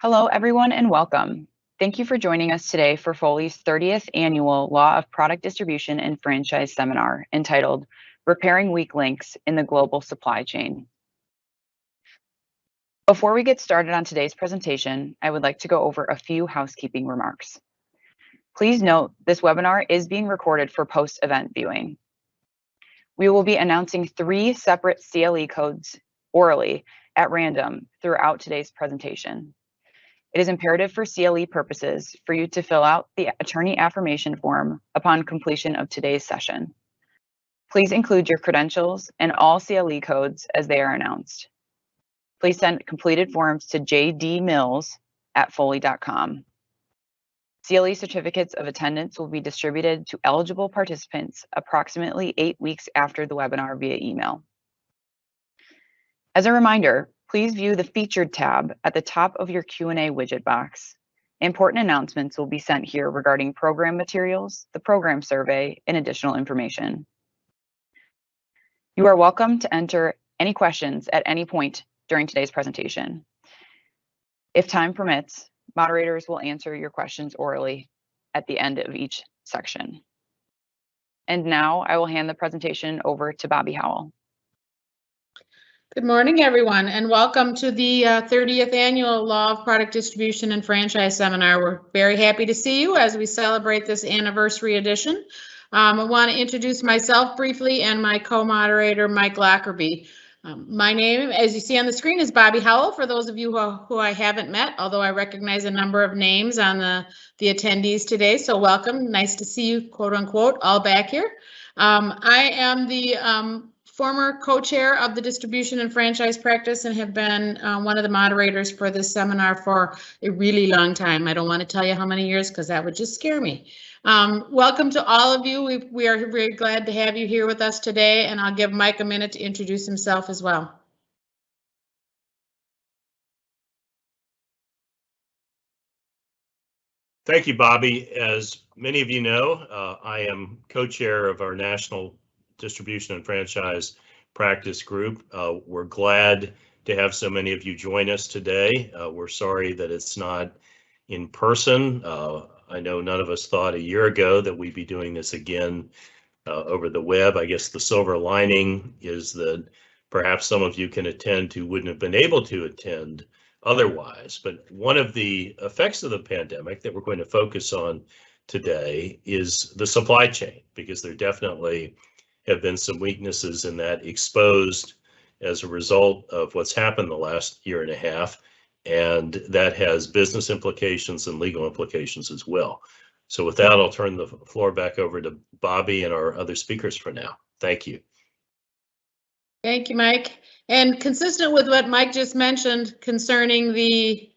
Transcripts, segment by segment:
Hello, everyone, and welcome. Thank you for joining us today for Foley's 30th Annual Law of Product Distribution and Franchise Seminar entitled Repairing Weak Links in the Global Supply Chain. Before we get started on today's presentation, I would like to go over a few housekeeping remarks. Please note this webinar is being recorded for post-event viewing. We will be announcing 3 separate CLE codes orally at random throughout today's presentation. It is imperative for CLE purposes for you to fill out the attorney affirmation form upon completion of today's session. Please include your credentials and all CLE codes as they are announced. Please send completed forms to jdmills@foley.com. CLE certificates of attendance will be distributed to eligible participants approximately 8 weeks after the webinar via email. As a reminder, please view the Featured tab at the top of your Q&A widget box. Important announcements will be sent here regarding program materials, the program survey, and additional information. You are welcome to enter any questions at any point during today's presentation. If time permits, moderators will answer your questions orally at the end of each section. And now I will hand the presentation over to Bobby Howell. Good morning, everyone, and welcome to the 30th Annual Law of Product Distribution and Franchise Seminar. We're very happy to see you as we celebrate this anniversary edition. I want to introduce myself briefly and my co-moderator, Mike Lockerbie. My name, as you see on the screen, is Bobby Howell, for those of you who I haven't met, although I recognize a number of names on the attendees today, so welcome. Nice to see you, quote unquote, all back here. I am the former co-chair of the distribution and franchise practice and have been one of the moderators for this seminar for a really long time. I don't want to tell you how many years because that would just scare me. Welcome to all of you. We are very glad to have you here with us today, and I'll give Mike a minute to introduce himself as well. Thank you, Bobby. As many of you know, I am co-chair of our National Distribution and Franchise Practice Group. We're glad to have so many of you join us today. We're sorry that it's not in person. I know none of us thought a year ago that we'd be doing this again over the web. I guess the silver lining is that perhaps some of you can attend who wouldn't have been able to attend otherwise. But one of the effects of the pandemic that we're going to focus on today is the supply chain, because there definitely have been some weaknesses in that exposed as a result of what's happened the last year and a half, and that has business implications and legal implications as well. So with that, I'll turn the floor back over to Bobby and our other speakers for now. Thank you. Thank you, Mike. And consistent with what Mike just mentioned concerning the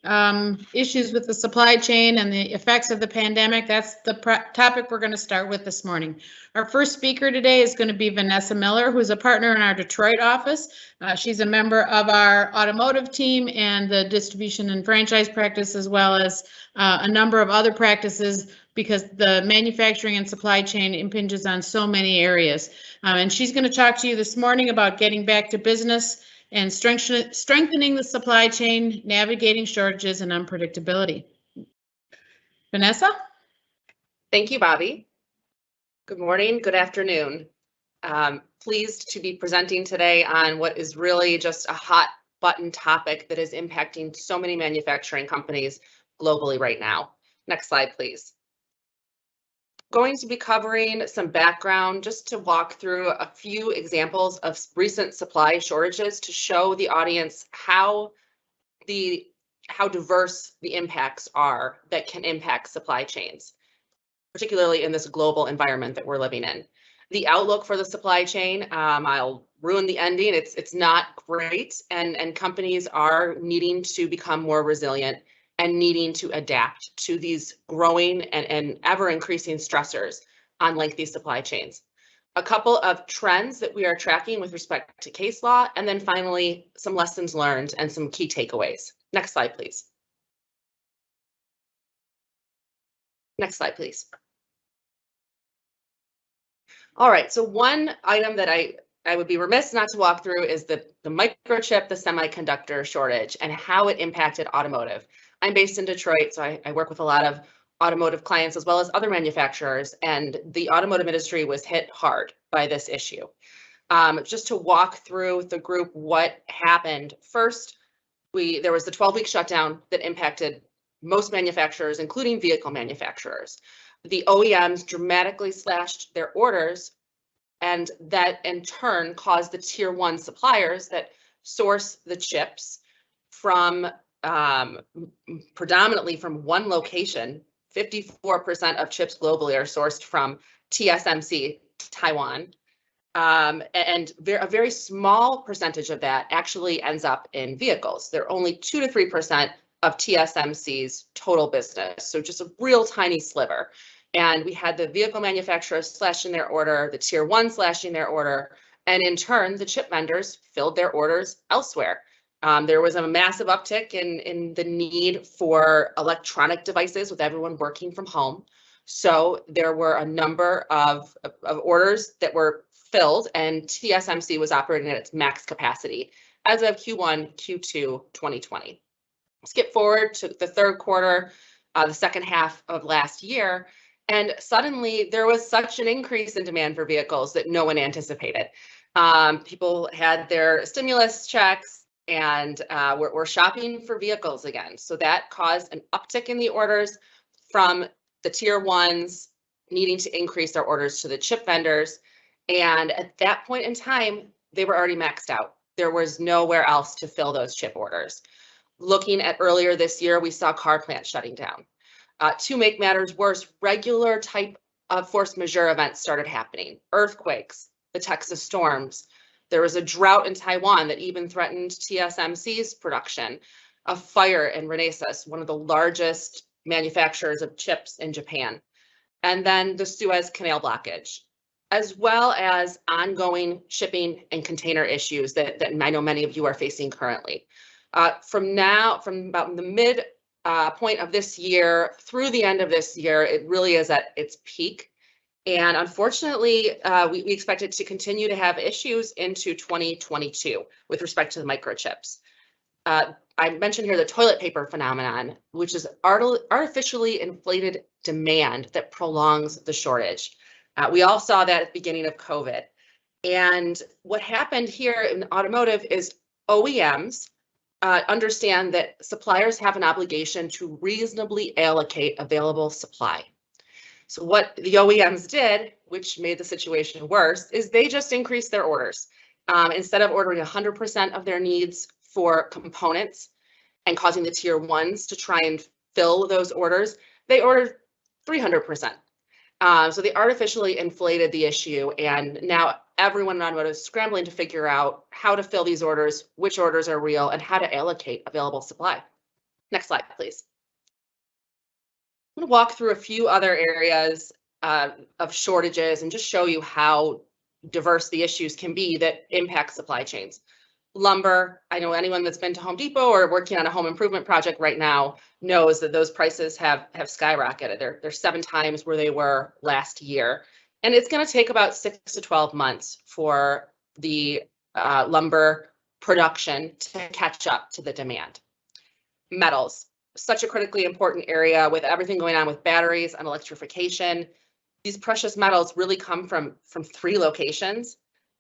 issues with the supply chain and the effects of the pandemic, that's the topic we're going to start with this morning. Our first speaker today is going to be Vanessa Miller, who's a partner in our Detroit office. She's a member of our automotive team and the distribution and franchise practice, as well as a number of other practices, because the manufacturing and supply chain impinges on so many areas. And she's going to talk to you this morning about getting back to business and strengthening the supply chain, navigating shortages and unpredictability. Vanessa? Thank you, Bobby. Good morning, good afternoon. Pleased to be presenting today on what is really just a hot button topic that is impacting so many manufacturing companies globally right now. Next slide, please. Going to be covering some background just to walk through a few examples of recent supply shortages to show the audience how diverse the impacts are that can impact supply chains, particularly in this global environment that we're living in. The outlook for the supply chain, I'll ruin the ending, it's not great, and companies are needing to become more resilient and needing to adapt to these growing and ever increasing stressors on lengthy supply chains. A couple of trends that we are tracking with respect to case law, and then finally some lessons learned and some key takeaways. Next slide, please. Next slide, please. All right, so one item that I would be remiss not to walk through is the microchip, the semiconductor shortage, and how it impacted automotive. I'm based in Detroit, so I work with a lot of automotive clients as well as other manufacturers, and the automotive industry was hit hard by this issue. Just to walk through with the group what happened. First, there was the 12-week shutdown that impacted most manufacturers, including vehicle manufacturers. The OEMs dramatically slashed their orders, and that in turn caused the tier 1 suppliers that source the chips from predominantly from one location. 54% of chips globally are sourced from TSMC, Taiwan. And a very small percentage of that actually ends up in vehicles. They're only 2 to 3% of TSMC's total business. So just a real tiny sliver. And we had the vehicle manufacturers slashing their order, the tier 1 slashing their order, and in turn, the chip vendors filled their orders elsewhere. There was a massive uptick in the need for electronic devices with everyone working from home. So there were a number of orders that were filled, and TSMC was operating at its max capacity as of Q1, Q2, 2020. Skip forward to the third quarter, the second half of last year, and suddenly there was such an increase in demand for vehicles that no one anticipated. People had their stimulus checks and were shopping for vehicles again. So that caused an uptick in the orders from the tier 1s needing to increase their orders to the chip vendors. And at that point in time, they were already maxed out. There was nowhere else to fill those chip orders. Looking at earlier this year, we saw car plants shutting down. To make matters worse, regular type of force majeure events started happening. Earthquakes, the Texas storms. There was a drought in Taiwan that even threatened TSMC's production. A fire in Renesas, one of the largest manufacturers of chips in Japan. And then the Suez Canal blockage, as well as ongoing shipping and container issues that I know many of you are facing currently. From about the mid point of this year through the end of this year, it really is at its peak. And unfortunately, we expect it to continue to have issues into 2022 with respect to the microchips. I mentioned here the toilet paper phenomenon, which is artificially inflated demand that prolongs the shortage. We all saw that at the beginning of COVID. And what happened here in automotive is OEMs understand that suppliers have an obligation to reasonably allocate available supply. So what the OEMs did, which made the situation worse, is they just increased their orders. Instead of ordering 100% of their needs for components and causing the tier 1s to try and fill those orders, they ordered 300%. So they artificially inflated the issue, and now everyone in automotive is scrambling to figure out how to fill these orders, which orders are real, and how to allocate available supply. Next slide, please. I'm going to walk through a few other areas of shortages and just show you how diverse the issues can be that impact supply chains. Lumber, I know anyone that's been to Home Depot or working on a home improvement project right now knows that those prices have skyrocketed. They're 7 times where they were last year. And it's going to take about 6 to 12 months for the lumber production to catch up to the demand. Metals, such a critically important area with everything going on with batteries and electrification. These precious metals really come from 3 locations,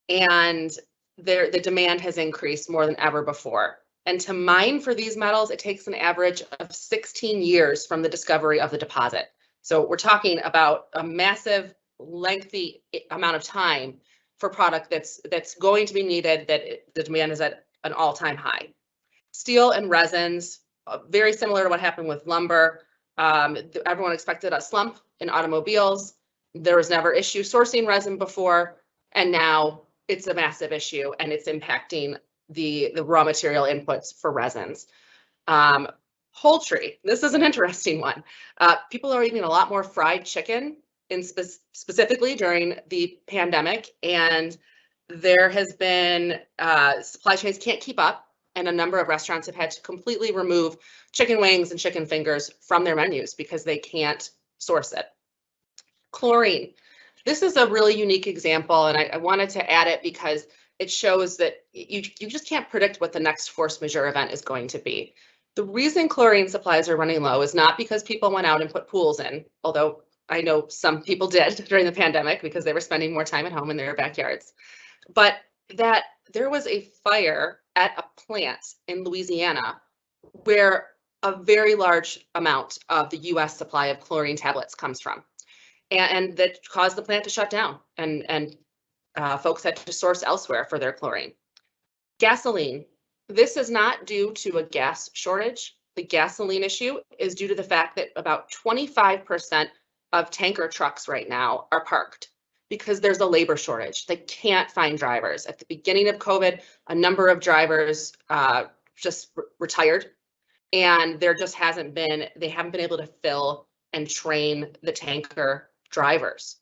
and the demand has increased more than ever before. And to mine for these metals, it takes an average of 16 years from the discovery of the deposit. So we're talking about a massive, lengthy amount of time for product that's going to be needed, that the demand is at an all-time high. Steel and resins, very similar to what happened with lumber. Everyone expected a slump in automobiles. There was never issue sourcing resin before, and now it's a massive issue, and it's impacting the raw material inputs for resins. Poultry, this is an interesting one. People are eating a lot more fried chicken, specifically during the pandemic, and there has been supply chains can't keep up, and a number of restaurants have had to completely remove chicken wings and chicken fingers from their menus because they can't source it. Chlorine. This is a really unique example, and I wanted to add it because it shows that you just can't predict what the next force majeure event is going to be. The reason chlorine supplies are running low is not because people went out and put pools in, although I know some people did during the pandemic because they were spending more time at home in their backyards, but that there was a fire at a plant in Louisiana where a very large amount of the US supply of chlorine tablets comes from, and that caused the plant to shut down, and folks had to source elsewhere for their chlorine. Gasoline. This is not due to a gas shortage. The gasoline issue is due to the fact that about 25% of tanker trucks right now are parked because there's a labor shortage. They can't find drivers. At the beginning of COVID, a number of drivers just retired, and there just hasn't been, they haven't been able to fill and train the tanker drivers.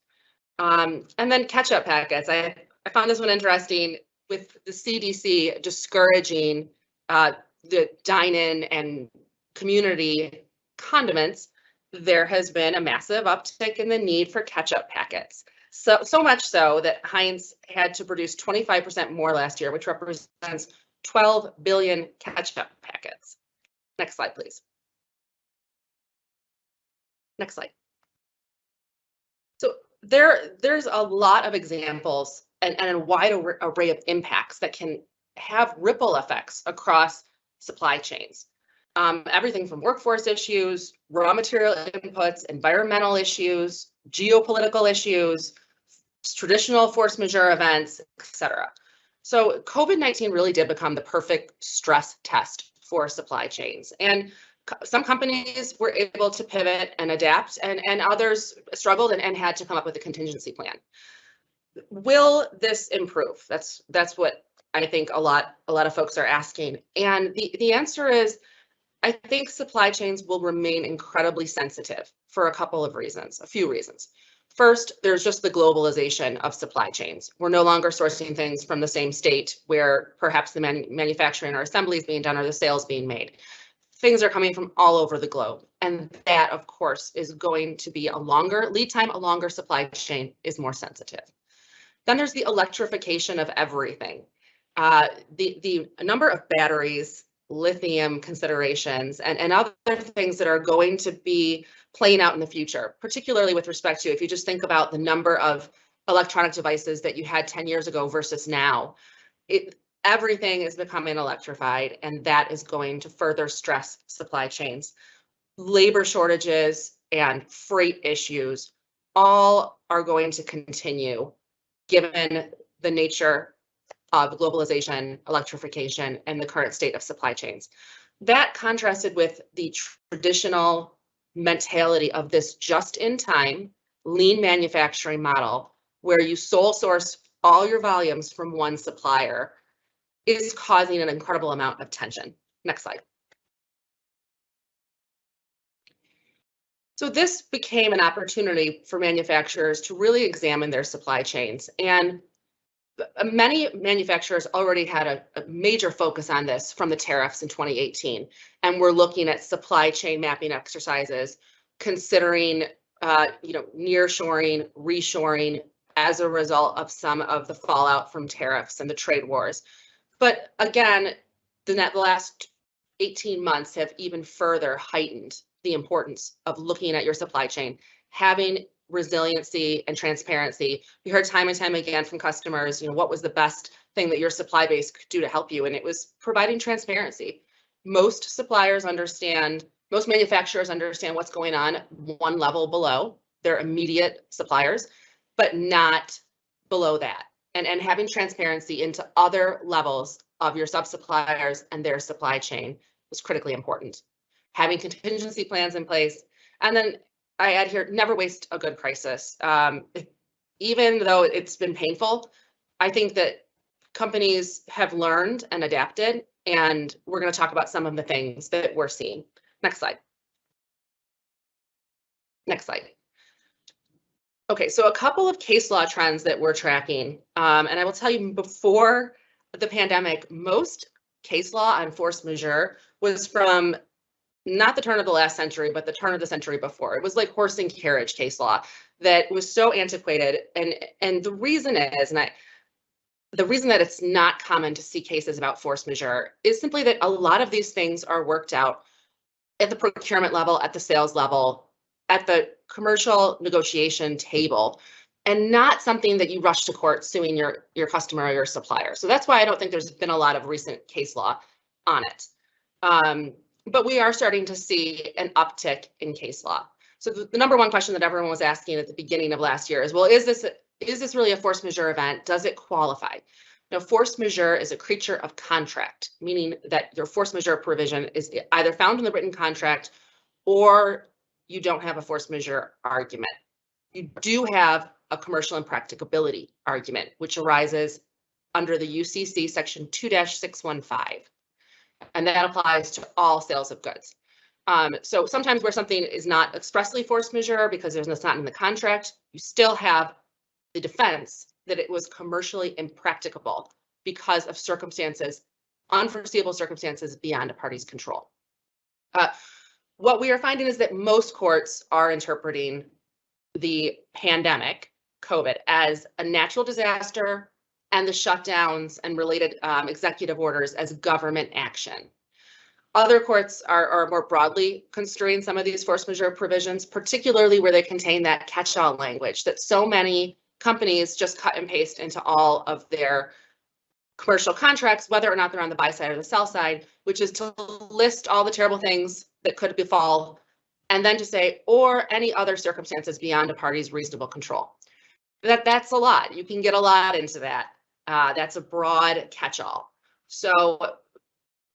And then ketchup packets. I found this one interesting, with the CDC discouraging the dine-in and community condiments. There has been a massive uptick in the need for ketchup packets. So much so that Heinz had to produce 25% more last year, which represents 12 billion ketchup packets. Next slide, please. Next slide. So there's a lot of examples and a wide array of impacts that can have ripple effects across supply chains. Everything from workforce issues, raw material inputs, environmental issues, geopolitical issues, traditional force majeure events, etc. So COVID-19 really did become the perfect stress test for supply chains. And some companies were able to pivot and adapt, and others struggled and had to come up with a contingency plan. Will this improve? That's what I think a lot of folks are asking. And the answer is, I think supply chains will remain incredibly sensitive for a couple of reasons, a few reasons. First, there's just the globalization of supply chains. We're no longer sourcing things from the same state where perhaps the manufacturing or assembly is being done or the sales being made. Things are coming from all over the globe. And that, of course, is going to be a longer lead time, a longer supply chain is more sensitive. Then there's the electrification of everything. The number of batteries, lithium considerations, and other things that are going to be playing out in the future, particularly with respect to, if you just think about the number of electronic devices that you had 10 years ago versus now, everything is becoming electrified, and that is going to further stress supply chains. Labor shortages and freight issues all are going to continue given the nature of globalization, electrification, and the current state of supply chains. That contrasted with the traditional mentality of this just-in-time lean manufacturing model, where you sole source all your volumes from one supplier, is causing an incredible amount of tension. Next slide. So this became an opportunity for manufacturers to really examine their supply chains. And many manufacturers already had a major focus on this from the tariffs in 2018. And we're looking at supply chain mapping exercises, considering nearshoring, reshoring as a result of some of the fallout from tariffs and the trade wars. But again, the last 18 months have even further heightened the importance of looking at your supply chain, having resiliency and transparency. We heard time and time again from customers, what was the best thing that your supply base could do to help you? And it was providing transparency. Most suppliers understand, most manufacturers understand what's going on one level below their immediate suppliers, but not below that. And having transparency into other levels of your sub-suppliers and their supply chain was critically important. Having contingency plans in place. And then I add here, never waste a good crisis. Even though it's been painful, I think that companies have learned and adapted, and we're going to talk about some of the things that we're seeing. Next slide. Next slide. Okay, so a couple of case law trends that we're tracking, and I will tell you, before the pandemic, most case law on force majeure was from not the turn of the last century, but the turn of the century before. It was like horse and carriage case law that was so antiquated. And the reason is, the reason that it's not common to see cases about force majeure is simply that a lot of these things are worked out at the procurement level, at the sales level, at the commercial negotiation table, and not something that you rush to court suing your customer or your supplier. So that's why I don't think there's been a lot of recent case law on it. But we are starting to see an uptick in case law. So the number one question that everyone was asking at the beginning of last year is, well, is this really a force majeure event? Does it qualify? Now, force majeure is a creature of contract, meaning that your force majeure provision is either found in the written contract or you don't have a force majeure argument. You do have a commercial impracticability argument, which arises under the UCC section 2-615, and that applies to all sales of goods. So sometimes where something is not expressly force majeure because it's not in the contract, you still have the defense that it was commercially impracticable because of circumstances, unforeseeable circumstances beyond a party's control. What we are finding is that most courts are interpreting the pandemic, COVID, as a natural disaster and the shutdowns and related executive orders as government action. Other courts are more broadly construing some of these force majeure provisions, particularly where they contain that catch-all language that so many companies just cut and paste into all of their commercial contracts, whether or not they're on the buy side or the sell side, which is to list all the terrible things that could befall, and then to say, or any other circumstances beyond a party's reasonable control. That's a lot. You can get a lot into that. That's a broad catch-all. So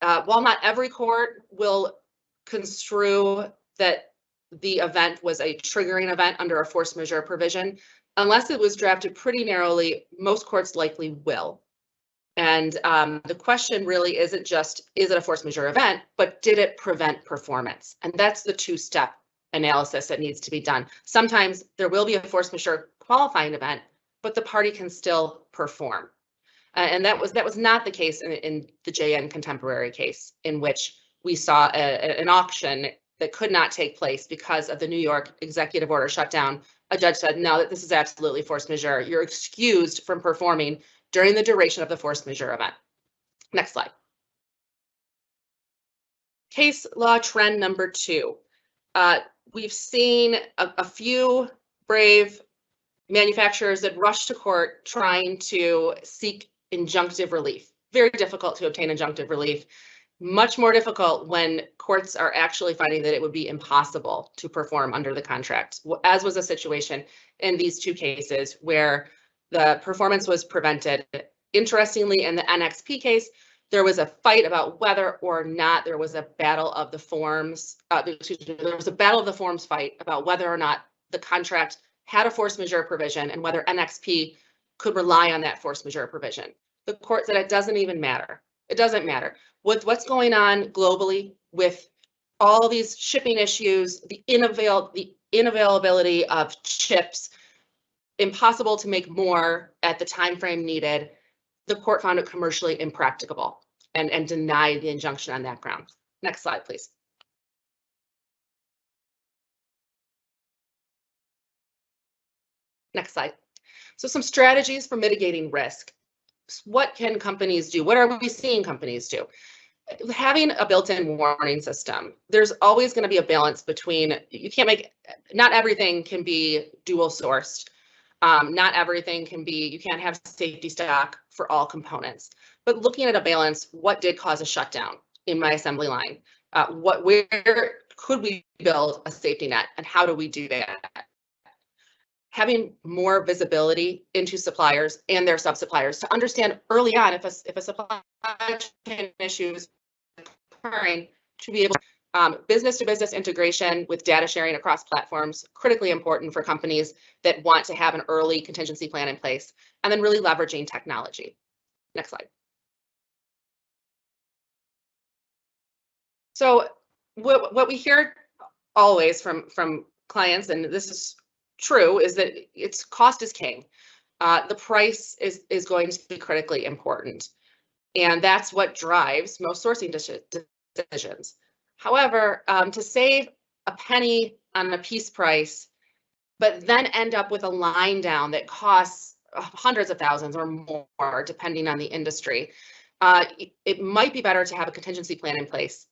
while not every court will construe that the event was a triggering event under a force majeure provision, unless it was drafted pretty narrowly, most courts likely will. And the question really isn't just, is it a force majeure event, but did it prevent performance? And that's the two-step analysis that needs to be done. Sometimes there will be a force majeure qualifying event, but the party can still perform. And that was not the case in the JN Contemporary case, in which we saw an auction that could not take place because of the New York executive order shutdown. A judge said, no, that this is absolutely force majeure. You're excused from performing during the duration of the force majeure event. Next slide. Case law trend number 2. We've seen a few brave manufacturers that rush to court trying to seek injunctive relief. Very difficult to obtain injunctive relief. Much more difficult when courts are actually finding that it would be impossible to perform under the contract, as was a situation in these two cases where the performance was prevented. Interestingly, in the NXP case, there was a fight about whether or not there was a battle of the forms. There was a battle of the forms fight about whether or not the contract had a force majeure provision and whether NXP could rely on that force majeure provision. The court said it doesn't even matter. It doesn't matter. With what's going on globally with all these shipping issues, the unavailability of chips, impossible to make more at the time frame needed, the court found it commercially impracticable and denied the injunction on that ground. Next slide, please. Next slide. So some strategies for mitigating risk. What can companies do? What are we seeing companies do? Having a built-in warning system, there's always going to be a balance between, not everything can be dual sourced. Not everything can be, you can't have safety stock for all components. But looking at a balance, what did cause a shutdown in my assembly line? Where could we build a safety net, and how do we do that? Having more visibility into suppliers and their sub-suppliers to understand early on if a supply chain issue is occurring, to be able business-to-business integration with data sharing across platforms, critically important for companies that want to have an early contingency plan in place, and then really leveraging technology. Next slide. So what we hear always from clients, and this is true, is that its cost is king. The price is going to be critically important. And that's what drives most sourcing decisions. However, to save a penny on a piece price, but then end up with a line down that costs hundreds of thousands or more, depending on the industry. It might be better to have a contingency plan in place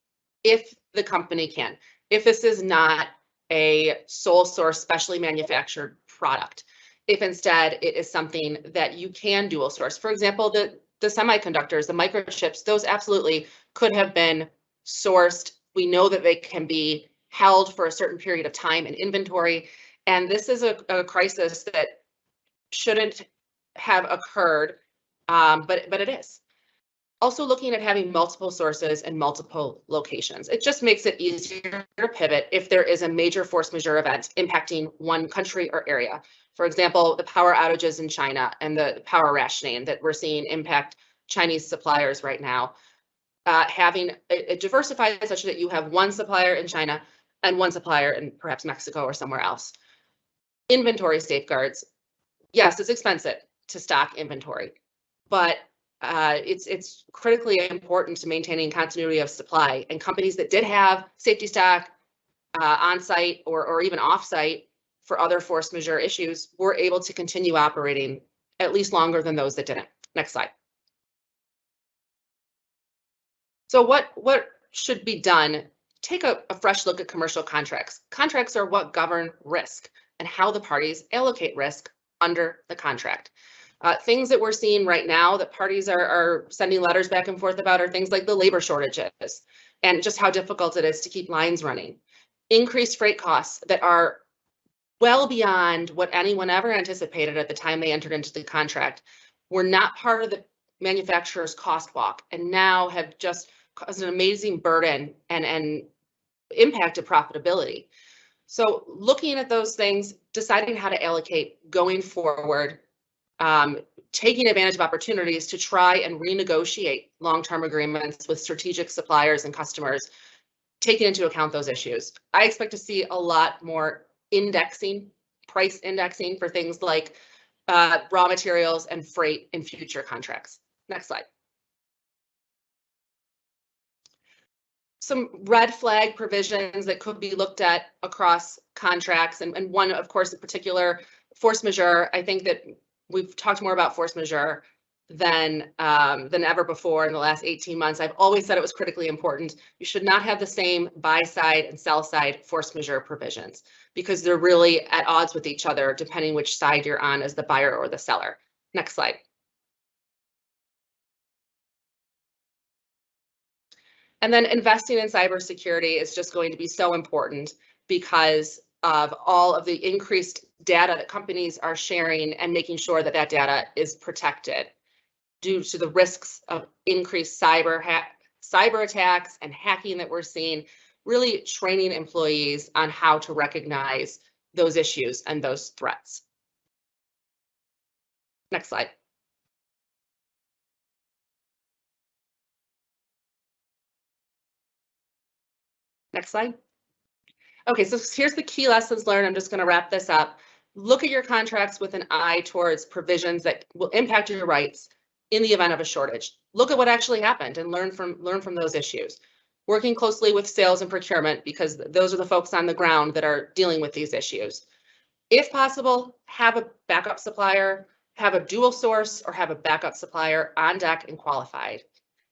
if the company can. If this is not a sole source, specially manufactured product, if instead it is something that you can dual source. For example, the semiconductors, the microchips, those absolutely could have been sourced. We know that they can be held for a certain period of time in inventory. And this is a crisis that shouldn't have occurred, but it is. Also looking at having multiple sources and multiple locations. It just makes it easier to pivot if there is a major force majeure event impacting one country or area. For example, the power outages in China and the power rationing that we're seeing impact Chinese suppliers right now. Having it diversified such that you have one supplier in China and one supplier in perhaps Mexico or somewhere else. Inventory safeguards. Yes, it's expensive to stock inventory, but it's critically important to maintaining continuity of supply. And companies that did have safety stock on site or even off site for other force majeure issues were able to continue operating at least longer than those that didn't. Next slide. So what should be done? Take a fresh look at commercial contracts. Contracts are what govern risk and how the parties allocate risk under the contract. Things that we're seeing right now that parties are sending letters back and forth about are things like the labor shortages and just how difficult it is to keep lines running. Increased freight costs that are well beyond what anyone ever anticipated at the time they entered into the contract were not part of the manufacturer's cost walk and now have just caused an amazing burden and impacted profitability. So looking at those things, deciding how to allocate going forward, taking advantage of opportunities to try and renegotiate long-term agreements with strategic suppliers and customers, taking into account those issues. I expect to see a lot more indexing, price indexing for things like raw materials and freight in future contracts. Next slide. Some red flag provisions that could be looked at across contracts, and one, of course, in particular, force majeure. I think that we've talked more about force majeure than ever before in the last 18 months. I've always said it was critically important. You should not have the same buy side and sell side force majeure provisions because they're really at odds with each other depending which side you're on as the buyer or the seller. Next slide. And then investing in cybersecurity is just going to be so important because of all of the increased data that companies are sharing and making sure that that data is protected due to the risks of increased cyber attacks and hacking that we're seeing, really training employees on how to recognize those issues and those threats. Next slide. Next slide. Okay, so here's the key lessons learned. I'm just going to wrap this up. Look at your contracts with an eye towards provisions that will impact your rights in the event of a shortage. Look at what actually happened and learn from those issues. Working closely with sales and procurement because those are the folks on the ground that are dealing with these issues. If possible, have a backup supplier, have a dual source, or have a backup supplier on deck and qualified.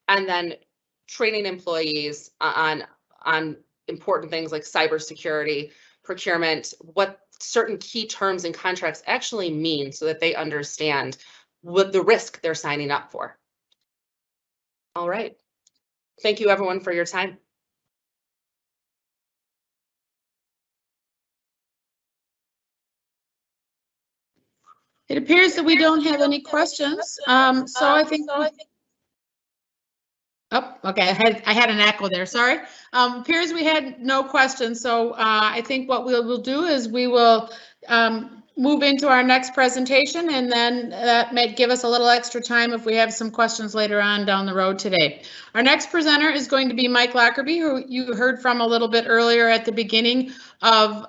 And then training employees on important things like cybersecurity, procurement, what certain key terms and contracts actually mean so that they understand what the risk they're signing up for. All right. Thank you everyone for your time. It appears that we don't have any questions. So I think. Oh, okay. I had an echo there. Sorry. Appears we had no questions. So I think what we'll do is we will move into our next presentation, and then that may give us a little extra time if we have some questions later on down the road today. Our next presenter is going to be Mike Lockerbie, who you heard from a little bit earlier at the beginning of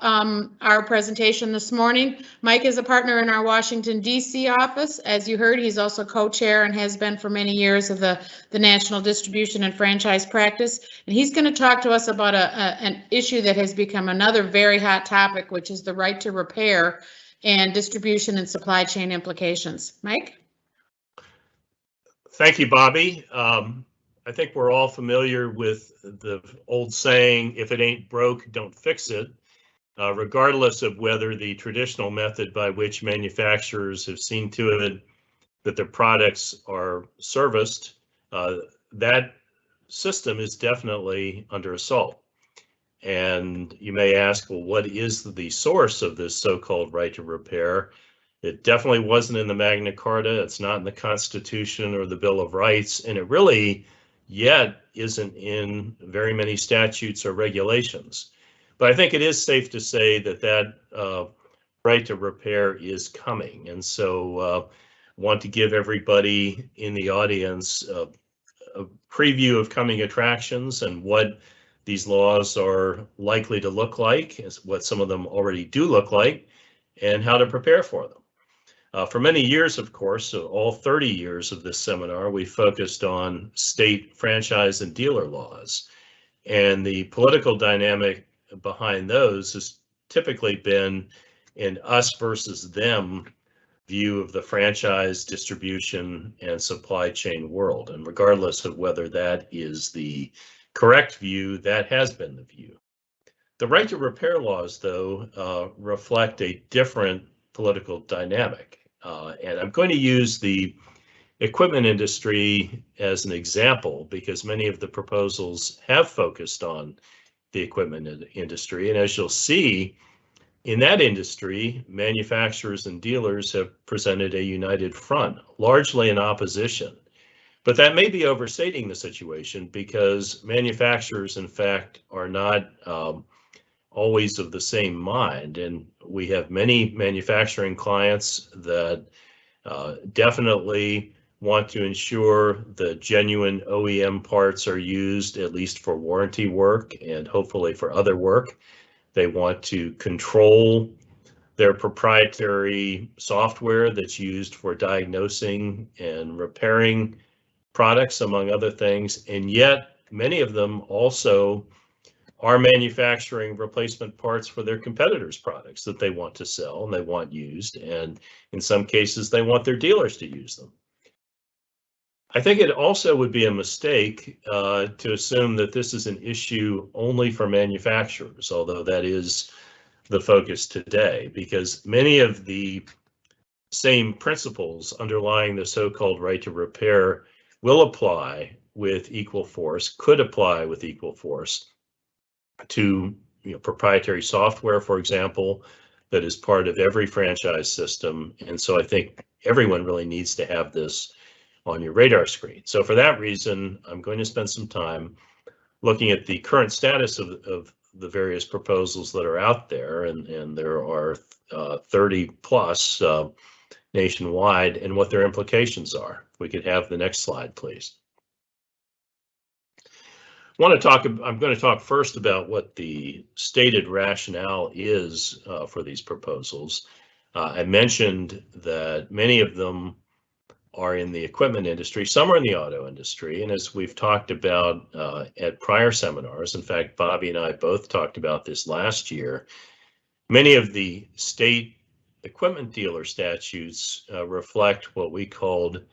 our presentation this morning. Mike is a partner in our Washington, D.C. office. As you heard, he's also co-chair and has been for many years of the National Distribution and Franchise Practice. And he's going to talk to us about an issue that has become another very hot topic, which is the right to repair and distribution and supply chain implications. Mike? Thank you, Bobby. I think we're all familiar with the old saying, if it ain't broke, don't fix it. Regardless of whether the traditional method by which manufacturers have seen to it that their products are serviced, that system is definitely under assault. And you may ask, well, what is the source of this so-called right to repair? It definitely wasn't in the Magna Carta. It's not in the Constitution or the Bill of Rights, and it really yet isn't in very many statutes or regulations. But I think it is safe to say that that right to repair is coming. And so want to give everybody in the audience a preview of coming attractions and what these laws are likely to look like, what some of them already do look like, and how to prepare for them. For many years, of course, so all 30 years of this seminar, we focused on state franchise and dealer laws. And the political dynamic behind those has typically been an us versus them view of the franchise, distribution, and supply chain world. And regardless of whether that is the correct view, that has been the view. The right to repair laws, though, reflect a different political dynamic. And I'm going to use the equipment industry as an example because many of the proposals have focused on the equipment industry. And as you'll see, in that industry, manufacturers and dealers have presented a united front, largely in opposition. But that may be overstating the situation because manufacturers, in fact, are not always of the same mind. And we have many manufacturing clients that definitely want to ensure the genuine OEM parts are used at least for warranty work and hopefully for other work. They want to control their proprietary software that's used for diagnosing and repairing products, among other things. And yet many of them also are manufacturing replacement parts for their competitors' products that they want to sell and they want used. And in some cases, they want their dealers to use them. I think it also would be a mistake to assume that this is an issue only for manufacturers, although that is the focus today, because many of the same principles underlying the so-called right to repair will apply with equal force, could apply with equal force to proprietary software, for example, that is part of every franchise system. And so I think everyone really needs to have this on your radar screen. So for that reason, I'm going to spend some time looking at the current status of the various proposals that are out there, and there are 30 plus nationwide, and what their implications are. If we could have the next slide, please. I'm going to talk first about what the stated rationale is for these proposals. I mentioned that many of them are in the equipment industry, some are in the auto industry, and as we've talked about at prior seminars, in fact, Bobby and I both talked about this last year, many of the state equipment dealer statutes reflect what we called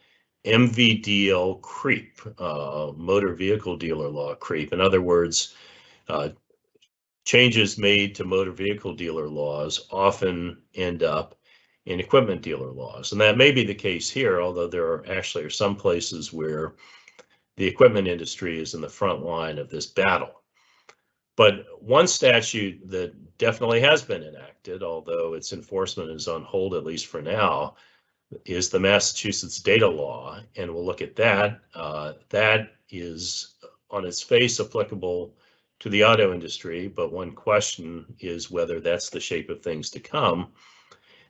MVDL Creep, motor vehicle dealer law creep. In other words, changes made to motor vehicle dealer laws often end up in equipment dealer laws. And that may be the case here, although there are some places where the equipment industry is in the front line of this battle. But one statute that definitely has been enacted, although its enforcement is on hold at least for now, is the Massachusetts data law, and we'll look at that. That is on its face applicable to the auto industry, but one question is whether that's the shape of things to come.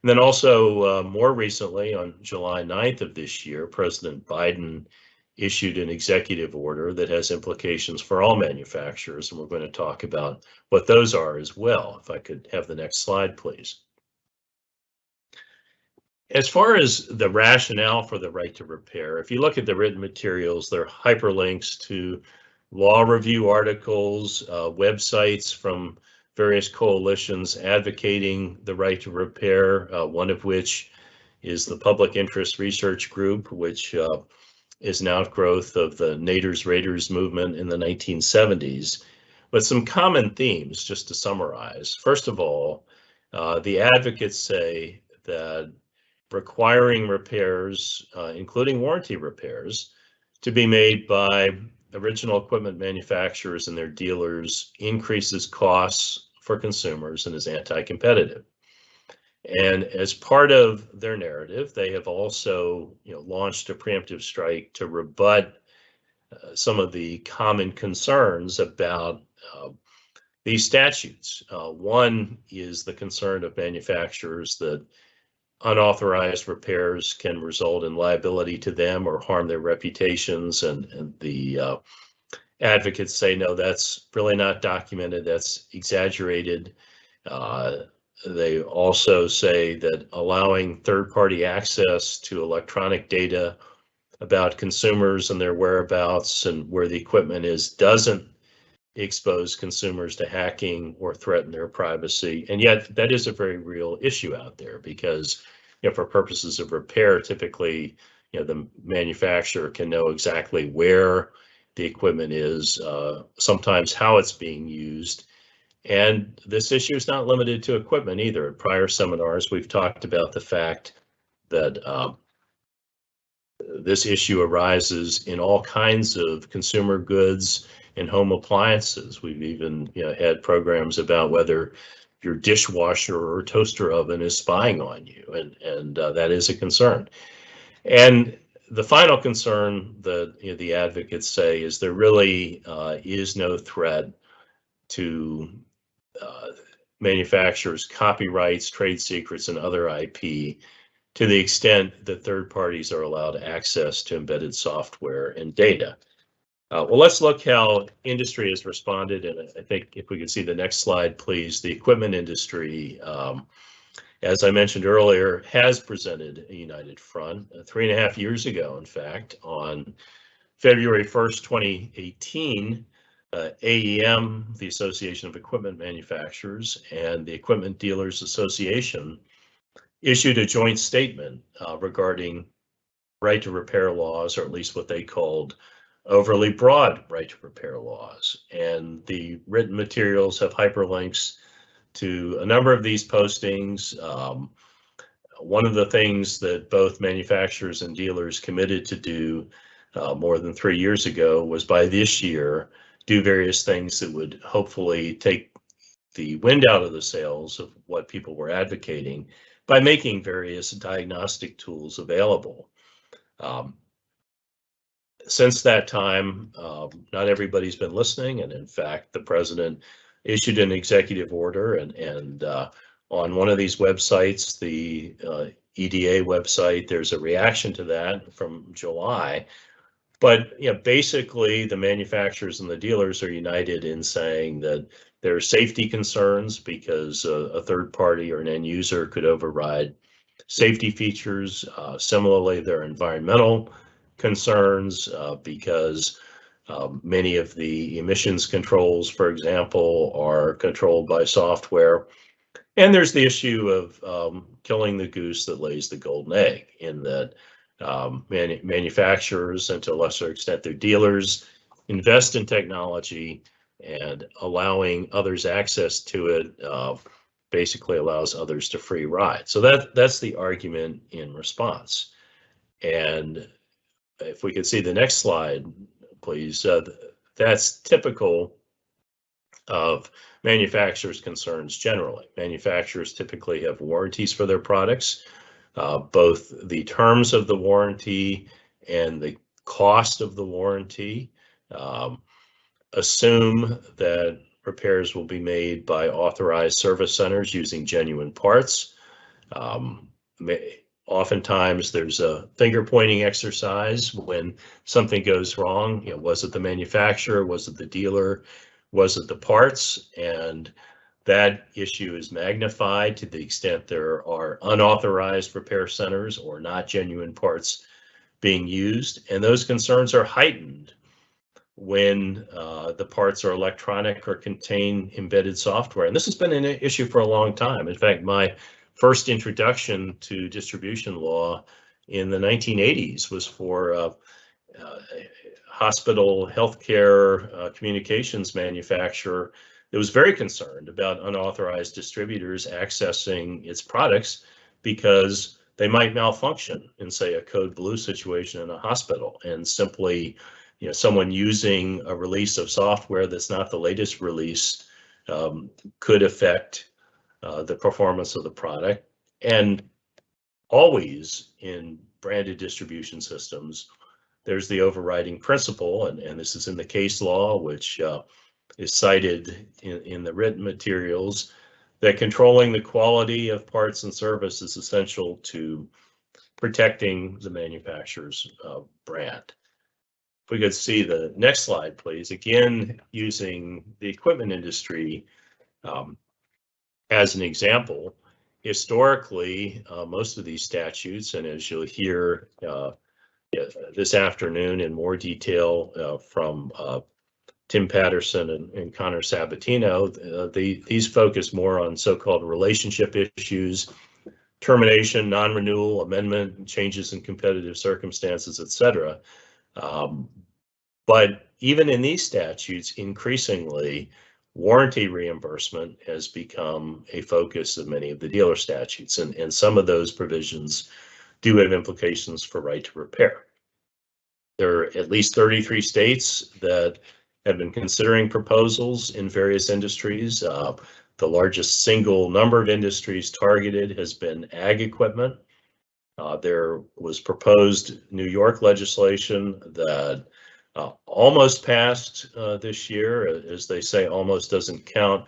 And then also more recently, on July 9th of this year, President Biden issued an executive order that has implications for all manufacturers, and we're going to talk about what those are as well. If I could have the next slide, please. As far as the rationale for the right to repair, if you look at the written materials, there are hyperlinks to law review articles, websites from various coalitions advocating the right to repair, one of which is the Public Interest Research Group, which is an outgrowth of the Naders Raiders movement in the 1970s. But some common themes, just to summarize. First of all, the advocates say that requiring repairs, including warranty repairs, to be made by original equipment manufacturers and their dealers increases costs for consumers and is anti-competitive. And as part of their narrative, they have also launched a preemptive strike to rebut some of the common concerns about these statutes. One is the concern of manufacturers that unauthorized repairs can result in liability to them or harm their reputations, and the advocates say, no, that's really not documented, that's exaggerated. They also say that allowing third-party access to electronic data about consumers and their whereabouts and where the equipment is doesn't expose consumers to hacking or threaten their privacy. And yet that is a very real issue out there because for purposes of repair, typically the manufacturer can know exactly where the equipment is, sometimes how it's being used. And this issue is not limited to equipment either. In prior seminars, we've talked about the fact that this issue arises in all kinds of consumer goods and home appliances. We've even had programs about whether your dishwasher or toaster oven is spying on you, and that is a concern. And the final concern that the advocates say is there really is no threat to manufacturers' copyrights, trade secrets, and other IP to the extent that third parties are allowed access to embedded software and data. Well, let's look how industry has responded. And I think if we could see the next slide, please. The equipment industry, as I mentioned earlier, has presented a united front 3.5 years ago, in fact, on February 1st, 2018. AEM, the Association of Equipment Manufacturers, and the Equipment Dealers Association issued a joint statement regarding right to repair laws, or at least what they called overly broad right to repair laws. And the written materials have hyperlinks to a number of these postings. One of the things that both manufacturers and dealers committed to do more than 3 years ago was by this year do various things that would hopefully take the wind out of the sails of what people were advocating by making various diagnostic tools available. Since that time, not everybody's been listening, and in fact, the president issued an executive order, and on one of these websites, the EDA website, there's a reaction to that from July. But basically, the manufacturers and the dealers are united in saying that there are safety concerns because a third party or an end user could override safety features. Similarly, there are environmental concerns because many of the emissions controls, for example, are controlled by software. And there's the issue of killing the goose that lays the golden egg, in that manufacturers, and to a lesser extent their dealers, invest in technology, and allowing others access to it basically allows others to free ride. So that's the argument in response. And if we could see the next slide, please, that's typical of manufacturers' concerns generally. Manufacturers typically have warranties for their products. Both the terms of the warranty and the cost of the warranty assume that repairs will be made by authorized service centers using genuine parts. Oftentimes there's a finger pointing exercise when something goes wrong. You know, was it the manufacturer? Was it the dealer? Was it the parts? And that issue is magnified to the extent there are unauthorized repair centers or not genuine parts being used. And those concerns are heightened when the parts are electronic or contain embedded software. And this has been an issue for a long time. In fact, my first introduction to distribution law in the 1980s was for hospital healthcare communications manufacturer that was very concerned about unauthorized distributors accessing its products because they might malfunction in, say, a code blue situation in a hospital, and simply, you know, someone using a release of software that's not the latest release could affect the performance of the product. And always in branded distribution systems, there's the overriding principle, and this is in the case law, which is cited in the written materials, that controlling the quality of parts and service is essential to protecting the manufacturer's brand. If we could see the next slide, please. Again, using the equipment industry as an example, historically, most of these statutes, and as you'll hear this afternoon in more detail from Tim Patterson and Connor Sabatino, these focus more on so-called relationship issues, termination, non-renewal, amendment, changes in competitive circumstances, etc. But even in these statutes, increasingly, warranty reimbursement has become a focus of many of the dealer statutes, and some of those provisions do have implications for right to repair. There are at least 33 states that have been considering proposals in various industries. The largest single number of industries targeted has been ag equipment. There was proposed New York legislation that almost passed this year. As they say, almost doesn't count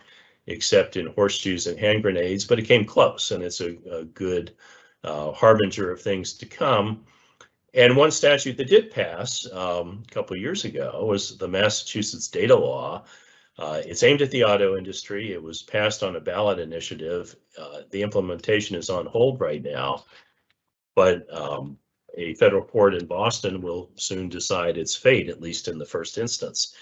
except in horseshoes and hand grenades, but it came close, and it's a good harbinger of things to come. And one statute that did pass a couple of years ago was the Massachusetts data law. It's aimed at the auto industry. It was passed on a ballot initiative. The implementation is on hold right now, but a federal court in Boston will soon decide its fate, at least in the first instance.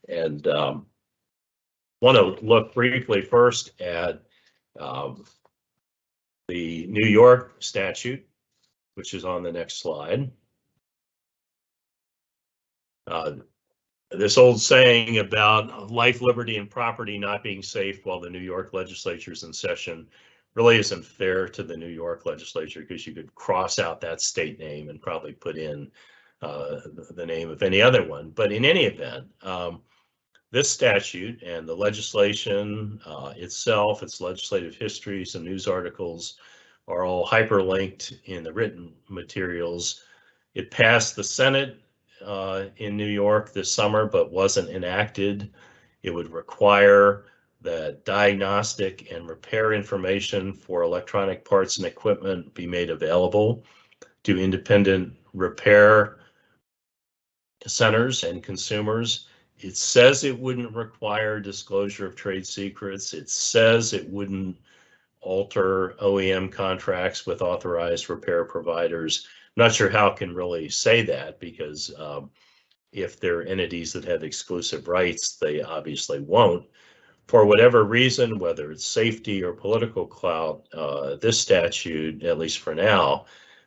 And want to look briefly first at the New York statute, which is on the next slide. This old saying about life, liberty, and property not being safe while the New York legislature is in session really isn't fair to the New York legislature, because you could cross out that state name and probably put in the name of any other one. But in any event, this statute and the legislation itself, its legislative history, some news articles, are all hyperlinked in the written materials. It passed the Senate in New York this summer, but wasn't enacted. It would require that diagnostic and repair information for electronic parts and equipment be made available to independent repair centers and consumers. It says it wouldn't require disclosure of trade secrets. It says it wouldn't alter OEM contracts with authorized repair providers. I'm not sure how it can really say that, because if they're entities that have exclusive rights, they obviously won't. For whatever reason, whether it's safety or political clout, this statute, at least for now,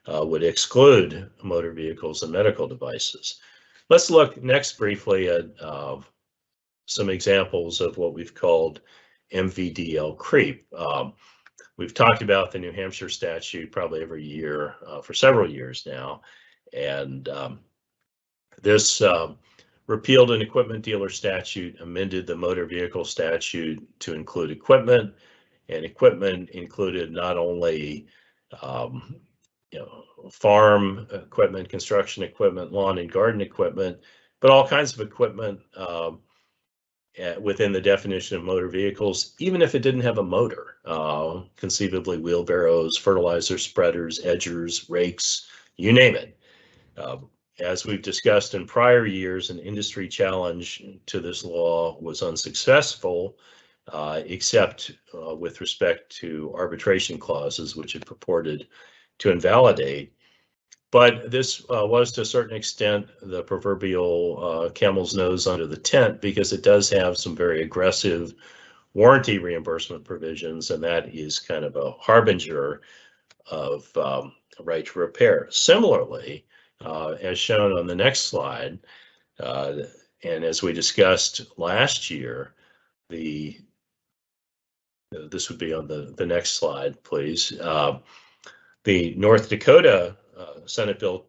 would exclude motor vehicles and medical devices. Let's look next briefly at some examples of what we've called MVDL Creep. We've talked about the New Hampshire statute probably every year for several years now, and this repealed an equipment dealer statute, amended the motor vehicle statute to include equipment, and equipment included not only farm equipment, construction equipment, lawn and garden equipment, but all kinds of equipment within the definition of motor vehicles, even if it didn't have a motor, conceivably wheelbarrows, fertilizer spreaders, edgers, rakes, you name it. As we've discussed in prior years, an industry challenge to this law was unsuccessful, except with respect to arbitration clauses, which it purported to invalidate. But this was to a certain extent the proverbial camel's nose under the tent, because it does have some very aggressive warranty reimbursement provisions, and that is kind of a harbinger of a right to repair. Similarly, as shown on the next slide, and as we discussed last year, this would be on the next slide, please. The North Dakota Senate Bill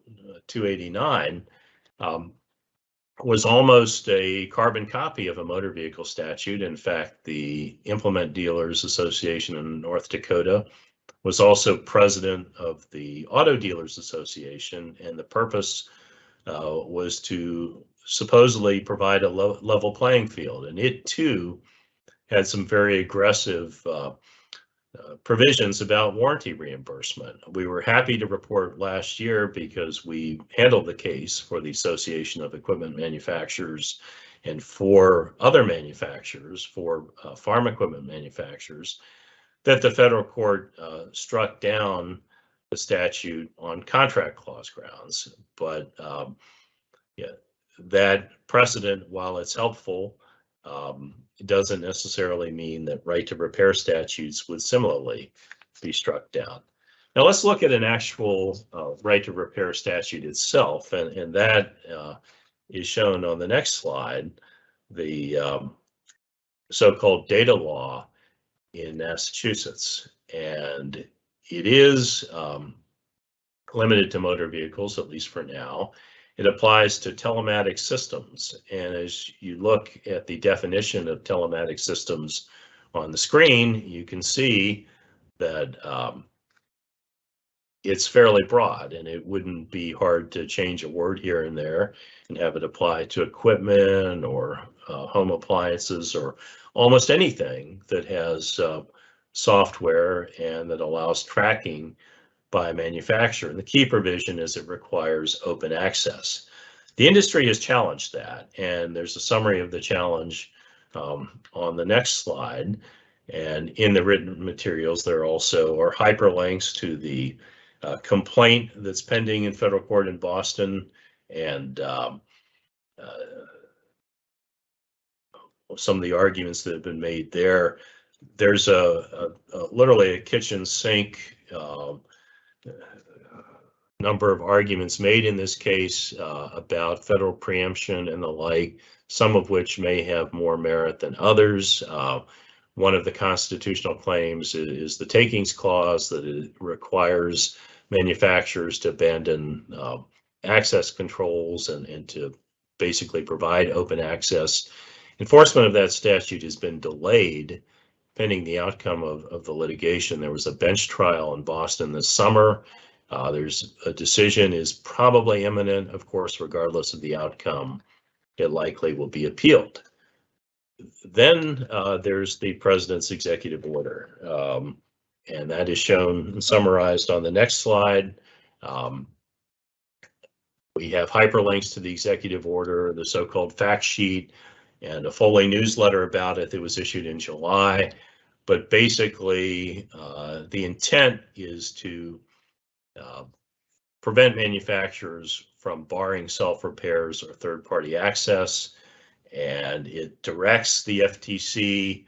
289 was almost a carbon copy of a motor vehicle statute. In fact, the Implement Dealers Association in North Dakota was also president of the Auto Dealers Association, and the purpose was to supposedly provide a level playing field. And it too had some very aggressive provisions about warranty reimbursement. We were happy to report last year, because we handled the case for the Association of Equipment Manufacturers and for other manufacturers, for farm equipment manufacturers, that the federal court struck down the statute on contract clause grounds. But yeah, that precedent, while it's helpful, it doesn't necessarily mean that right to repair statutes would similarly be struck down. Now let's look at an actual right to repair statute itself, and that is shown on the next slide, the so-called data law in Massachusetts. And it is limited to motor vehicles, at least for now. It applies to telematic systems. And as you look at the definition of telematic systems on the screen, you can see that it's fairly broad, and it wouldn't be hard to change a word here and there and have it apply to equipment or home appliances or almost anything that has software and that allows tracking by a manufacturer. And the key provision is it requires open access. The industry has challenged that, and there's a summary of the challenge on the next slide. And in the written materials, there also are hyperlinks to the complaint that's pending in federal court in Boston, and some of the arguments that have been made there. There's literally a kitchen sink number of arguments made in this case about federal preemption and the like, some of which may have more merit than others. One of the constitutional claims is the takings clause, that it requires manufacturers to abandon access controls and to basically provide open access. Enforcement of that statute has been delayed pending the outcome of the litigation. There was a bench trial in Boston this summer. There's a decision is probably imminent. Of course, regardless of the outcome, it likely will be appealed. Then there's the president's executive order, and that is shown and summarized on the next slide. We have hyperlinks to the executive order, the so-called fact sheet, and a Foley newsletter about it that was issued in July. But basically, the intent is to prevent manufacturers from barring self-repairs or third-party access, and it directs the FTC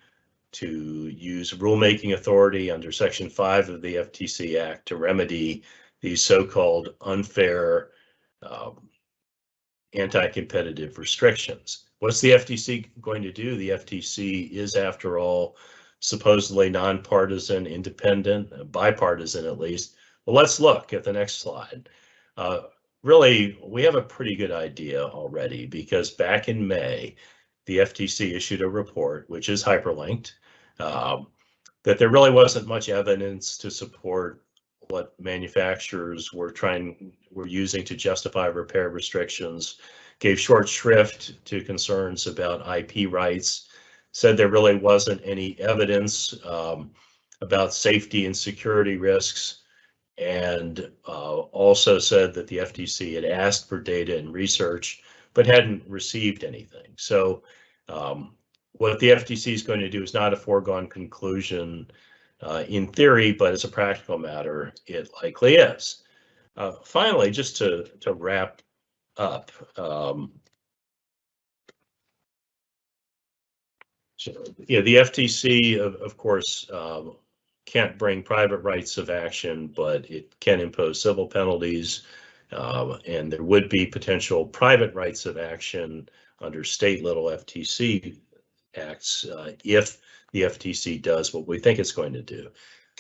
to use rulemaking authority under Section 5 of the FTC Act to remedy these so-called unfair anti-competitive restrictions. What's the FTC going to do? The FTC is, after all, supposedly nonpartisan, independent, bipartisan at least. Well, let's look at the next slide. Really, we have a pretty good idea already, because back in May, the FTC issued a report, which is hyperlinked, that there really wasn't much evidence to support what manufacturers were using to justify repair restrictions, gave short shrift to concerns about IP rights, said there really wasn't any evidence about safety and security risks, and also said that the FTC had asked for data and research but hadn't received anything. So what the FTC is going to do is not a foregone conclusion in theory, but as a practical matter, it likely is. Finally, just to wrap up, the FTC, of course, can't bring private rights of action, but it can impose civil penalties, and there would be potential private rights of action under state level FTC acts if the FTC does what we think it's going to do.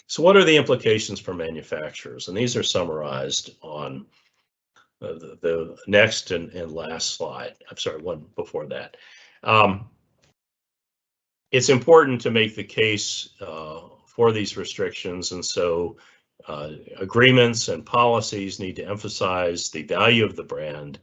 So what are the implications for manufacturers? And these are summarized on the next and last slide. I'm sorry, one before that. It's important to make the case for these restrictions, and so agreements and policies need to emphasize the value of the brand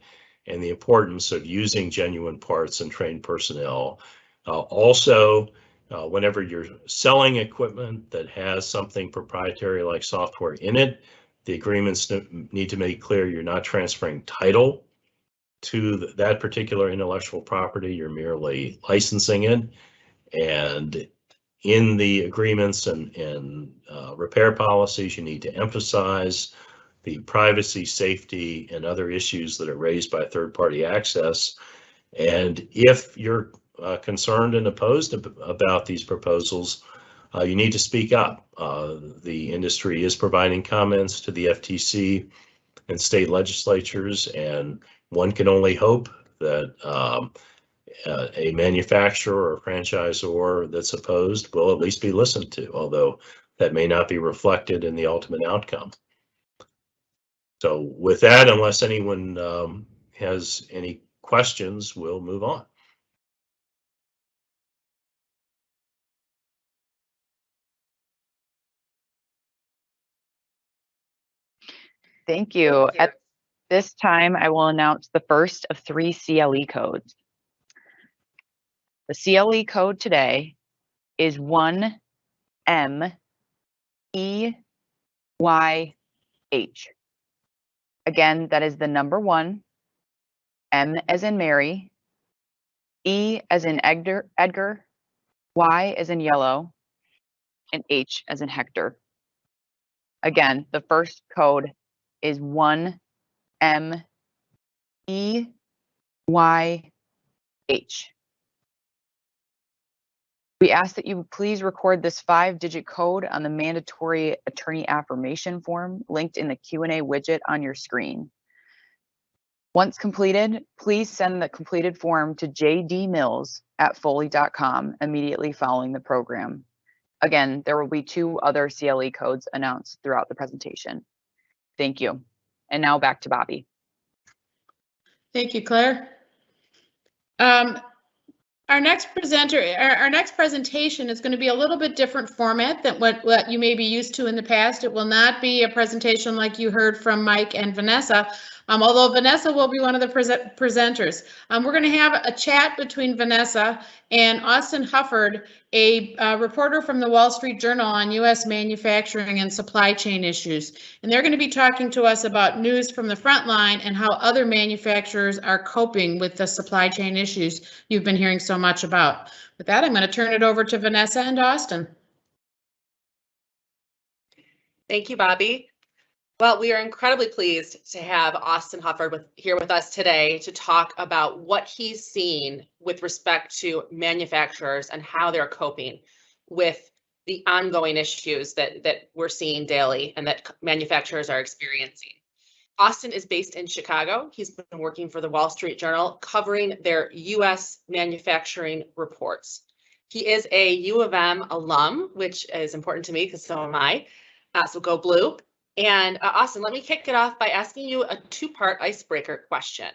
and the importance of using genuine parts and trained personnel. Also, whenever you're selling equipment that has something proprietary like software in it, the agreements need to make clear you're not transferring title to that particular intellectual property, you're merely licensing it. And in the agreements and repair policies, you need to emphasize the privacy, safety, and other issues that are raised by third-party access. And if you're concerned and opposed about these proposals, you need to speak up. The industry is providing comments to the FTC and state legislatures, and one can only hope that a manufacturer or franchisor that's opposed will at least be listened to, although that may not be reflected in the ultimate outcome. So with that, unless anyone has any questions, we'll move on. Thank you. At this time, I will announce the first of 3 CLE codes. The CLE code today is 1MEYH. Again, that is the number 1, M as in Mary, E as in Edgar, Y as in yellow, and H as in Hector. Again, the first code is 1MEYH. We ask that you please record this 5-digit code on the mandatory attorney affirmation form linked in the Q&A widget on your screen. Once completed, please send the completed form to jdmills@foley.com immediately following the program. Again, there will be 2 other CLE codes announced throughout the presentation. Thank you. And now back to Bobby. Thank you, Claire. Our next presentation is going to be a little bit different format than what you may be used to in the past. It will not be a presentation like you heard from Mike and Vanessa, although Vanessa will be one of the presenters. We're going to have a chat between Vanessa and Austin Hufford, a reporter from the Wall Street Journal on U.S. manufacturing and supply chain issues. And they're going to be talking to us about news from the front line and how other manufacturers are coping with the supply chain issues you've been hearing so much about. With that, I'm going to turn it over to Vanessa and Austin. Thank you, Bobby. Well, we are incredibly pleased to have Austin Hufford here with us today to talk about what he's seen with respect to manufacturers and how they're coping with the ongoing issues that we're seeing daily and that manufacturers are experiencing. Austin is based in Chicago. He's been working for the Wall Street Journal covering their U.S. manufacturing reports. He is a U of M alum, which is important to me because so am I. So go blue. And Austin, let me kick it off by asking you a 2-part icebreaker question.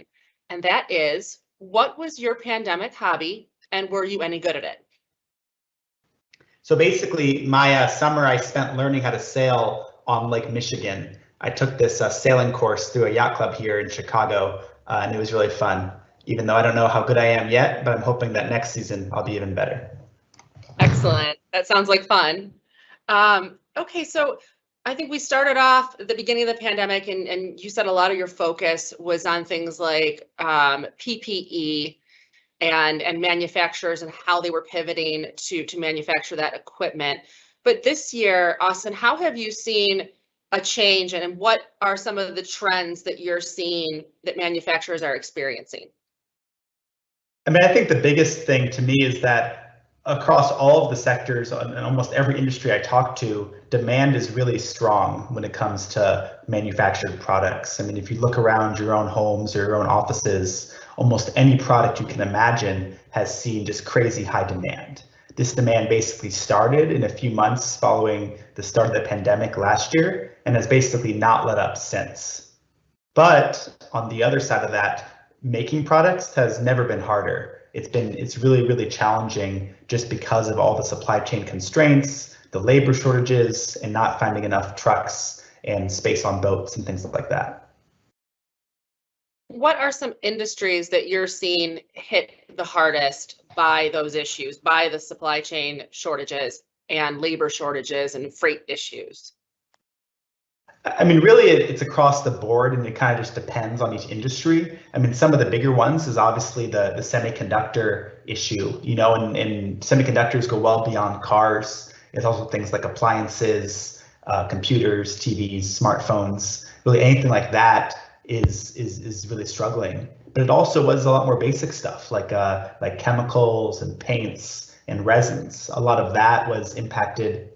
And that is, what was your pandemic hobby and were you any good at it? So basically, my summer I spent learning how to sail on Lake Michigan. I took this sailing course through a yacht club here in Chicago, and it was really fun, even though I don't know how good I am yet, but I'm hoping that next season I'll be even better. Excellent. That sounds like fun. Okay, so I think we started off at the beginning of the pandemic, and you said a lot of your focus was on things like PPE and manufacturers and how they were pivoting to manufacture that equipment. But this year, Austin, how have you seen a change, and what are some of the trends that you're seeing that manufacturers are experiencing? I mean, I think the biggest thing to me is that across all of the sectors and almost every industry I talk to, demand is really strong when it comes to manufactured products. I mean, if you look around your own homes or your own offices, almost any product you can imagine has seen just crazy high demand. This demand basically started in a few months following the start of the pandemic last year and has basically not let up since. But on the other side of that, making products has never been harder. It's really challenging just because of all the supply chain constraints, the labor shortages, and not finding enough trucks and space on boats and things like that. What are some industries that you're seeing hit the hardest by those issues, by the supply chain shortages and labor shortages and freight issues? I mean, really, it's across the board, and it kind of just depends on each industry. I mean, some of the bigger ones is obviously the semiconductor issue, you know, and semiconductors go well beyond cars. It's also things like appliances, computers, TVs, smartphones, really anything like that is really struggling. But it also was a lot more basic stuff like chemicals and paints and resins. A lot of that was impacted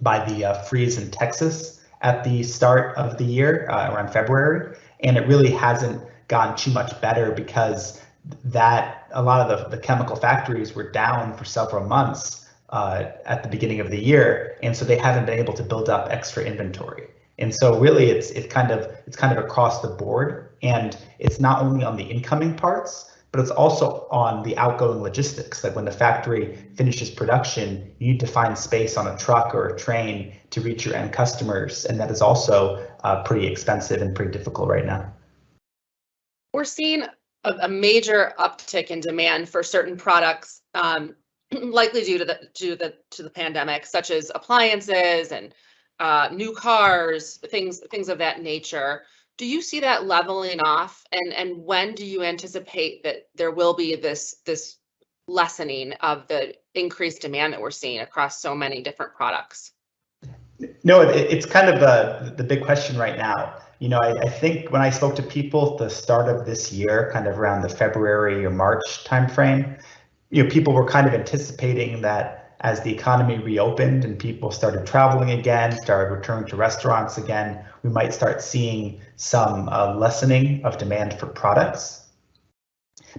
by the freeze in Texas at the start of the year, around February, and it really hasn't gone too much better because a lot of the chemical factories were down for several months at the beginning of the year, and so they haven't been able to build up extra inventory. And so really, it's kind of across the board, and it's not only on the incoming parts, but it's also on the outgoing logistics. Like when the factory finishes production, you need to find space on a truck or a train to reach your end customers. And that is also pretty expensive and pretty difficult right now. We're seeing a major uptick in demand for certain products, likely due to the pandemic, such as appliances and new cars, things of that nature. Do you see that leveling off, and when do you anticipate that there will be this lessening of the increased demand that we're seeing across so many different products? No, it's kind of the big question right now. You know, I think when I spoke to people at the start of this year, kind of around the February or March timeframe, you know, people were kind of anticipating that as the economy reopened and people started traveling again, started returning to restaurants again, we might start seeing some lessening of demand for products.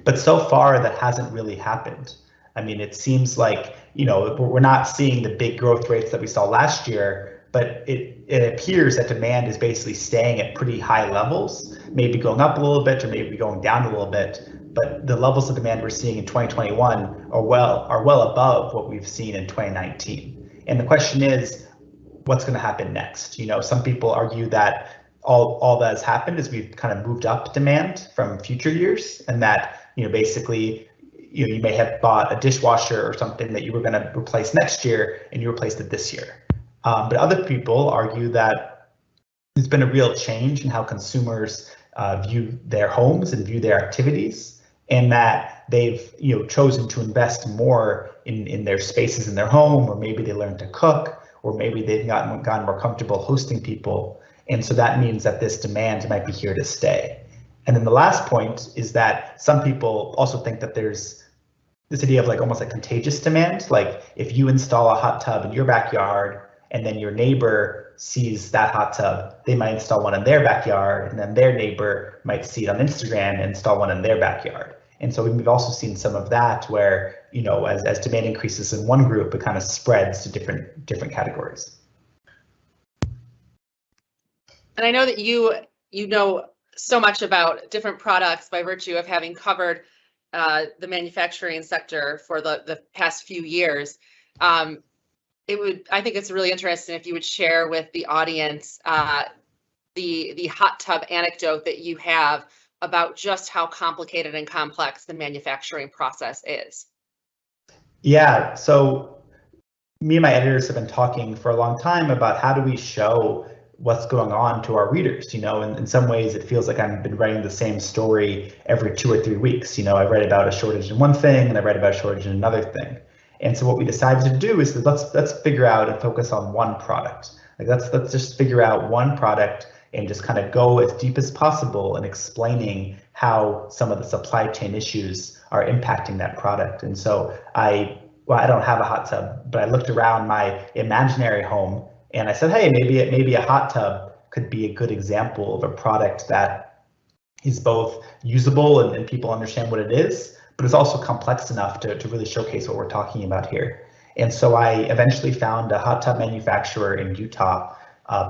But so far, that hasn't really happened. I mean, it seems like, you know, we're not seeing the big growth rates that we saw last year, but it appears that demand is basically staying at pretty high levels, maybe going up a little bit or maybe going down a little bit. But the levels of demand we're seeing in 2021 are well above what we've seen in 2019. And the question is, what's going to happen next? You know, some people argue that all that has happened is we've kind of moved up demand from future years, and that, you know, basically, you know, you may have bought a dishwasher or something that you were going to replace next year and you replaced it this year. But other people argue that there's been a real change in how consumers view their homes and view their activities, and that they've, you know, chosen to invest more in their spaces in their home, or maybe they learned to cook, or maybe they've gotten more comfortable hosting people. And so that means that this demand might be here to stay. And then the last point is that some people also think that there's this idea of like almost like contagious demand. Like if you install a hot tub in your backyard and then your neighbor sees that hot tub, they might install one in their backyard, and then their neighbor might see it on Instagram and install one in their backyard. And so we've also seen some of that where, you know, as demand increases in one group, it kind of spreads to different categories. And I know that you know so much about different products by virtue of having covered the manufacturing sector for the past few years. I think it's really interesting if you would share with the audience the hot tub anecdote that you have about just how complicated and complex the manufacturing process is. Yeah, so me and my editors have been talking for a long time about how do we show what's going on to our readers. You know, in some ways it feels like I've been writing the same story every 2 or 3 weeks. You know, I write about a shortage in one thing and I write about a shortage in another thing. And so what we decided to do is that let's figure out and focus on one product. Like let's just figure out one product and just kind of go as deep as possible in explaining how some of the supply chain issues are impacting that product. And so I don't have a hot tub, but I looked around my imaginary home and I said, hey, maybe a hot tub could be a good example of a product that is both usable and people understand what it is, but it's also complex enough to really showcase what we're talking about here. And so I eventually found a hot tub manufacturer in Utah,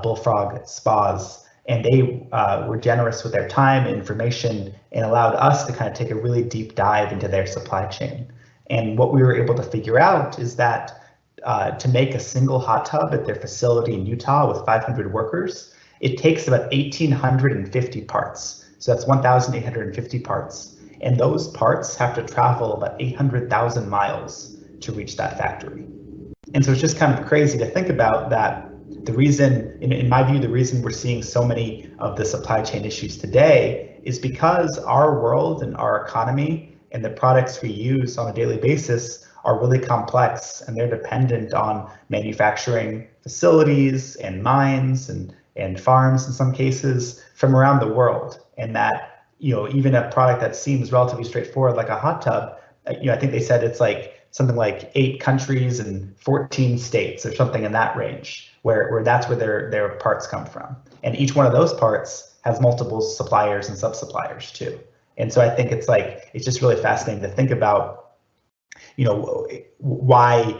Bullfrog Spas, and they were generous with their time and information and allowed us to kind of take a really deep dive into their supply chain. And what we were able to figure out is that to make a single hot tub at their facility in Utah with 500 workers, it takes about 1,850 parts. So that's 1,850 parts. And those parts have to travel about 800,000 miles to reach that factory. And so it's just kind of crazy to think about that. The reason, in my view, the reason we're seeing so many of the supply chain issues today is because our world and our economy and the products we use on a daily basis are really complex, and they're dependent on manufacturing facilities and mines and farms in some cases from around the world. And that, you know, even a product that seems relatively straightforward like a hot tub, you know, I think they said it's like something like 8 countries and 14 states or something in that range, where that's where their parts come from. And each one of those parts has multiple suppliers and sub-suppliers too. And so I think it's just really fascinating to think about, you know, why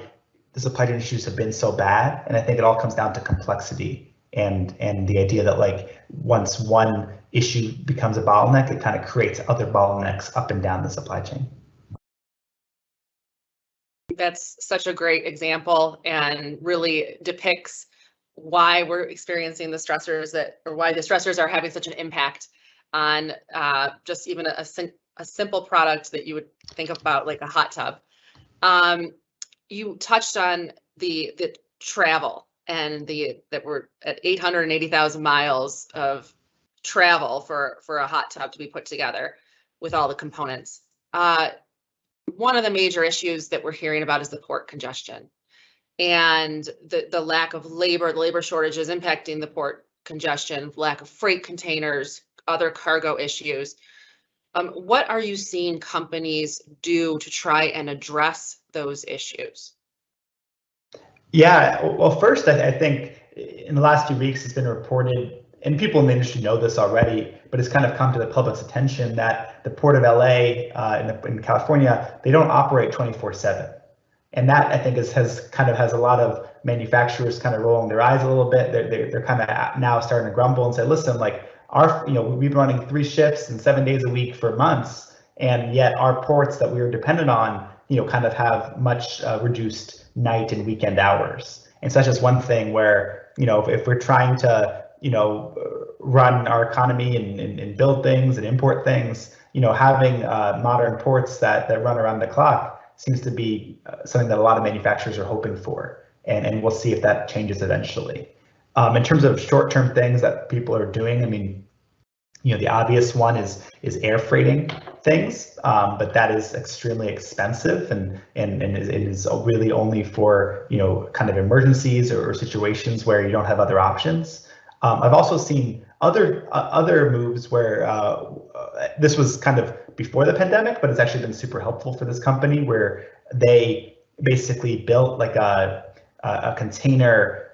the supply chain issues have been so bad. And I think it all comes down to complexity and the idea that like once one issue becomes a bottleneck, it kind of creates other bottlenecks up and down the supply chain. That's such a great example and really depicts why we're experiencing the stressors or why the stressors are having such an impact on just even a simple product that you would think about like a hot tub. You touched on the travel and that we're at 880,000 miles of travel for a hot tub to be put together with all the components. One of the major issues that we're hearing about is the port congestion and the lack of labor. The labor shortage is impacting the port congestion, lack of freight containers, other cargo issues. What are you seeing companies do to try and address those issues? Yeah, well, first, I think in the last few weeks it's been reported, and people in the industry know this already, but it's kind of come to the public's attention that the Port of LA in California, they don't operate 24/7. And that I think has a lot of manufacturers kind of rolling their eyes a little bit. They're kind of now starting to grumble and say, listen, like we've been running 3 shifts and 7 days a week for months, and yet our ports that we were dependent on, kind of have much reduced night and weekend hours. And so that's just one thing where, if we're trying to, run our economy and build things and import things, having modern ports that run around the clock seems to be something that a lot of manufacturers are hoping for. And we'll see if that changes eventually. In terms of short-term things that people are doing, I mean, the obvious one is air freighting things, but that is extremely expensive and it is really only for, kind of emergencies or situations where you don't have other options. I've also seen other moves where this was kind of before the pandemic, but it's actually been super helpful for this company where they basically built like a container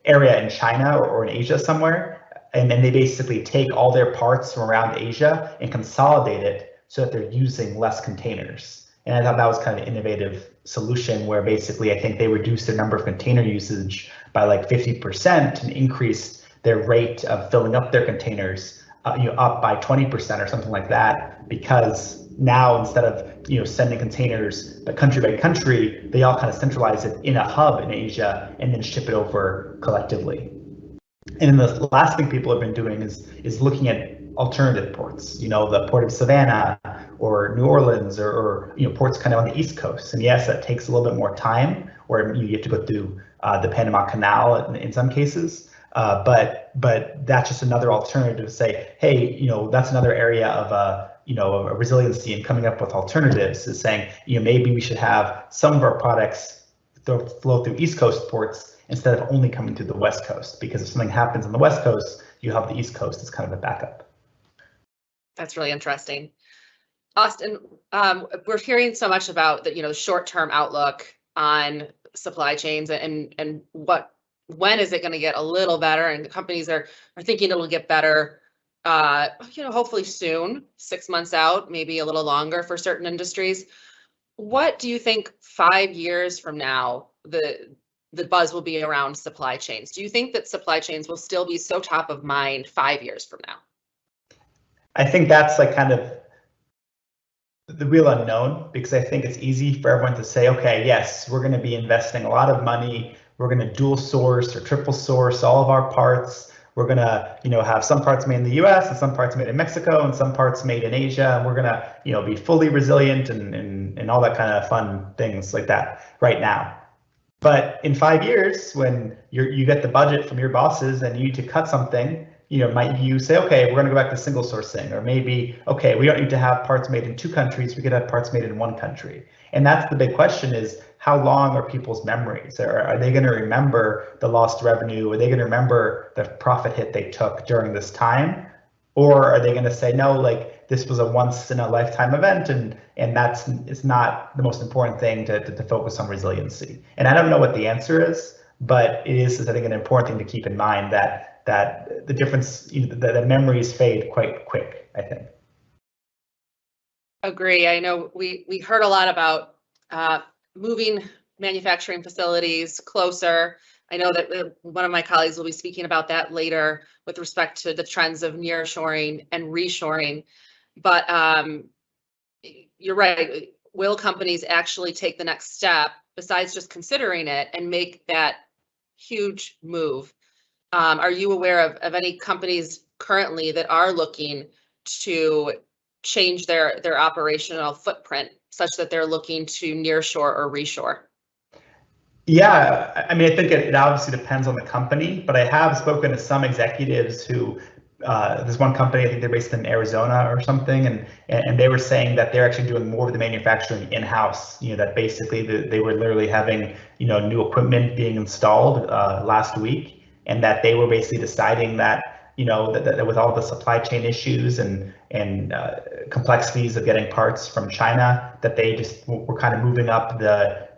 area in China or in Asia somewhere. And then they basically take all their parts from around Asia and consolidate it so that they're using less containers. And I thought that was kind of an innovative solution where basically I think they reduced their number of container usage by like 50% and increased their rate of filling up their containers up by 20% or something like that, because now instead of sending containers country by country, they all kind of centralize it in a hub in Asia and then ship it over collectively. And then the last thing people have been doing is looking at alternative ports, the port of Savannah or New Orleans or ports kind of on the East Coast. And yes, that takes a little bit more time, or you have to go through the Panama Canal in some cases. But that's just another alternative to say, hey, that's another area of a resiliency and coming up with alternatives, is saying, maybe we should have some of our products flow through East Coast ports instead of only coming through the West Coast, because if something happens on the West Coast, you have the East Coast as kind of a backup. That's really interesting. Austin, we're hearing so much about the short-term outlook on supply chains and when is it going to get a little better, and companies are thinking it'll get better hopefully soon, 6 months out, maybe a little longer for certain industries. What do you think 5 years from now the buzz will be around supply chains? Do you think that supply chains will still be so top of mind 5 years from now? I think that's like kind of the real unknown, because I think it's easy for everyone to say, okay, yes, we're going to be investing a lot of money. We're going to dual source or triple source all of our parts. We're going to, have some parts made in the US and some parts made in Mexico and some parts made in Asia. And we're going to, be fully resilient and all that kind of fun things like that right now. But in 5 years, when you get the budget from your bosses and you need to cut something, might you say, okay, we're going to go back to single sourcing, or maybe, okay, we don't need to have parts made in 2 countries, we could have parts made in 1 country. And that's the big question, is how long are people's memories? Are they going to remember the lost revenue? Are they going to remember the profit hit they took during this time? Or are they going to say, no, like this was a once in a lifetime event, and it's not the most important thing to focus on resiliency? And I don't know what the answer is, but it is, I think, an important thing to keep in mind that the difference, the memories fade quite quick, I think. Agree. I know we heard a lot about moving manufacturing facilities closer. I know that one of my colleagues will be speaking about that later with respect to the trends of nearshoring and reshoring. But you're right. Will companies actually take the next step besides just considering it and make that huge move? Are you aware of any companies currently that are looking to change their operational footprint such that they're looking to nearshore or reshore? Yeah, I mean, I think it obviously depends on the company, but I have spoken to some executives who, there's one company, I think they're based in Arizona or something, and they were saying that they're actually doing more of the manufacturing in-house, that basically they were literally having, new equipment being installed last week, and that they were basically deciding that, that with all the supply chain issues and complexities of getting parts from China, that they just were kind of moving up the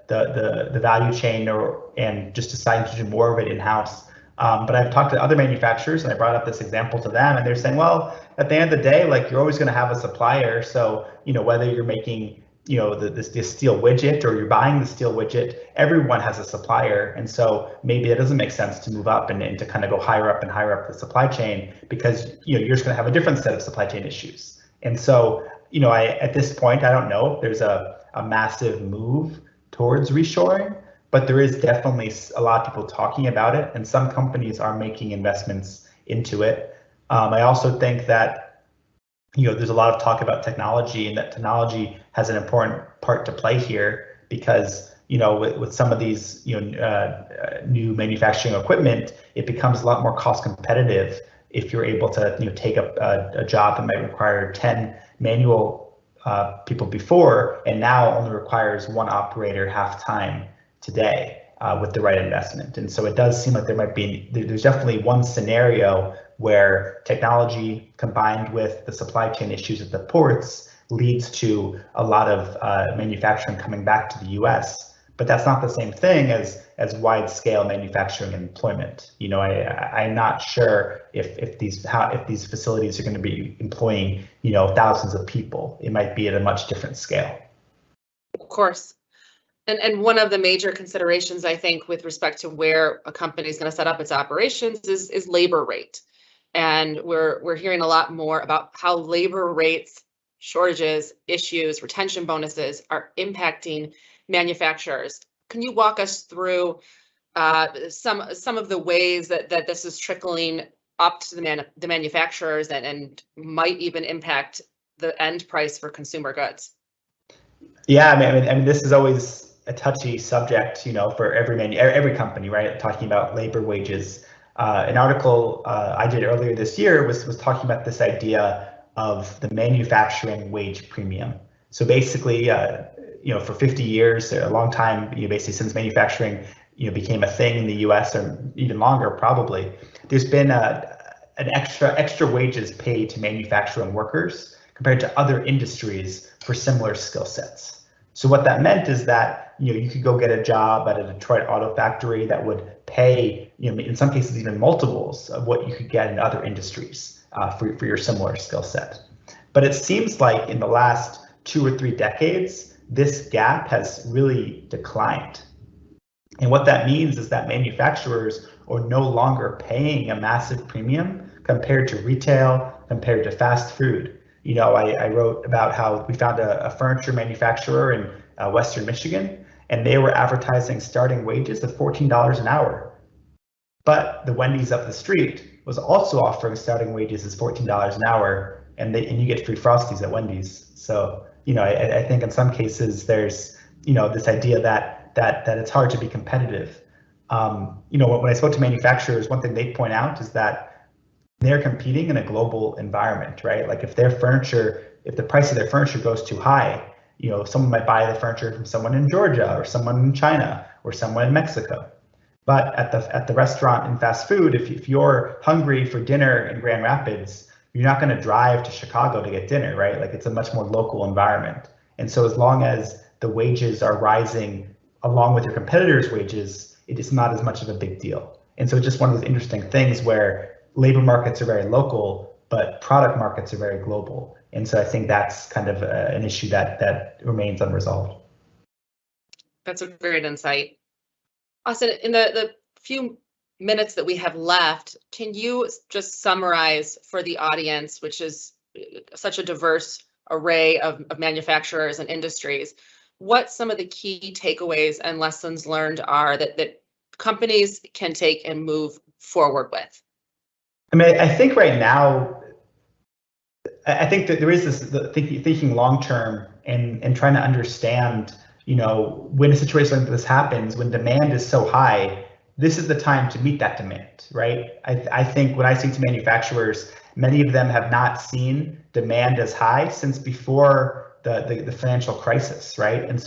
value chain and just deciding to do more of it in-house. But I've talked to other manufacturers and I brought up this example to them, and they're saying, well, at the end of the day, like, you're always going to have a supplier. So, whether you're making, this steel widget or you're buying the steel widget, everyone has a supplier. And so maybe it doesn't make sense to move up and to kind of go higher up the supply chain, because, you're just going to have a different set of supply chain issues. And so, at this point, I don't know if there's a massive move towards reshoring, but there is definitely a lot of people talking about it, and some companies are making investments into it. I also think that, there's a lot of talk about technology, and that technology has an important part to play here, because, with some of these, new manufacturing equipment, it becomes a lot more cost competitive if you're able to, take up a job that might require 10 manual people before, and now only requires 1 operator half time today with the right investment. And so it does seem like there's definitely one scenario where technology combined with the supply chain issues at the ports leads to a lot of manufacturing coming back to the US. But that's not the same thing as wide scale manufacturing and employment. I'm not sure if these facilities are going to be employing, thousands of people. It might be at a much different scale. Of course. And one of the major considerations, I think, with respect to where a company is going to set up its operations is labor rate. And we're hearing a lot more about how labor rates, shortages, issues, retention bonuses are impacting manufacturers. Can you walk us through some of the ways that this is trickling up to the manufacturers and might even impact the end price for consumer goods? Yeah, I mean, this is always a touchy subject, you know, for every company, right? Talking about labor wages. An article I did earlier this year was talking about this idea of the manufacturing wage premium. So basically, you know, for 50 years, a long time, you know, basically since manufacturing, you know, became a thing in the U.S. or even longer, probably, there's been an extra wages paid to manufacturing workers compared to other industries for similar skill sets. So what that meant is that, you know, you could go get a job at a Detroit auto factory that would pay, you know, in some cases even multiples of what you could get in other industries for your similar skill set. But it seems like in the last 2 or 3 decades, this gap has really declined. And what that means is that manufacturers are no longer paying a massive premium compared to retail, compared to fast food. You know, I wrote about how we found a furniture manufacturer in Western Michigan, and they were advertising starting wages of $14 an hour. But the Wendy's up the street was also offering starting wages as $14 an hour, and you get free Frosties at Wendy's. So, you know, I think in some cases there's, you know, this idea that it's hard to be competitive. You know, when I spoke to manufacturers, one thing they point out is that they're competing in a global environment, right? Like if the price of their furniture goes too high, you know, someone might buy the furniture from someone in Georgia or someone in China or someone in Mexico. But at the restaurant in fast food, if you're hungry for dinner in Grand Rapids, you're not going to drive to Chicago to get dinner, right? Like it's a much more local environment. And so as long as the wages are rising along with your competitors' wages, it is not as much of a big deal. And so it's just one of those interesting things where labor markets are very local, but product markets are very global. And so I think that's kind of an issue that remains unresolved. That's a great insight. Austin, in the few minutes that we have left, can you just summarize for the audience, which is such a diverse array of manufacturers and industries, what some of the key takeaways and lessons learned are that companies can take and move forward with? I mean, I think right now, I think that there is this thinking long term and trying to understand, you know, when a situation like this happens, when demand is so high, this is the time to meet that demand, right? I think when I speak to manufacturers, many of them have not seen demand as high since before the financial crisis, right? And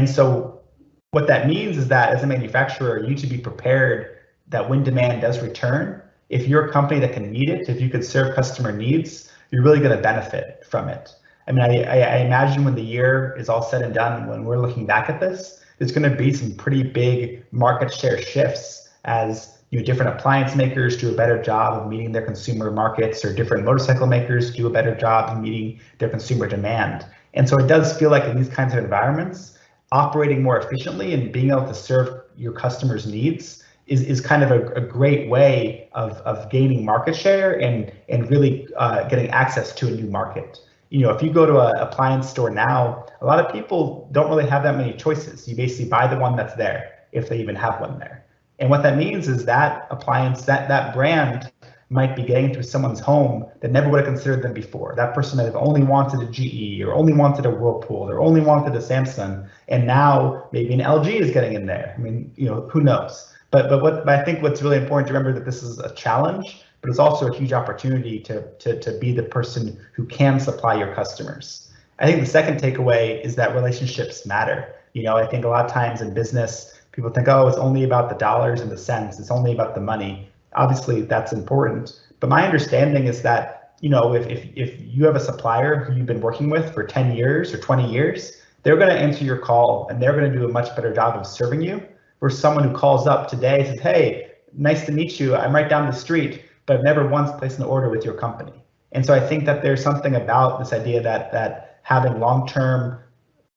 so what that means is that as a manufacturer, you need to be prepared that when demand does return, if you're a company that can meet it, if you can serve customer needs, you're really going to benefit from it. I mean, I imagine when the year is all said and done, when we're looking back at this, there's going to be some pretty big market share shifts as, you know, different appliance makers do a better job of meeting their consumer markets, or different motorcycle makers do a better job of meeting their consumer demand. And so it does feel like in these kinds of environments, operating more efficiently and being able to serve your customers' needs is kind of a great way of gaining market share and really getting access to a new market. You know, if you go to an appliance store now, a lot of people don't really have that many choices. You basically buy the one that's there, if they even have one there. And what that means is that appliance, that brand might be getting into someone's home that never would have considered them before. That person might have only wanted a GE or only wanted a Whirlpool or only wanted a Samsung, and now maybe an LG is getting in there. I mean, you know, who knows? But I think what's really important to remember that this is a challenge, but it's also a huge opportunity to be the person who can supply your customers. I think the second takeaway is that relationships matter. You know, I think a lot of times in business, people think, oh, it's only about the dollars and the cents. It's only about the money. Obviously, that's important. But my understanding is that, you know, if you have a supplier who you've been working with for 10 years or 20 years, they're going to answer your call and they're going to do a much better job of serving you. Versus someone who calls up today and says, hey, nice to meet you. I'm right down the street, but I've never once placed an order with your company. And so I think that there's something about this idea that having long-term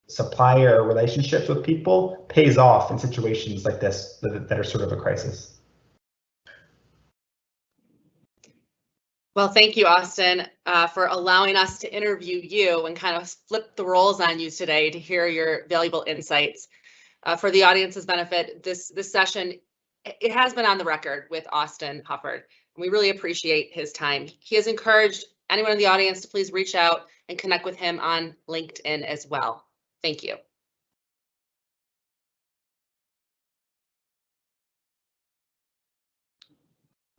supplier relationships with people pays off in situations like this that are sort of a crisis. Well, thank you, Austin, for allowing us to interview you and kind of flip the roles on you today to hear your valuable insights. For the audience's benefit, this session, it has been on the record with Austin Hufford. We really appreciate his time. He has encouraged anyone in the audience to please reach out and connect with him on LinkedIn as well. Thank you.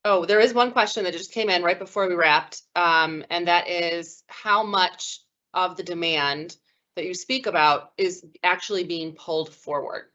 Oh, there is one question that just came in right before we wrapped, and that is how much of the demand that you speak about is actually being pulled forward?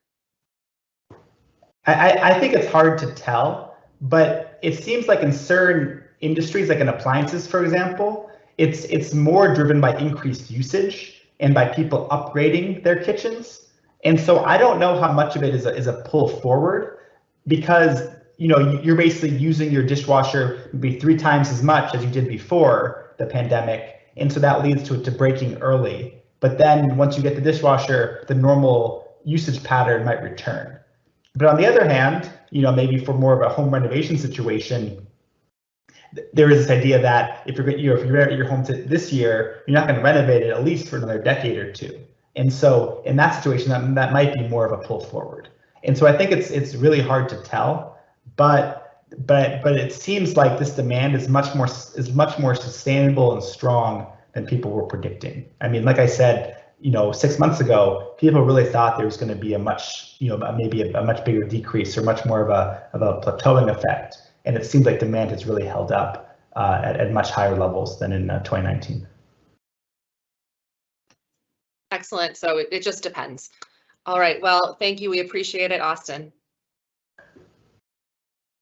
I think it's hard to tell, but it seems like in certain industries, like in appliances, for example, it's more driven by increased usage and by people upgrading their kitchens. And so I don't know how much of it is a pull forward, because you're basically using your dishwasher maybe 3 times as much as you did before the pandemic, and so that leads to breaking early. But then once you get the dishwasher, the normal usage pattern might return. But on the other hand, maybe for more of a home renovation situation, there is this idea that if you renovate your home this year, you're not going to renovate it at least for another decade or 2. And so in that situation, that might be more of a pull forward. And so I think it's really hard to tell, but it seems like this demand is much more sustainable and strong than people were predicting. I mean, like I said, 6 months ago, people really thought there was going to be a much, maybe a much bigger decrease or much more of a plateauing effect. And it seems like demand has really held up at much higher levels than in 2019. Excellent. So it just depends. All right. Well, thank you. We appreciate it, Austin.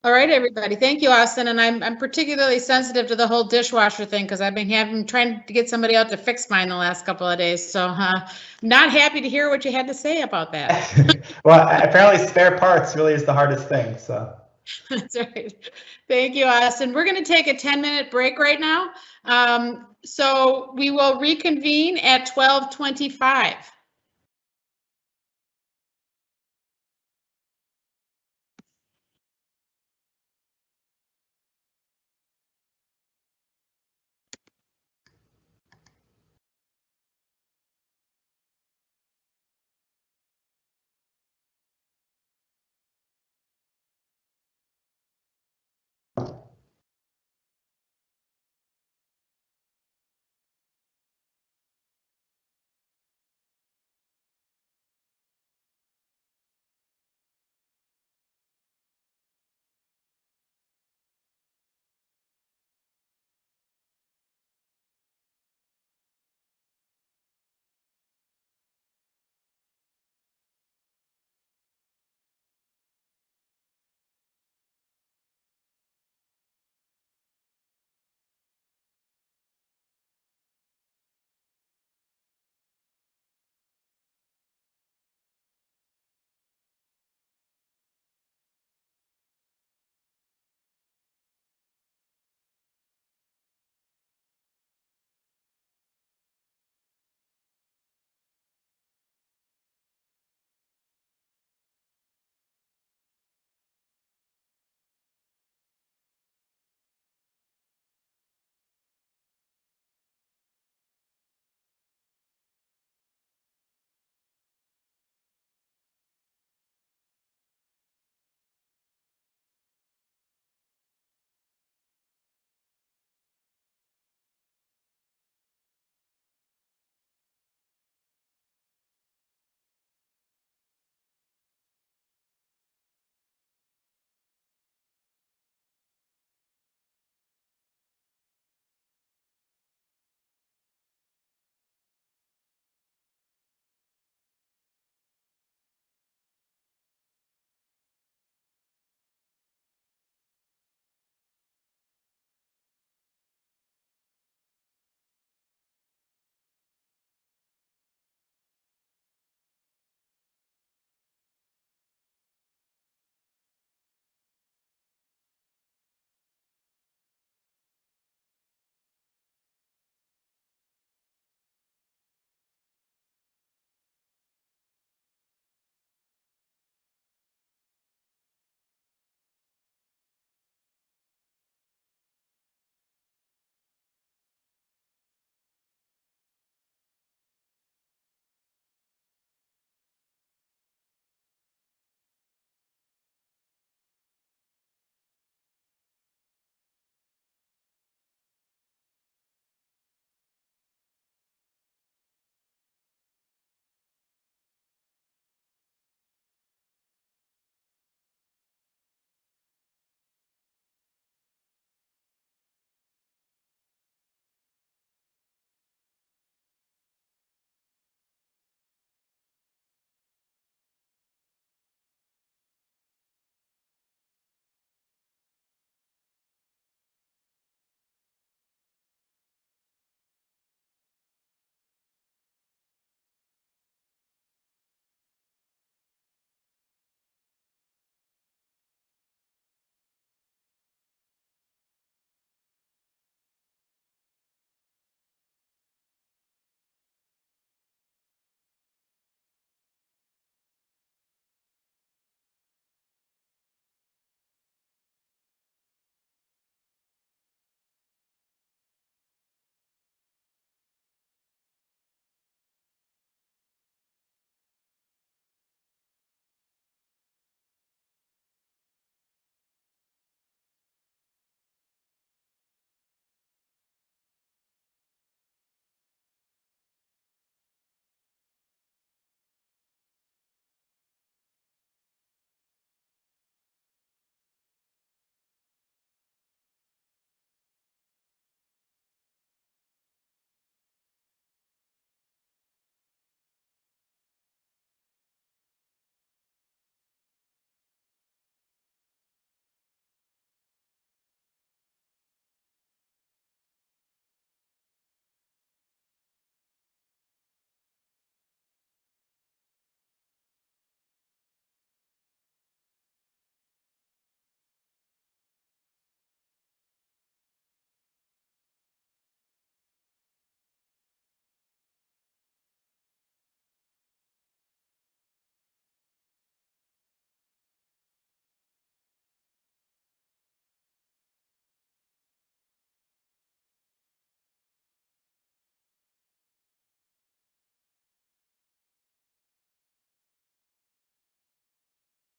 All right, everybody. Thank you, Austin. And I'm particularly sensitive to the whole dishwasher thing because I've been trying to get somebody out to fix mine the last couple of days. So not happy to hear what you had to say about that. Well, apparently spare parts really is the hardest thing. So that's right. Thank you, Austin. We're going to take a 10-minute break right now. So we will reconvene at 12:25.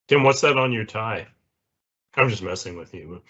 Tim, what's that on your tie? I'm just messing with you.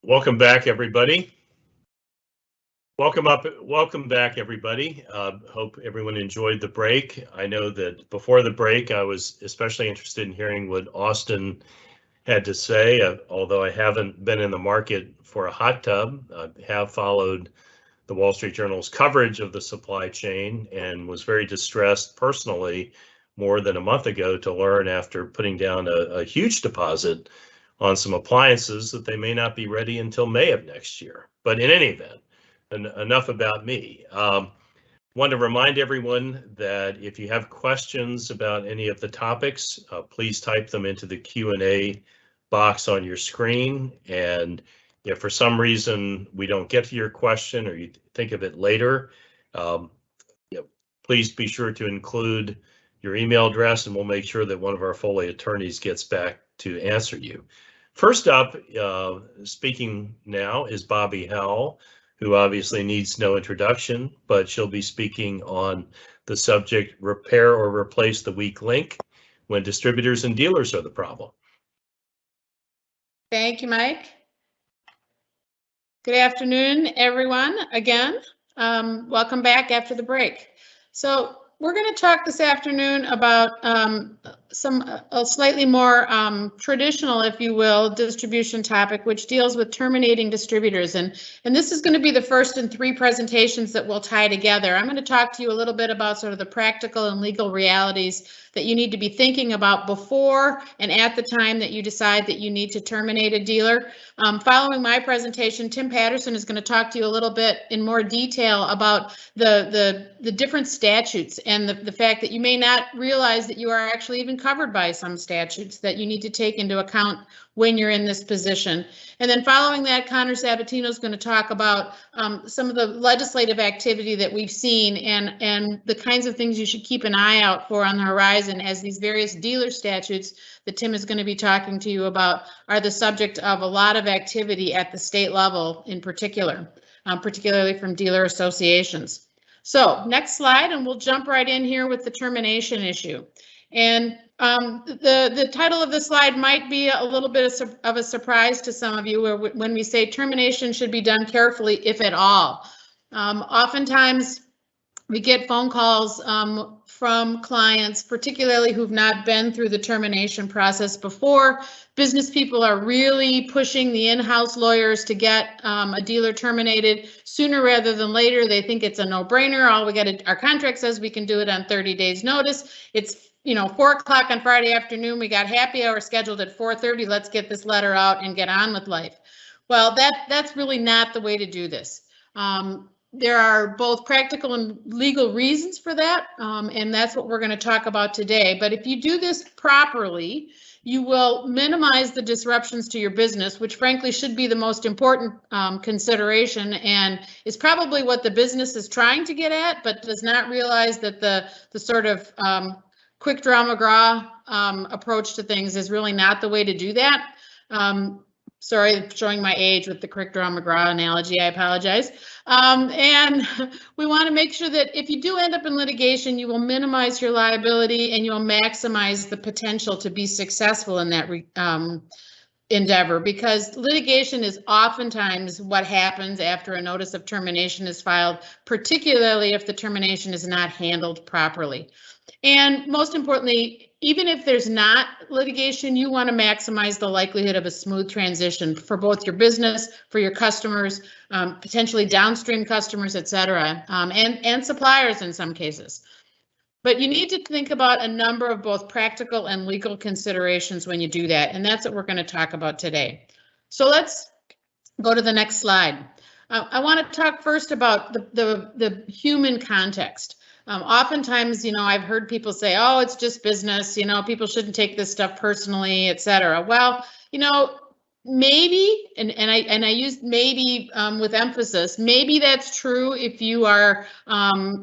Welcome back, everybody. Welcome back, everybody. Hope everyone enjoyed the break. I know that before the break, I was especially interested in hearing what Austin had to say, although I haven't been in the market for a hot tub. I have followed the Wall Street Journal's coverage of the supply chain and was very distressed personally more than a month ago to learn after putting down a huge deposit on some appliances that they may not be ready until May of next year. But in any event, enough about me. Want to remind everyone that if you have questions about any of the topics, please type them into the Q&A box on your screen. And if for some reason we don't get to your question or you think of it later, please be sure to include your email address and we'll make sure that one of our Foley attorneys gets back to answer you. First up, speaking now is Bobby Howell, who obviously needs no introduction, but she'll be speaking on the subject, repair or replace the weak link when distributors and dealers are the problem. Thank you, Mike. Good afternoon, everyone. Again, welcome back after the break. So we're going to talk this afternoon about a slightly more traditional, if you will, distribution topic, which deals with terminating distributors. And this is going to be the first in 3 presentations that we'll tie together. I'm going to talk to you a little bit about sort of the practical and legal realities that you need to be thinking about before and at the time that you decide that you need to terminate a dealer. Following my presentation, Tim Patterson is going to talk to you a little bit in more detail about the different statutes and the fact that you may not realize that you are actually even covered by some statutes that you need to take into account when you're in this position. And then following that, Connor Sabatino is going to talk about some of the legislative activity that we've seen and the kinds of things you should keep an eye out for on the horizon as these various dealer statutes that Tim is going to be talking to you about are the subject of a lot of activity at the state level in particular, particularly from dealer associations. So next slide, and we'll jump right in here with the termination issue. And the title of the slide might be a little bit of a surprise to some of you when we say termination should be done carefully, if at all. Oftentimes we get phone calls from clients, particularly who've not been through the termination process before. Business people are really pushing the in-house lawyers to get a dealer terminated sooner rather than later. They think it's a no-brainer. Our contract says we can do it on 30 days notice. It's 4 o'clock on Friday afternoon. We got happy hour scheduled at 4:30. Let's get this letter out and get on with life. Well, that's really not the way to do this. There are both practical and legal reasons for that, and that's what we're going to talk about today. But if you do this properly, you will minimize the disruptions to your business, which frankly should be the most important consideration and is probably what the business is trying to get at, but does not realize that the sort of quick draw McGraw approach to things is really not the way to do that. Sorry, showing my age with the quick draw McGraw analogy, I apologize. And we want to make sure that if you do end up in litigation, you will minimize your liability and you'll maximize the potential to be successful in that endeavor, because litigation is oftentimes what happens after a notice of termination is filed, particularly if the termination is not handled properly. And most importantly, even if there's not litigation, you want to maximize the likelihood of a smooth transition for both your business, for your customers, potentially downstream customers, et cetera, and suppliers in some cases. But you need to think about a number of both practical and legal considerations when you do that, and that's what we're going to talk about today. So let's go to the next slide. I want to talk first about the human context. Oftentimes, I've heard people say, oh, it's just business, people shouldn't take this stuff personally, et cetera. Well, maybe, and I use maybe with emphasis, maybe that's true if you are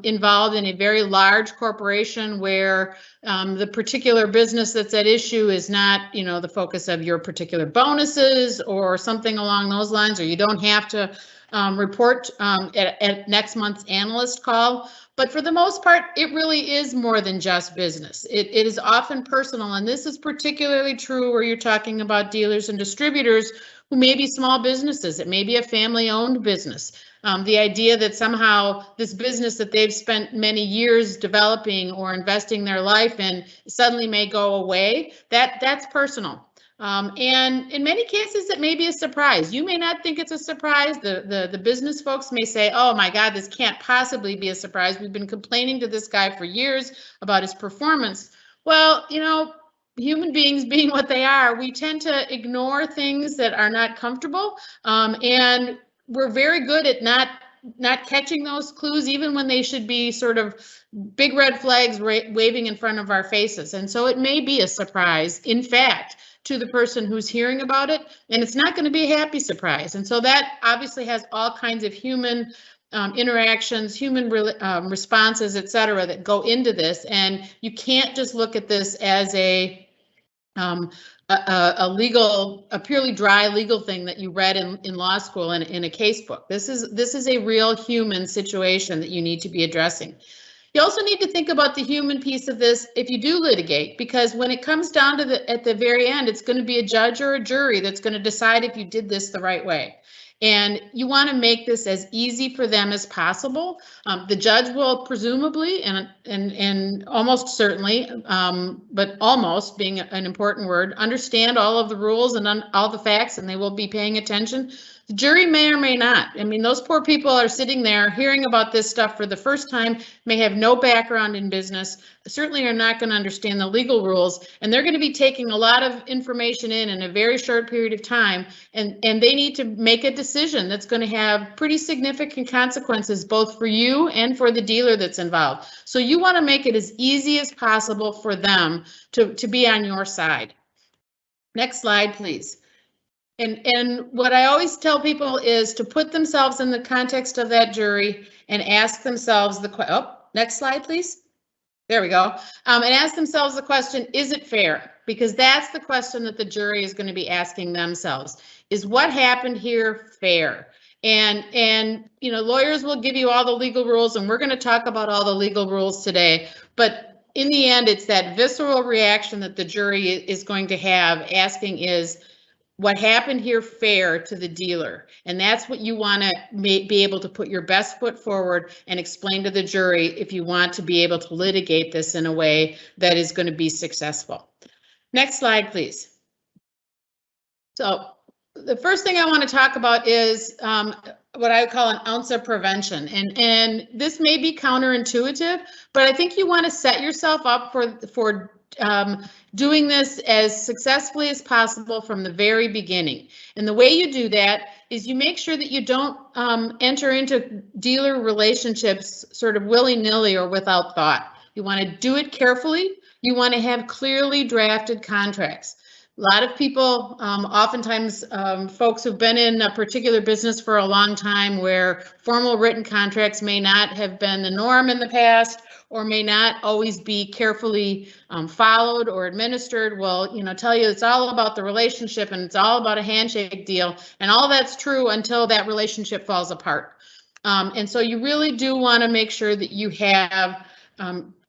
involved in a very large corporation where the particular business that's at issue is not, the focus of your particular bonuses or something along those lines, or you don't have to report at next month's analyst call. But for the most part, it really is more than just business. It is often personal, and this is particularly true where you're talking about dealers and distributors who may be small businesses. It may be a family-owned business. The idea that somehow this business that they've spent many years developing or investing their life in suddenly may go away, that's personal. And in many cases, it may be a surprise. You may not think it's a surprise. The business folks may say, oh my God, this can't possibly be a surprise. We've been complaining to this guy for years about his performance. Well, you know, human beings being what they are, we tend to ignore things that are not comfortable. And we're very good at not catching those clues, even when they should be sort of big red flags waving in front of our faces. And so it may be a surprise, in fact, to the person who's hearing about it, and it's not going to be a happy surprise. And so that obviously has all kinds of human interactions, human responses, et cetera, that go into this. And you can't just look at this as a purely dry legal thing that you read in law school and in a case book. This is a real human situation that you need to be addressing. You also need to think about the human piece of this if you do litigate, because when it comes down to at the very end, it's going to be a judge or a jury that's going to decide if you did this the right way. And you want to make this as easy for them as possible. The judge will presumably and almost certainly, but almost being an important word, understand all of the rules and all the facts, and they will be paying attention. The jury may or may not. I mean, those poor people are sitting there hearing about this stuff for the first time, may have no background in business, certainly are not going to understand the legal rules, and they're going to be taking a lot of information in a very short period of time, and they need to make a decision that's going to have pretty significant consequences both for you and for the dealer that's involved. So you want to make it as easy as possible for them to be on your side. Next slide, please. And what I always tell people is to put themselves in the context of that jury and ask themselves the question. Oh, next slide, please. There we go. And ask themselves the question, is it fair? Because that's the question that the jury is going to be asking themselves. Is what happened here fair? And you know, lawyers will give you all the legal rules, and we're going to talk about all the legal rules today. But in the end, it's that visceral reaction that the jury is going to have asking is, what happened here fair to the dealer? And that's what you want to be able to put your best foot forward and explain to the jury if you want to be able to litigate this in a way that is going to be successful. Next slide, please. So the first thing I want to talk about is what I call an ounce of prevention. And this may be counterintuitive, but I think you want to set yourself up for doing this as successfully as possible from the very beginning. And the way you do that is you make sure that you don't enter into dealer relationships sort of willy-nilly or without thought. You want to do it carefully. You want to have clearly drafted contracts. A lot of people, oftentimes folks who've been in a particular business for a long time where formal written contracts may not have been the norm in the past, or may not always be carefully followed or administered, will, you know, tell you it's all about the relationship and it's all about a handshake deal, and all that's true until that relationship falls apart. And so you really do want to make sure that you have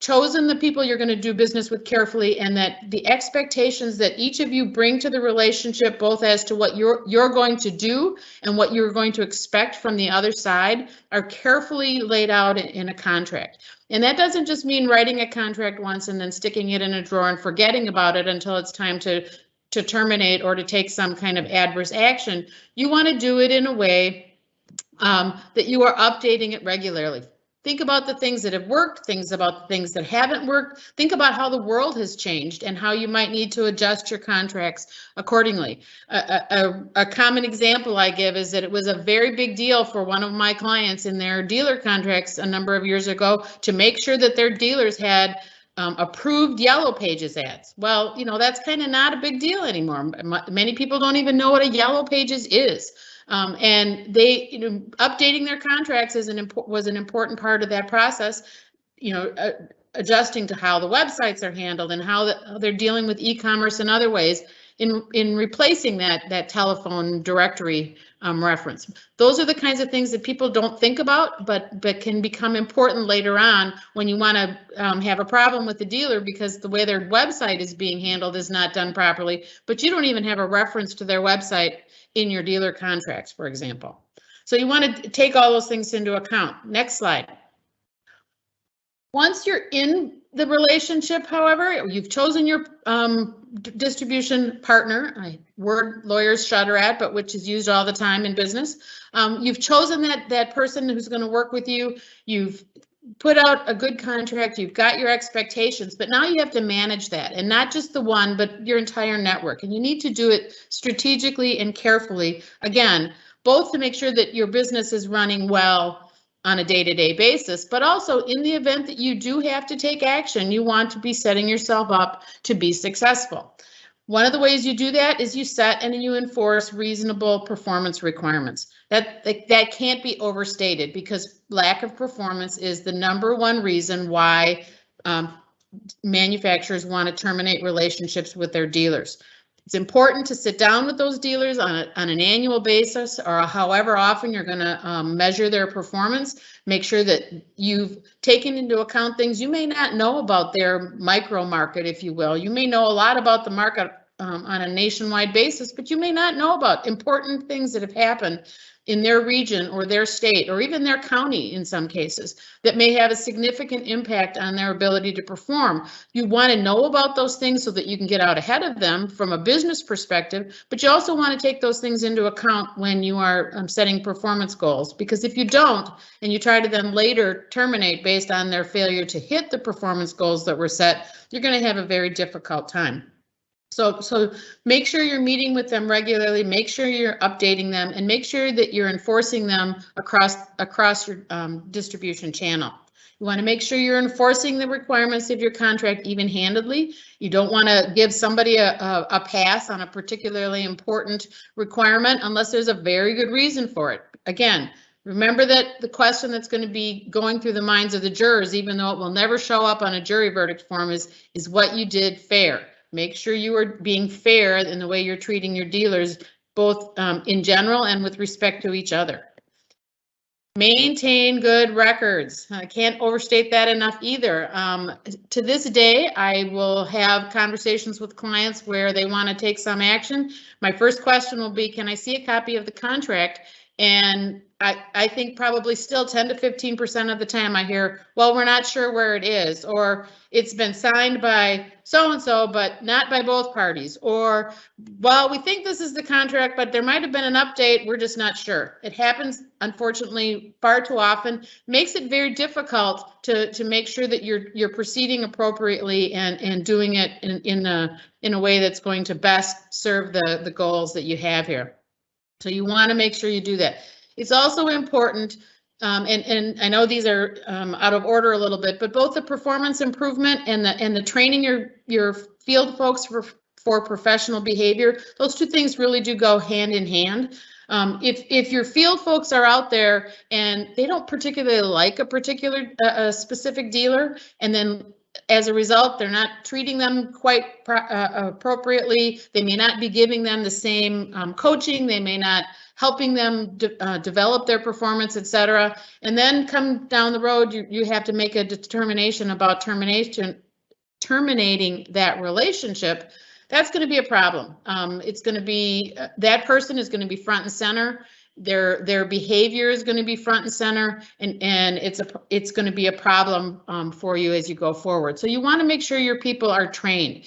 chosen the people you're going to do business with carefully, and that the expectations that each of you bring to the relationship, both as to what you're going to do and what you're going to expect from the other side, are carefully laid out in a contract. And that doesn't just mean writing a contract once and then sticking it in a drawer and forgetting about it until it's time to terminate or to take some kind of adverse action. You want to do it in a way that you are updating it regularly. Think about the things that have worked, about the things that haven't worked. Think about how the world has changed and how you might need to adjust your contracts accordingly. A common example I give is that it was a very big deal for one of my clients in their dealer contracts a number of years ago to make sure that their dealers had approved Yellow Pages ads. Well, you know, that's kind of not a big deal anymore. Many people don't even know what a Yellow Pages is. And they, you know, updating their contracts was an important part of that process, you know, adjusting to how the websites are handled and how they're dealing with e-commerce in other ways. in replacing that telephone directory reference. Those are the kinds of things that people don't think about, but can become important later on when you want to have a problem with the dealer because the way their website is being handled is not done properly, but you don't even have a reference to their website in your dealer contracts, for example. So you want to take all those things into account. Next slide. Once you're in the relationship, however, you've chosen your distribution partner, word lawyers shudder at, but which is used all the time in business. You've chosen that person who's going to work with you. You've put out a good contract. You've got your expectations, but now you have to manage that, and not just the one, but your entire network. And you need to do it strategically and carefully. Again, both to make sure that your business is running well on a day-to-day basis, but also in the event that you do have to take action, you want to be setting yourself up to be successful. One of the ways you do that is you set and you enforce reasonable performance requirements. That can't be overstated because lack of performance is the #1 reason why manufacturers want to terminate relationships with their dealers. It's important to sit down with those dealers on an annual basis or however often you're going to measure their performance. Make sure that you've taken into account things you may not know about their micro market, if you will. You may know a lot about the market on a nationwide basis, but you may not know about important things that have happened in their region or their state or even their county in some cases that may have a significant impact on their ability to perform. You want to know about those things so that you can get out ahead of them from a business perspective, but you also want to take those things into account when you are setting performance goals, because if you don't and you try to then later terminate based on their failure to hit the performance goals that were set, you're going to have a very difficult time. So make sure you're meeting with them regularly, make sure you're updating them, and make sure that you're enforcing them across your distribution channel. You want to make sure you're enforcing the requirements of your contract even-handedly. You don't want to give somebody a pass on a particularly important requirement unless there's a very good reason for it. Again, remember that the question that's going to be going through the minds of the jurors, even though it will never show up on a jury verdict form, is what you did fair. Make sure you are being fair in the way you're treating your dealers, both in general and with respect to each other. Maintain good records. I can't overstate that enough either. To this day, I will have conversations with clients where they want to take some action. My first question will be, can I see a copy of the contract? And I think probably still 10 to 15% of the time I hear, well, we're not sure where it is, or it's been signed by so-and-so, but not by both parties, or, well, we think this is the contract, but there might have been an update, we're just not sure. It happens, unfortunately, far too often. Makes it very difficult to make sure that you're proceeding appropriately and doing it in a way that's going to best serve the goals that you have here. So you want to make sure you do that. It's also important, and I know these are out of order a little bit, but both the performance improvement and the training your field folks for professional behavior, those two things really do go hand in hand. If your field folks are out there and they don't particularly like a specific dealer, and then as a result, they're not treating them quite appropriately. They may not be giving them the same coaching. They may not helping them develop their performance, etc. And then come down the road, you have to make a determination about terminating that relationship. That's going to be a problem. It's going to be that person is going to be front and center. Their behavior is going to be front and center, and it's going to be a problem for you as you go forward. So you want to make sure your people are trained.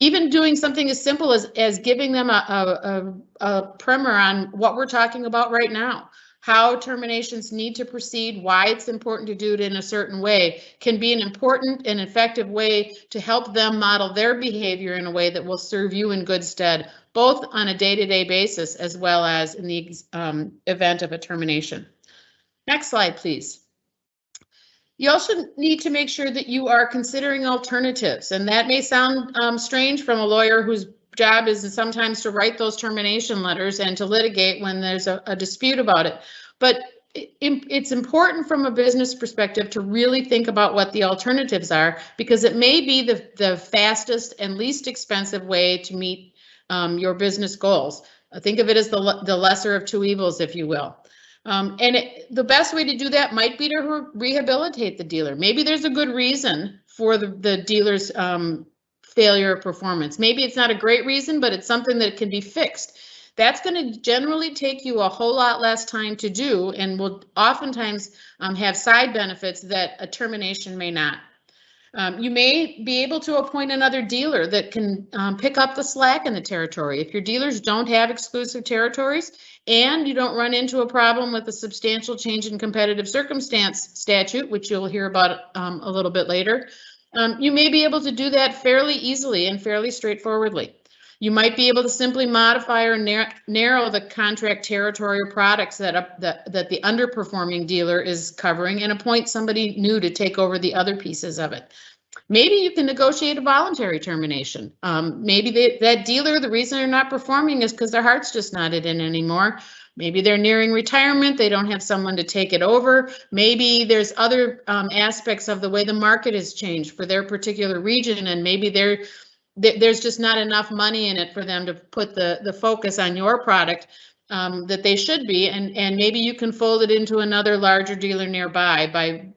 Even doing something as simple as giving them a primer on what we're talking about right now, how terminations need to proceed, why it's important to do it in a certain way, can be an important and effective way to help them model their behavior in a way that will serve you in good stead, both on a day-to-day basis as well as in the event of a termination. Next slide, please. You also need to make sure that you are considering alternatives, and that may sound strange from a lawyer whose job is sometimes to write those termination letters and to litigate when there's a dispute about it. But it's important from a business perspective to really think about what the alternatives are, because it may be the fastest and least expensive way to meet your business goals. Think of it as the lesser of two evils, if you will. The best way to do that might be to rehabilitate the dealer. Maybe there's a good reason for the dealer's failure of performance. Maybe it's not a great reason, but it's something that can be fixed. That's going to generally take you a whole lot less time to do and will oftentimes have side benefits that a termination may not. You may be able to appoint another dealer that can pick up the slack in the territory. If your dealers don't have exclusive territories and you don't run into a problem with a substantial change in competitive circumstance statute, which you'll hear about a little bit later, you may be able to do that fairly easily and fairly straightforwardly. You might be able to simply modify or narrow the contract territory or products that the underperforming dealer is covering and appoint somebody new to take over the other pieces of it. Maybe you can negotiate a voluntary termination. Maybe that dealer, the reason they're not performing is because their heart's just not in anymore. Maybe they're nearing retirement. They don't have someone to take it over. Maybe there's other aspects of the way the market has changed for their particular region, and maybe there's just not enough money in it for them to put the focus on your product that they should be, and maybe you can fold it into another larger dealer nearby by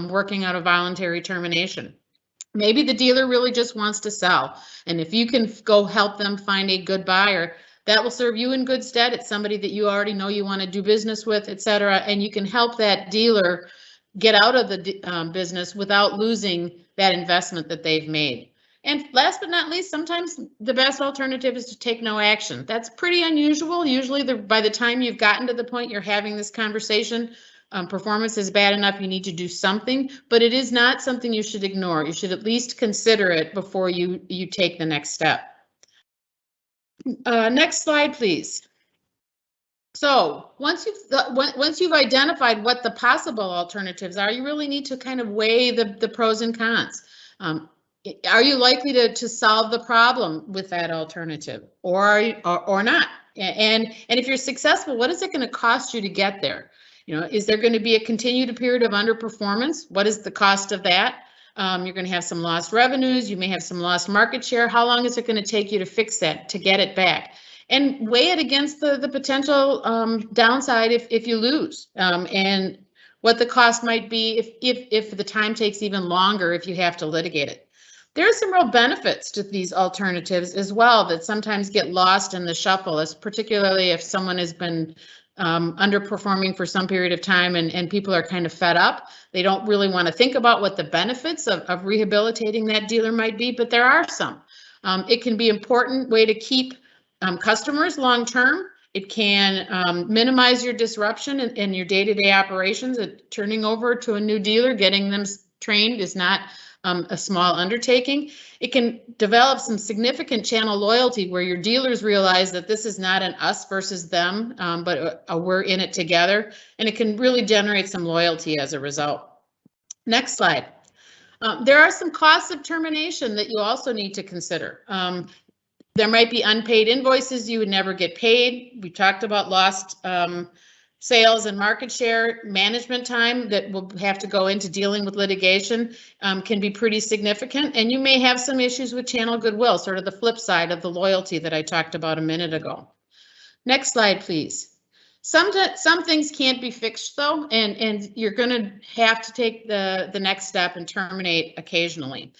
working out a voluntary termination. Maybe the dealer really just wants to sell, and if you can go help them find a good buyer, that will serve you in good stead. It's somebody that you already know you want to do business with, etc., and you can help that dealer get out of the business without losing that investment that they've made. And last but not least, sometimes the best alternative is to take no action. That's pretty unusual. Usually by the time you've gotten to the point you're having this conversation, performance is bad enough you need to do something, but it is not something you should ignore. You should at least consider it before you take the next step. Next slide, please. So once you've identified what the possible alternatives are, you really need to kind of weigh the pros and cons. Are you likely to solve the problem with that alternative, or not? And if you're successful, what is it going to cost you to get there? You know, is there going to be a continued period of underperformance? What is the cost of that? You're going to have some lost revenues. You may have some lost market share. How long is it going to take you to fix that, to get it back? And weigh it against the potential downside if you lose, and what the cost might be if the time takes even longer if you have to litigate it. There are some real benefits to these alternatives as well that sometimes get lost in the shuffle, particularly if someone has been underperforming for some period of time and people are kind of fed up. They don't really want to think about what the benefits of rehabilitating that dealer might be, but there are some. It can be an important way to keep customers long term. It can minimize your disruption in your day-to-day operations. Turning over to a new dealer, getting them trained is not a small undertaking. It can develop some significant channel loyalty where your dealers realize that this is not an us versus them, but we're in it together. And it can really generate some loyalty as a result. Next slide. There are some costs of termination that you also need to consider. There might be unpaid invoices you would never get paid. We talked about lost sales and market share. Management time that will have to go into dealing with litigation can be pretty significant. And you may have some issues with channel goodwill, sort of the flip side of the loyalty that I talked about a minute ago. Next slide, please. Some things can't be fixed though, and you're going to have to take the next step and terminate occasionally.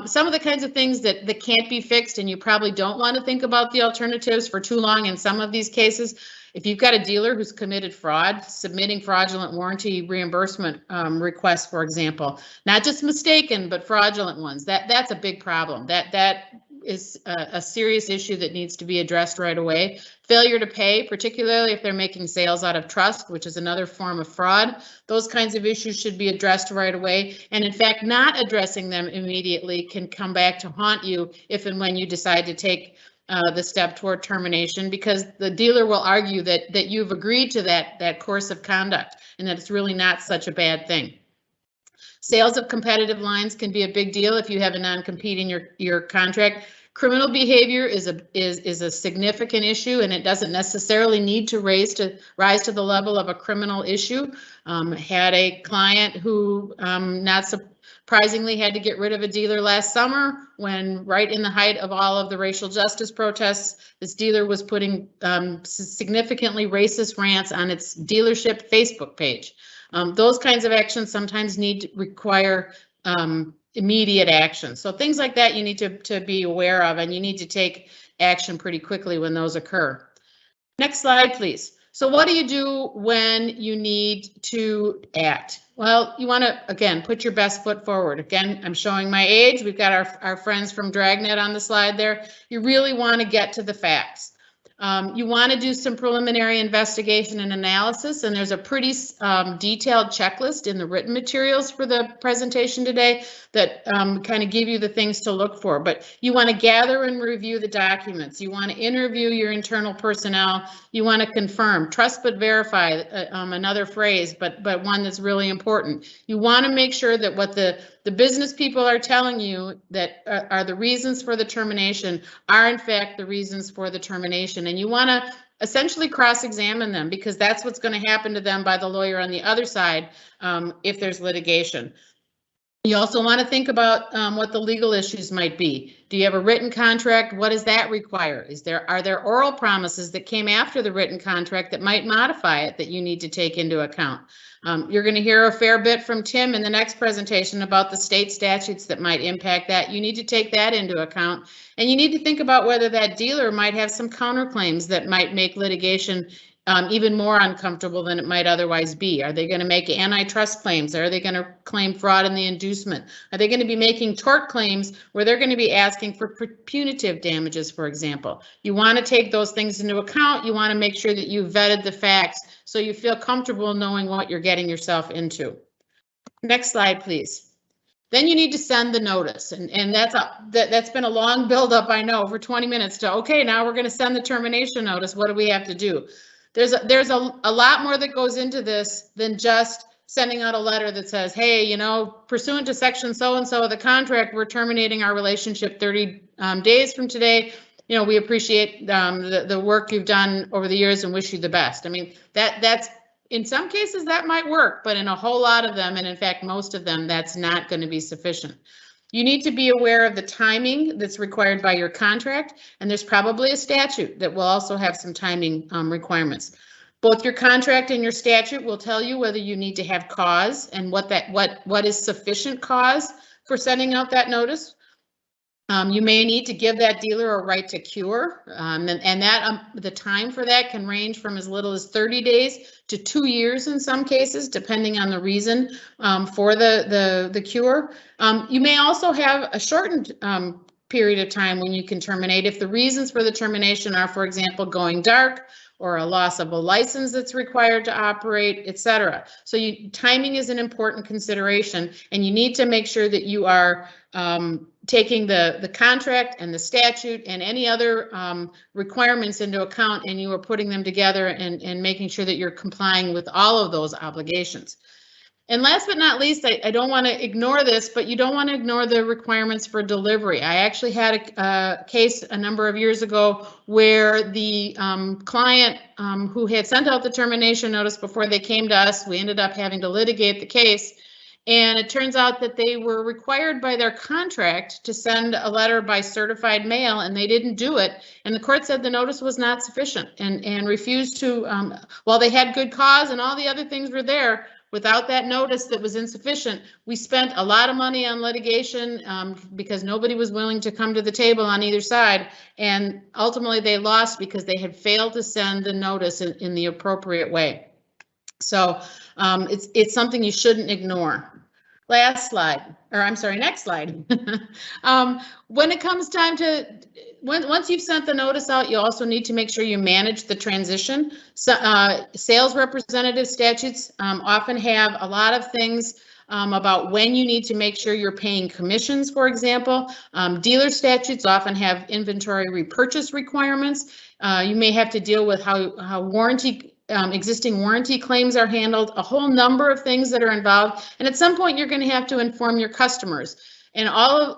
Some of the kinds of things that can't be fixed, and you probably don't want to think about the alternatives for too long in some of these cases. If you've got a dealer who's committed fraud, submitting fraudulent warranty reimbursement requests, for example, not just mistaken, but fraudulent ones, that's a big problem. That is a serious issue that needs to be addressed right away. Failure to pay, particularly if they're making sales out of trust, which is another form of fraud, those kinds of issues should be addressed right away. And in fact, not addressing them immediately can come back to haunt you if and when you decide to take the step toward termination, because the dealer will argue that you've agreed to that course of conduct and that it's really not such a bad thing. Sales of competitive lines can be a big deal if you have a non-compete in your contract. Criminal behavior is a significant issue, and it doesn't necessarily need to rise to the level of a criminal issue. Had a client who Surprisingly, had to get rid of a dealer last summer when, right in the height of all of the racial justice protests, this dealer was putting significantly racist rants on its dealership Facebook page. Those kinds of actions sometimes require immediate action. So things like that you need to be aware of, and you need to take action pretty quickly when those occur. Next slide, please. So what do you do when you need to act? Well, you want to, again, put your best foot forward. Again, I'm showing my age. We've got our friends from Dragnet on the slide there. You really want to get to the facts. You want to do some preliminary investigation and analysis, and there's a pretty detailed checklist in the written materials for the presentation today that kind of give you the things to look for. But you want to gather and review the documents. You want to interview your internal personnel. You want to confirm, trust but verify, another phrase, but one that's really important. You want to make sure that what the business people are telling you that are the reasons for the termination are in fact the reasons for the termination. And you want to essentially cross-examine them, because that's what's going to happen to them by the lawyer on the other side if there's litigation. You also want to think about what the legal issues might be. Do you have a written contract? What does that require? Are there oral promises that came after the written contract that might modify it that you need to take into account? You're going to hear a fair bit from Tim in the next presentation about the state statutes that might impact that. You need to take that into account. And you need to think about whether that dealer might have some counterclaims that might make litigation even more uncomfortable than it might otherwise be. Are they going to make antitrust claims? Are they going to claim fraud in the inducement? Are they going to be making tort claims where they're going to be asking for punitive damages, for example? You want to take those things into account. You want to make sure that you vetted the facts so you feel comfortable knowing what you're getting yourself into. Next slide, please. Then you need to send the notice, and that's been a long buildup, I know, for 20 minutes to, okay, now we're going to send the termination notice. What do we have to do? There's a lot more that goes into this than just sending out a letter that says, hey, you know, pursuant to section so-and-so of the contract, we're terminating our relationship 30 days from today. You know, we appreciate the work you've done over the years and wish you the best. I mean, that's in some cases that might work, but in a whole lot of them, and in fact, most of them, that's not going to be sufficient. You need to be aware of the timing that's required by your contract, and there's probably a statute that will also have some timing requirements. Both your contract and your statute will tell you whether you need to have cause and what is sufficient cause for sending out that notice. You may need to give that dealer a right to cure, and that the time for that can range from as little as 30 days to 2 years in some cases, depending on the reason for the cure. You may also have a shortened period of time when you can terminate if the reasons for the termination are, for example, going dark, or a loss of a license that's required to operate, etc. So timing is an important consideration, and you need to make sure that you are taking the contract and the statute and any other requirements into account, and you are putting them together and making sure that you're complying with all of those obligations. And last but not least, I don't want to ignore this, but you don't want to ignore the requirements for delivery. I actually had a case a number of years ago where the client who had sent out the termination notice before they came to us, we ended up having to litigate the case. And it turns out that they were required by their contract to send a letter by certified mail, and they didn't do it. And the court said the notice was not sufficient and refused to, while they had good cause and all the other things were there, without that notice that was insufficient, we spent a lot of money on litigation because nobody was willing to come to the table on either side. And ultimately they lost because they had failed to send the notice in the appropriate way. So it's something you shouldn't ignore. Last slide, or I'm sorry, next slide. When it comes time to, once you've sent the notice out, you also need to make sure you manage the transition. So, sales representative statutes often have a lot of things about when you need to make sure you're paying commissions, for example. Dealer statutes often have inventory repurchase requirements. You may have to deal with how warranty existing warranty claims are handled, a whole number of things that are involved. And at some point, you're going to have to inform your customers. And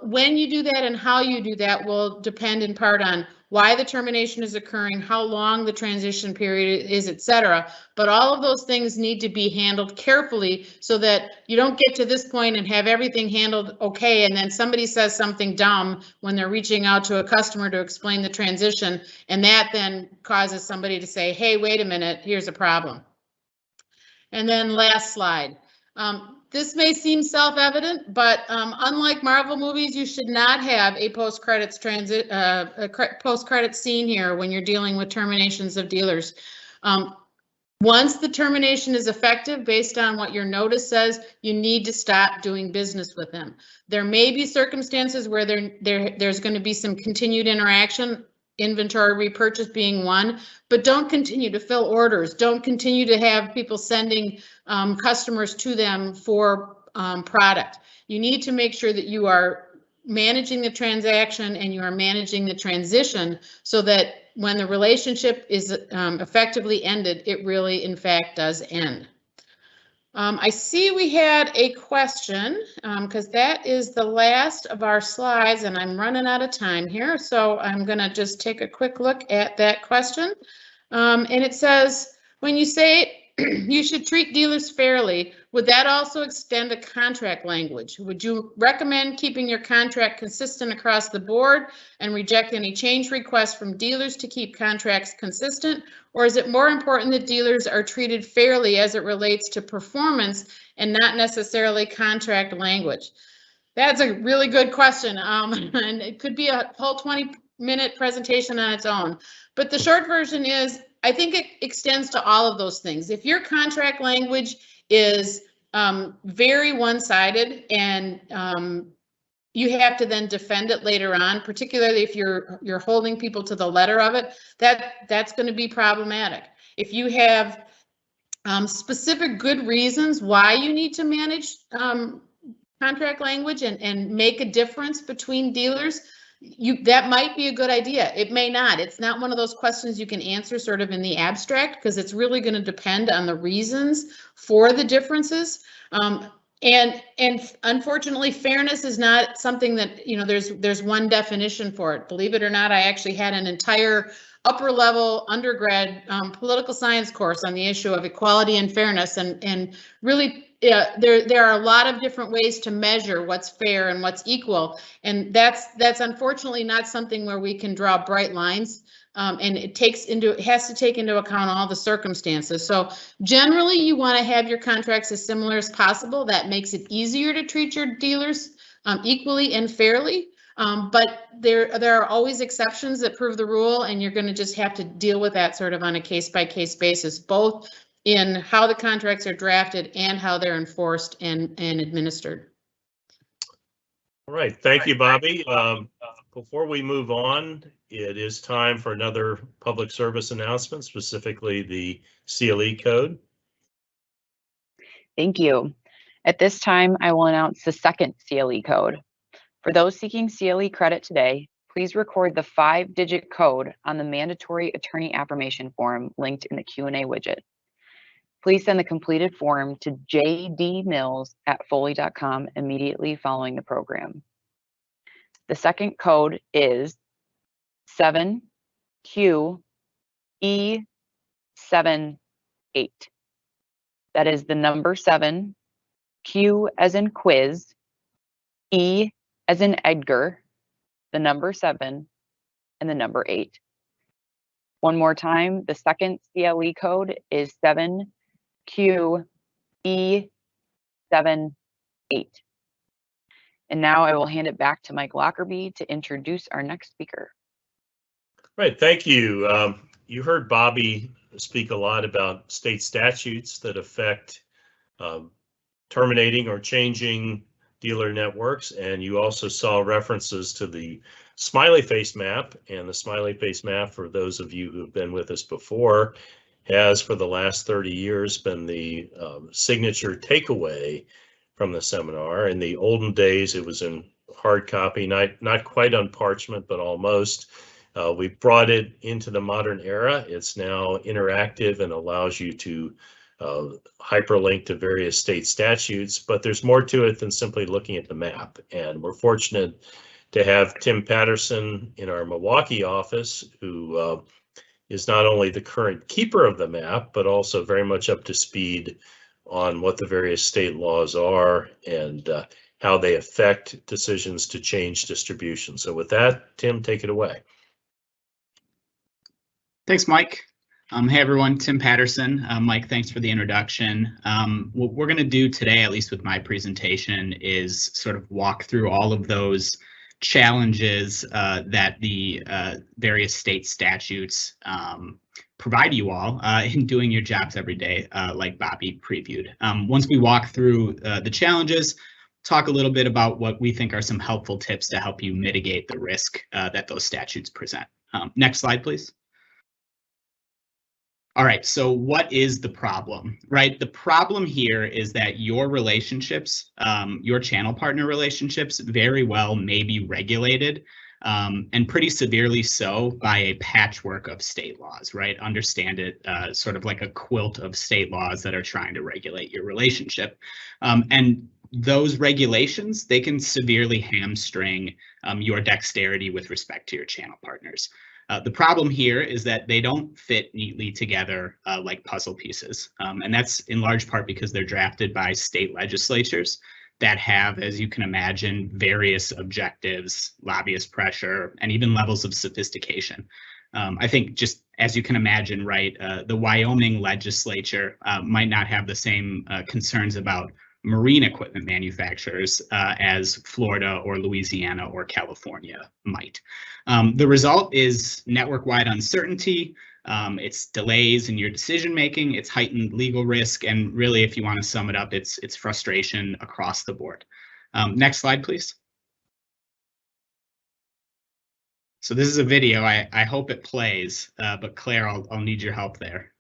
when you do that and how you do that will depend in part on why the termination is occurring, how long the transition period is, etc. But all of those things need to be handled carefully so that you don't get to this point and have everything handled okay, and then somebody says something dumb when they're reaching out to a customer to explain the transition, and that then causes somebody to say, hey, wait a minute, here's a problem. And then last slide. This may seem self-evident, but unlike Marvel movies, you should not have a post-credit scene here when you're dealing with terminations of dealers. Once the termination is effective, based on what your notice says, you need to stop doing business with them. There may be circumstances where there's going to be some continued interaction, inventory repurchase being one, but don't continue to fill orders. Don't continue to have people sending customers to them for product. You need to make sure that you are managing the transaction and you are managing the transition so that when the relationship is effectively ended, it really, in fact, does end. I see we had a question because that is the last of our slides and I'm running out of time here. So I'm going to just take a quick look at that question. And it says, when you say you should treat dealers fairly, would that also extend to contract language? Would you recommend keeping your contract consistent across the board and reject any change requests from dealers to keep contracts consistent? Or is it more important that dealers are treated fairly as it relates to performance and not necessarily contract language? That's a really good question. And it could be a whole 20-minute presentation on its own. But the short version is, I think it extends to all of those things. If your contract language is very one-sided and you have to then defend it later on, particularly if you're holding people to the letter of it, that's going to be problematic. If you have specific good reasons why you need to manage contract language and make a difference between dealers, that might be a good idea. It may not. It's not one of those questions you can answer sort of in the abstract because it's really going to depend on the reasons for the differences. And unfortunately, fairness is not something that, you know, there's one definition for it. Believe it or not, I actually had an entire upper level undergrad political science course on the issue of equality and fairness, and really there are a lot of different ways to measure what's fair and what's equal, and that's unfortunately not something where we can draw bright lines, and it has to take into account all the circumstances. So generally you want to have your contracts as similar as possible. That makes it easier to treat your dealers equally and fairly. But there are always exceptions that prove the rule, and you're going to just have to deal with that sort of on a case-by-case basis, both in how the contracts are drafted and how they're enforced and administered. All right, thank you, Bobby. Before we move on, it is time for another public service announcement, specifically the CLE code. Thank you. At this time, I will announce the second CLE code. For those seeking CLE credit today, please record the 5-digit code on the mandatory attorney affirmation form linked in the Q&A widget. Please send the completed form to jdmills@foley.com immediately following the program. The second code is 7QE78. That is the number 7, Q as in quiz, E as in Edgar, the number 7, and the number 8. One more time, the second CLE code is 7QE78. And now I will hand it back to Mike Lockerbie to introduce our next speaker. Right, thank you. You heard Bobby speak a lot about state statutes that affect terminating or changing dealer networks, and you also saw references to the smiley face map, and the smiley face map, for those of you who have been with us before, has for the last 30 years been the signature takeaway from the seminar. In the olden days, it was in hard copy, not quite on parchment, but almost. We brought it into the modern era. It's now interactive and allows you to hyperlink to various state statutes, but there's more to it than simply looking at the map. And we're fortunate to have Tim Patterson in our Milwaukee office, who is not only the current keeper of the map, but also very much up to speed on what the various state laws are and how they affect decisions to change distribution. So with that, Tim, take it away. Thanks, Mike. Hey, everyone, Tim Patterson. Mike, thanks for the introduction. What we're going to do today, at least with my presentation, is sort of walk through all of those challenges that the various state statutes provide you all in doing your jobs every day, like Bobby previewed. Once we walk through the challenges, talk a little bit about what we think are some helpful tips to help you mitigate the risk that those statutes present. Next slide, please. All right, so what is the problem, right? The problem here is that your relationships, your channel partner relationships, very well may be regulated, and pretty severely so, by a patchwork of state laws, right? Understand it sort of like a quilt of state laws that are trying to regulate your relationship. And those regulations, they can severely hamstring your dexterity with respect to your channel partners. The problem here is that they don't fit neatly together like puzzle pieces. And that's in large part because they're drafted by state legislatures that have, as you can imagine, various objectives, lobbyist pressure, and even levels of sophistication. I think just as you can imagine, right, the Wyoming legislature might not have the same concerns about marine equipment manufacturers as Florida or Louisiana or California might. The result is network-wide uncertainty, it's delays in your decision-making, it's heightened legal risk, and really, if you want to sum it up, it's frustration across the board. Next slide, please. So this is a video, I hope it plays, but Claire, I'll need your help there.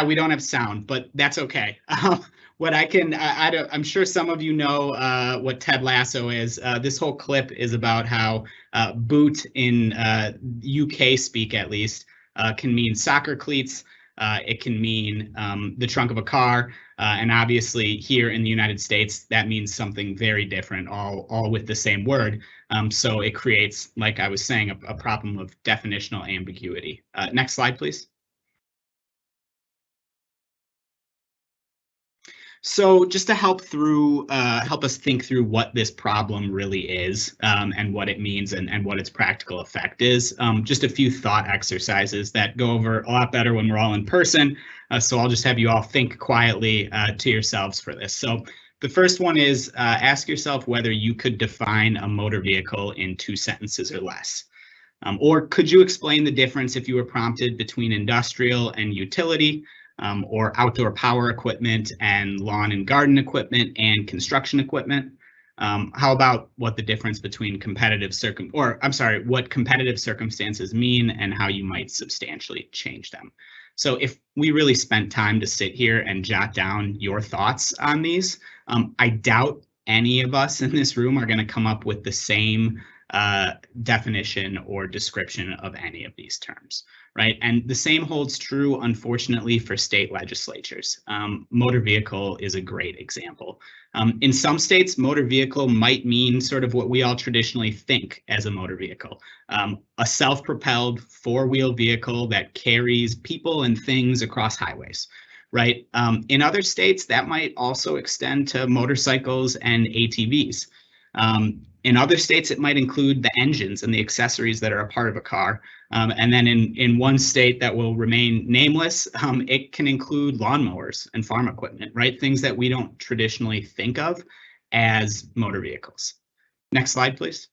We don't have sound, but that's okay. What I can, I'm sure some of you know what Ted Lasso is. This whole clip is about how boot in UK speak, at least, can mean soccer cleats. It can mean the trunk of a car. And obviously here in the United States, that means something very different, all with the same word. So it creates, like I was saying, a problem of definitional ambiguity. Next slide, please. So just to help us think through what this problem really is and what it means and what its practical effect is, just a few thought exercises that go over a lot better when we're all in person. So I'll just have you all think quietly to yourselves for this. So the first one is ask yourself whether you could define a motor vehicle in 2 sentences or less. Or could you explain the difference if you were prompted between industrial and utility? Or outdoor power equipment and lawn and garden equipment and construction equipment? How about what the difference between what competitive circumstances mean and how you might substantially change them? So if we really spent time to sit here and jot down your thoughts on these, I doubt any of us in this room are going to come up with the same definition or description of any of these terms, right? And the same holds true, unfortunately, for state legislatures. Motor vehicle is a great example. In some states, motor vehicle might mean sort of what we all traditionally think as a motor vehicle, a self-propelled 4-wheel vehicle that carries people and things across highways, right? In other states, that might also extend to motorcycles and ATVs. In other states, it might include the engines and the accessories that are a part of a car. And then in one state that will remain nameless, it can include lawnmowers and farm equipment, right? Things that we don't traditionally think of as motor vehicles. Next slide, please.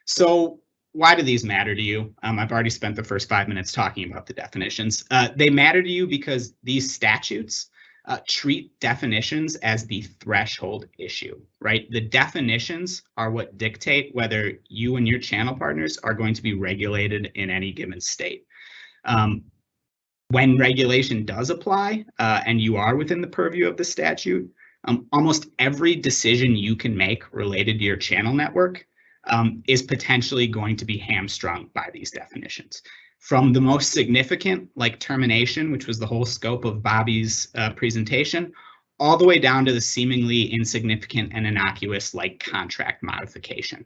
So why do these matter to you? I've already spent the first 5 minutes talking about the definitions. They matter to you because these statutes treat definitions as the threshold issue, right? The definitions are what dictate whether you and your channel partners are going to be regulated in any given state. When regulation does apply and you are within the purview of the statute, almost every decision you can make related to your channel network is potentially going to be hamstrung by these definitions. from the most significant, like termination, which was the whole scope of Bobby's presentation, all the way down to the seemingly insignificant and innocuous, like contract modification.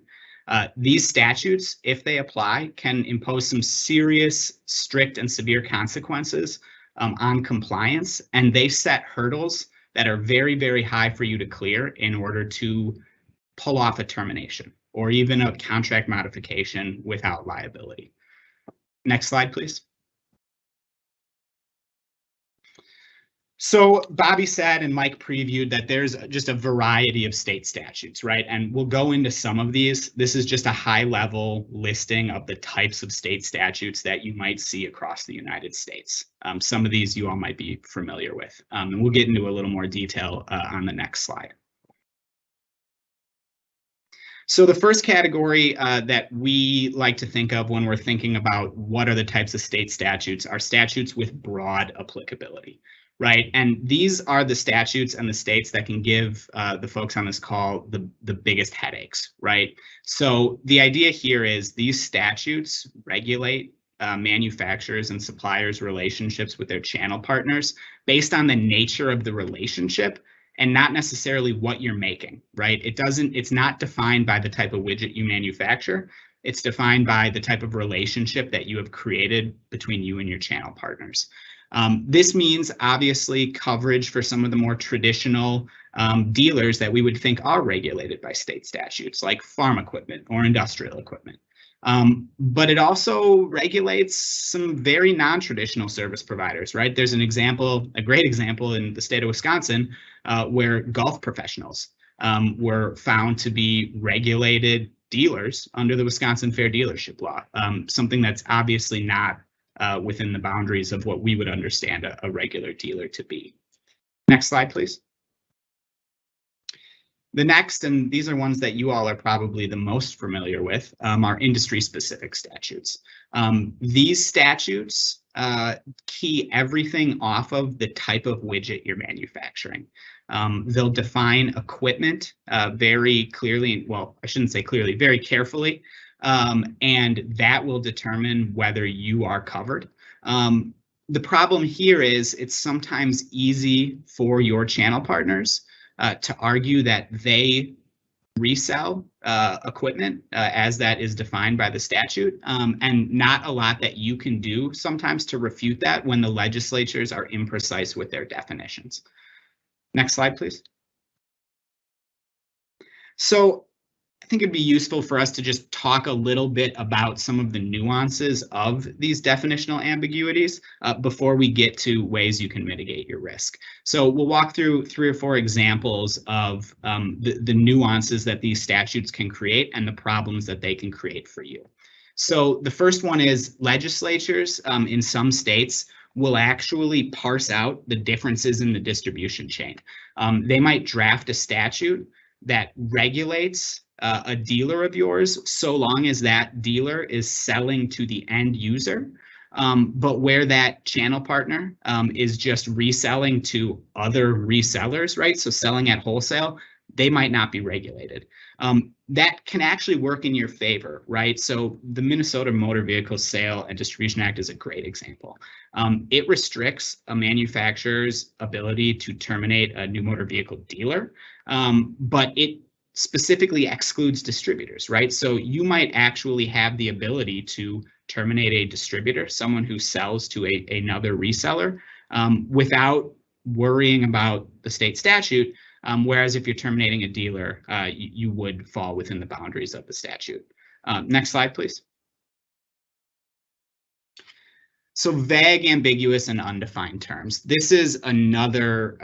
These statutes, if they apply, can impose some serious, strict, and severe consequences on compliance, and they set hurdles that are very, very high for you to clear in order to pull off a termination or even a contract modification without liability. Next slide, please. So Bobby said and Mike previewed that there's just a variety of state statutes, right? And we'll go into some of these. This is just a high level listing of the types of state statutes that you might see across the United States. Some of these you all might be familiar with, and we'll get into a little more detail on the next slide. So the first category that we like to think of when we're thinking about what are the types of state statutes are statutes with broad applicability, right? And these are the statutes and the states that can give the folks on this call the biggest headaches, right? So the idea here is these statutes regulate manufacturers and suppliers' relationships with their channel partners based on the nature of the relationship and not necessarily what you're making, right? It's not defined by the type of widget you manufacture. It's defined by the type of relationship that you have created between you and your channel partners. This means obviously coverage for some of the more traditional dealers that we would think are regulated by state statutes like farm equipment or industrial equipment. But it also regulates some very non-traditional service providers, right? There's a great example in the state of Wisconsin where golf professionals were found to be regulated dealers under the Wisconsin Fair Dealership Law, something that's obviously not within the boundaries of what we would understand a regular dealer to be. Next slide, please. The next, and these are ones that you all are probably the most familiar with, are industry-specific statutes. These statutes key everything off of the type of widget you're manufacturing. They'll define equipment very clearly, well, I shouldn't say clearly, very carefully, and that will determine whether you are covered. The problem here is it's sometimes easy for your channel partners to argue that they resell equipment as that is defined by the statute, and not a lot that you can do sometimes to refute that when the legislatures are imprecise with their definitions. Next slide, please. So I think it'd be useful for us to just talk a little bit about some of the nuances of these definitional ambiguities before we get to ways you can mitigate your risk. So we'll walk through 3 or 4 examples of the nuances that these statutes can create and the problems that they can create for you. So the first one is legislatures in some states will actually parse out the differences in the distribution chain. They might draft a statute that regulates a dealer of yours so long as that dealer is selling to the end user, but where that channel partner is just reselling to other resellers, right? So selling at wholesale, they might not be regulated. That can actually work in your favor, right? So the Minnesota Motor Vehicle Sale and Distribution Act is a great example. It restricts a manufacturer's ability to terminate a new motor vehicle dealer, but it specifically excludes distributors, right? So you might actually have the ability to terminate a distributor, someone who sells to another reseller, without worrying about the state statute. Whereas if you're terminating a dealer, you would fall within the boundaries of the statute. Next slide, please. So vague, ambiguous, and undefined terms. This is another,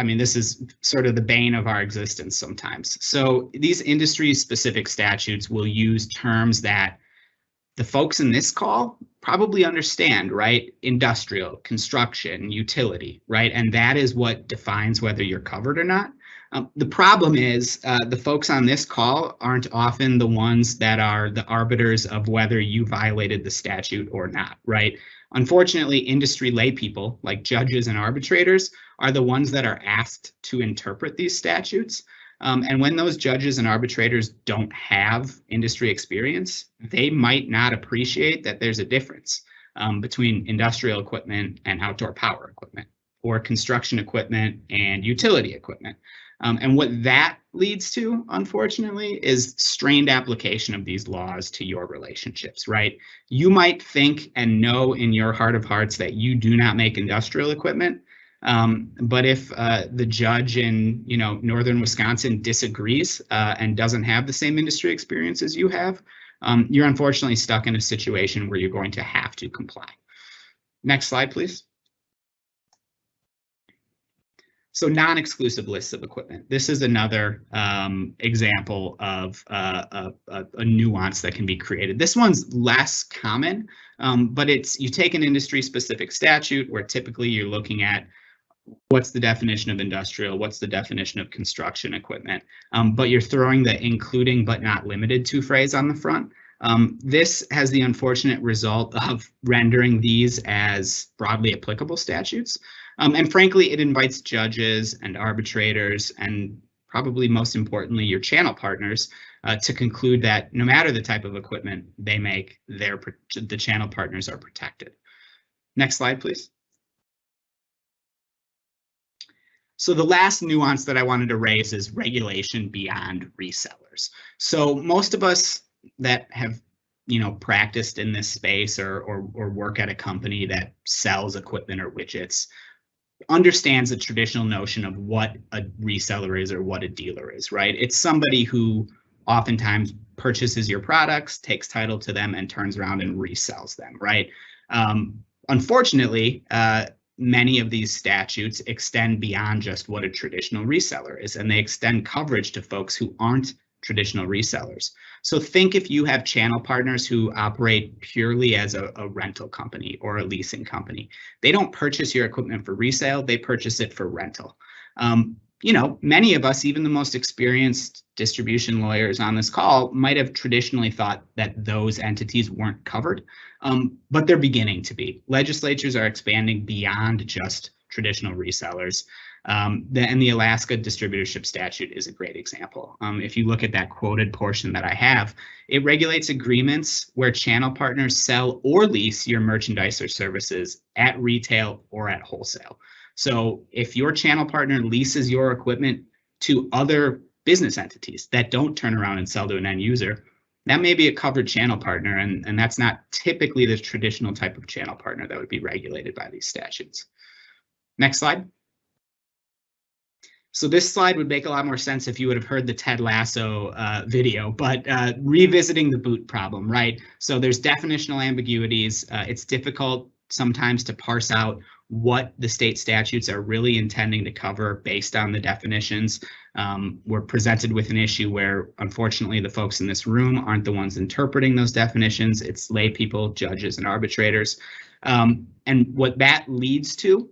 this is sort of the bane of our existence sometimes. So these industry-specific statutes will use terms that the folks in this call probably understand, right? Industrial, construction, utility, right? And that is what defines whether you're covered or not. The problem is the folks on this call aren't often the ones that are the arbiters of whether you violated the statute or not, right? Unfortunately, industry lay people like judges and arbitrators are the ones that are asked to interpret these statutes. And when those judges and arbitrators don't have industry experience, they might not appreciate that there's a difference. between industrial equipment and outdoor power equipment, or construction equipment and utility equipment. And what that leads to, unfortunately, is strained application of these laws to your relationships, right? You might think and know in your heart of hearts that you do not make industrial equipment, but if the judge in northern Wisconsin disagrees and doesn't have the same industry experience as you have, you're unfortunately stuck in a situation where you're going to have to comply. Next slide, please. So non-exclusive lists of equipment. This is another example of a nuance that can be created. This one's less common, but you take an industry-specific statute where typically you're looking at what's the definition of industrial, what's the definition of construction equipment, but you're throwing the including but not limited to phrase on the front. This has the unfortunate result of rendering these as broadly applicable statutes. And frankly, it invites judges and arbitrators, and probably most importantly, your channel partners, to conclude that no matter the type of equipment they make, the channel partners are protected. Next slide, please. So the last nuance that I wanted to raise is regulation beyond resellers. So most of us that have practiced in this space or work at a company that sells equipment or widgets understands the traditional notion of what a reseller is or what a dealer is, right? It's somebody who oftentimes purchases your products, takes title to them, and turns around and resells them, right? Unfortunately, many of these statutes extend beyond just what a traditional reseller is, and they extend coverage to folks who aren't traditional resellers. So think if you have channel partners who operate purely as a rental company or a leasing company. They don't purchase your equipment for resale, they purchase it for rental. Many of us, even the most experienced distribution lawyers on this call, might have traditionally thought that those entities weren't covered, but they're beginning to be. Legislatures are expanding beyond just traditional resellers. And the Alaska distributorship statute is a great example. If you look at that quoted portion that I have, it regulates agreements where channel partners sell or lease your merchandise or services at retail or at wholesale. So if your channel partner leases your equipment to other business entities that don't turn around and sell to an end user, that may be a covered channel partner, and that's not typically the traditional type of channel partner that would be regulated by these statutes. Next slide. So this slide would make a lot more sense if you would have heard the Ted Lasso video, but revisiting the boot problem, right? So there's definitional ambiguities. It's difficult sometimes to parse out what the state statutes are really intending to cover based on the definitions. We're presented with an issue where, unfortunately, the folks in this room aren't the ones interpreting those definitions. It's lay people, judges, and arbitrators. And what that leads to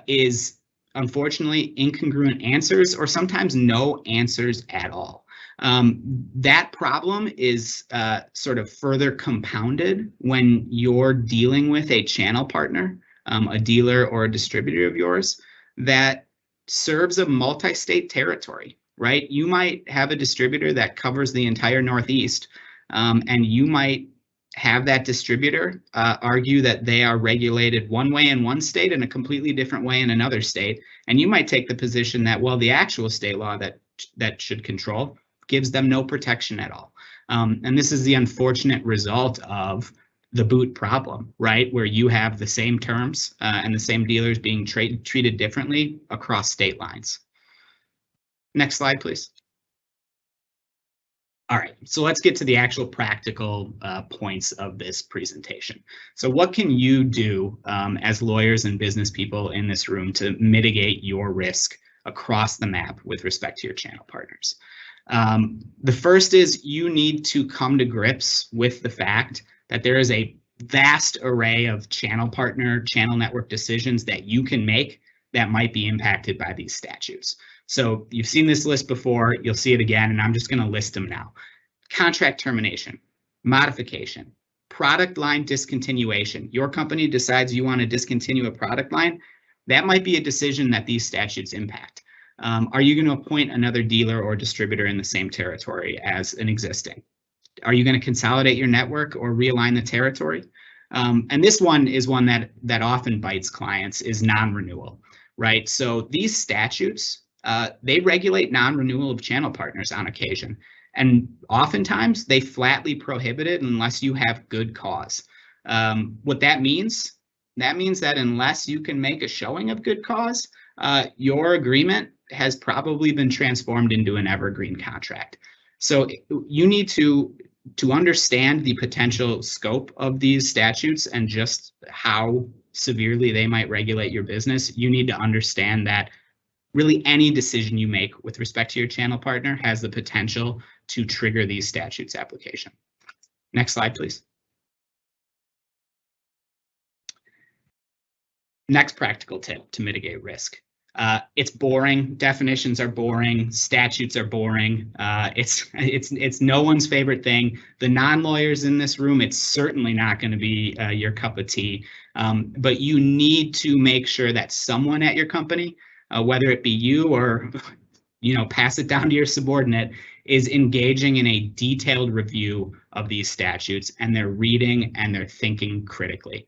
is, unfortunately, incongruent answers or sometimes no answers at all. That problem is sort of further compounded when you're dealing with a channel partner, a dealer or a distributor of yours that serves a multi-state territory, right? You might have a distributor that covers the entire Northeast, and you might have that distributor argue that they are regulated one way in one state and a completely different way in another state. And you might take the position that, well, the actual state law that should control gives them no protection at all. And this is the unfortunate result of the boot problem, right? Where you have the same terms and the same dealers being treated differently across state lines. Next slide, please. All right, so let's get to the actual practical points of this presentation. So what can you do as lawyers and business people in this room to mitigate your risk across the map with respect to your channel partners? The first is you need to come to grips with the fact that there is a vast array of channel partner, channel network decisions that you can make that might be impacted by these statutes. So you've seen this list before, you'll see it again, and I'm just going to list them now. Contract termination, modification, product line discontinuation. Your company decides you want to discontinue a product line. That might be a decision that these statutes impact. Are you going to appoint another dealer or distributor in the same territory as an existing? Are you going to consolidate your network or realign the territory? And this one is one that often bites clients, is non-renewal, right? So these statutes, they regulate non-renewal of channel partners on occasion. And oftentimes they flatly prohibit it unless you have good cause. What that means that unless you can make a showing of good cause, your agreement has probably been transformed into an evergreen contract. So you need to understand the potential scope of these statutes and just how severely they might regulate your business. You need to understand that really any decision you make with respect to your channel partner has the potential to trigger these statutes application. Next slide, please. Next practical tip to mitigate risk. It's boring. Definitions are boring. Statutes are boring. It's no one's favorite thing. The non-lawyers in this room, it's certainly not going to be your cup of tea. But you need to make sure that someone at your company, whether it be you or pass it down to your subordinate, is engaging in a detailed review of these statutes, and they're reading and they're thinking critically.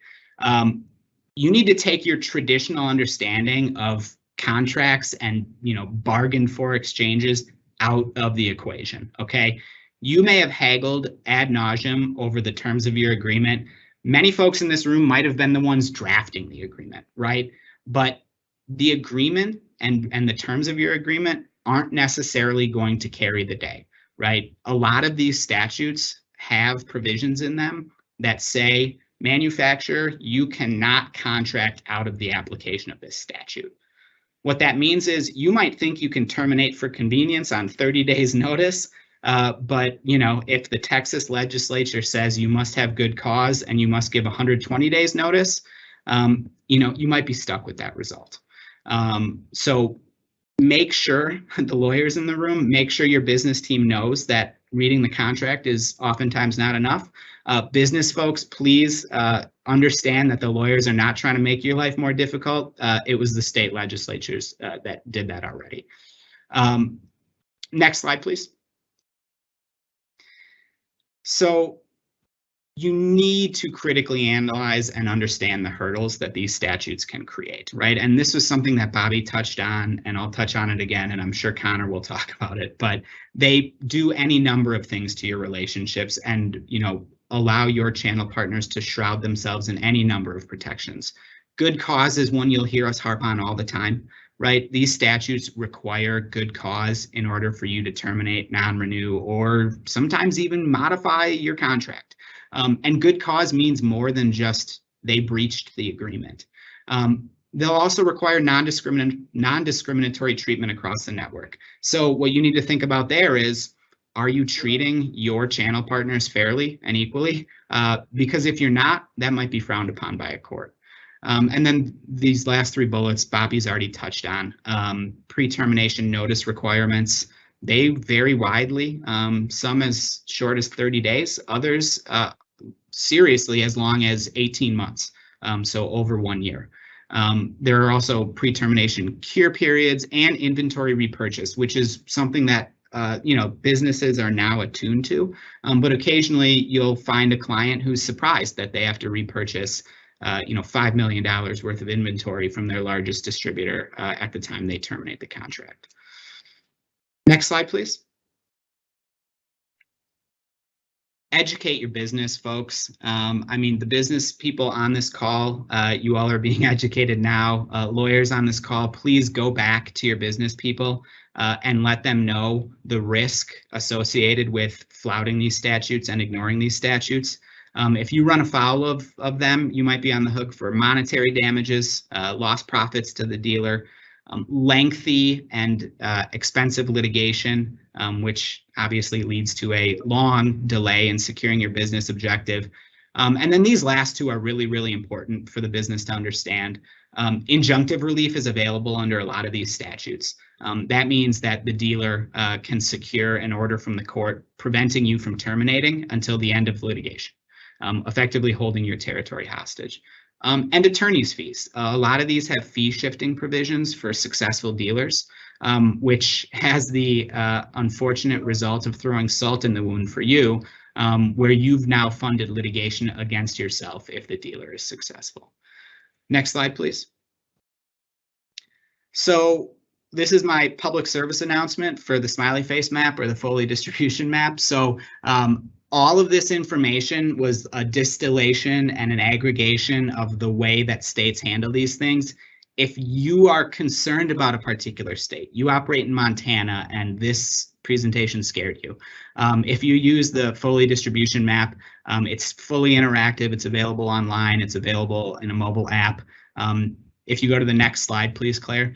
You need to take your traditional understanding of contracts and bargain for exchanges out of the equation. Okay, you may have haggled ad nauseum over the terms of your agreement. Many folks in this room might have been the ones drafting the agreement, right? But the agreement and the terms of your agreement aren't necessarily going to carry the day, right? A lot of these statutes have provisions in them that say, manufacturer, you cannot contract out of the application of this statute. What that means is you might think you can terminate for convenience on 30 days notice, but if the Texas legislature says you must have good cause and you must give 120 days notice, you might be stuck with that result. So make sure, the lawyers in the room, make sure your business team knows that reading the contract is oftentimes not enough. Business folks, please understand that the lawyers are not trying to make your life more difficult. It was the state legislatures that did that already. Next slide, please. So you need to critically analyze and understand the hurdles that these statutes can create, right? And this was something that Bobby touched on, and I'll touch on it again, and I'm sure Connor will talk about it, but they do any number of things to your relationships and, allow your channel partners to shroud themselves in any number of protections. Good cause is one you'll hear us harp on all the time, right? These statutes require good cause in order for you to terminate, non-renew, or sometimes even modify your contract. And good cause means more than just they breached the agreement. They'll also require non-discriminatory treatment across the network. So what you need to think about there is, are you treating your channel partners fairly and equally? Because if you're not, that might be frowned upon by a court. And then these last three bullets, Bobby's already touched on. Pre-termination notice requirements, they vary widely, some as short as 30 days, others seriously as long as 18 months, so over 1 year. There are also pre-termination cure periods and inventory repurchase, which is something that businesses are now attuned to, but occasionally you'll find a client who's surprised that they have to repurchase $5 million worth of inventory from their largest distributor at the time they terminate the contract. Next slide, please. Educate your business, folks. The business people on this call, you all are being educated now. Lawyers on this call, please go back to your business people and let them know the risk associated with flouting these statutes and ignoring these statutes. If you run afoul of them, you might be on the hook for monetary damages, lost profits to the dealer, lengthy and expensive litigation, which obviously leads to a long delay in securing your business objective. And then these last two are really, really important for the business to understand. Injunctive relief is available under a lot of these statutes. That means that the dealer can secure an order from the court preventing you from terminating until the end of litigation, effectively holding your territory hostage. And attorney's fees. A lot of these have fee shifting provisions for successful dealers, which has the unfortunate result of throwing salt in the wound for you where you've now funded litigation against yourself if the dealer is successful. Next slide, please. So this is my public service announcement for the smiley face map or the Foley distribution map. So all of this information was a distillation and an aggregation of the way that states handle these things. If you are concerned about a particular state, you operate in Montana and this presentation scared you. If you use the Foley distribution map, it's fully interactive, it's available online, it's available in a mobile app. If you go to the next slide, please, Claire.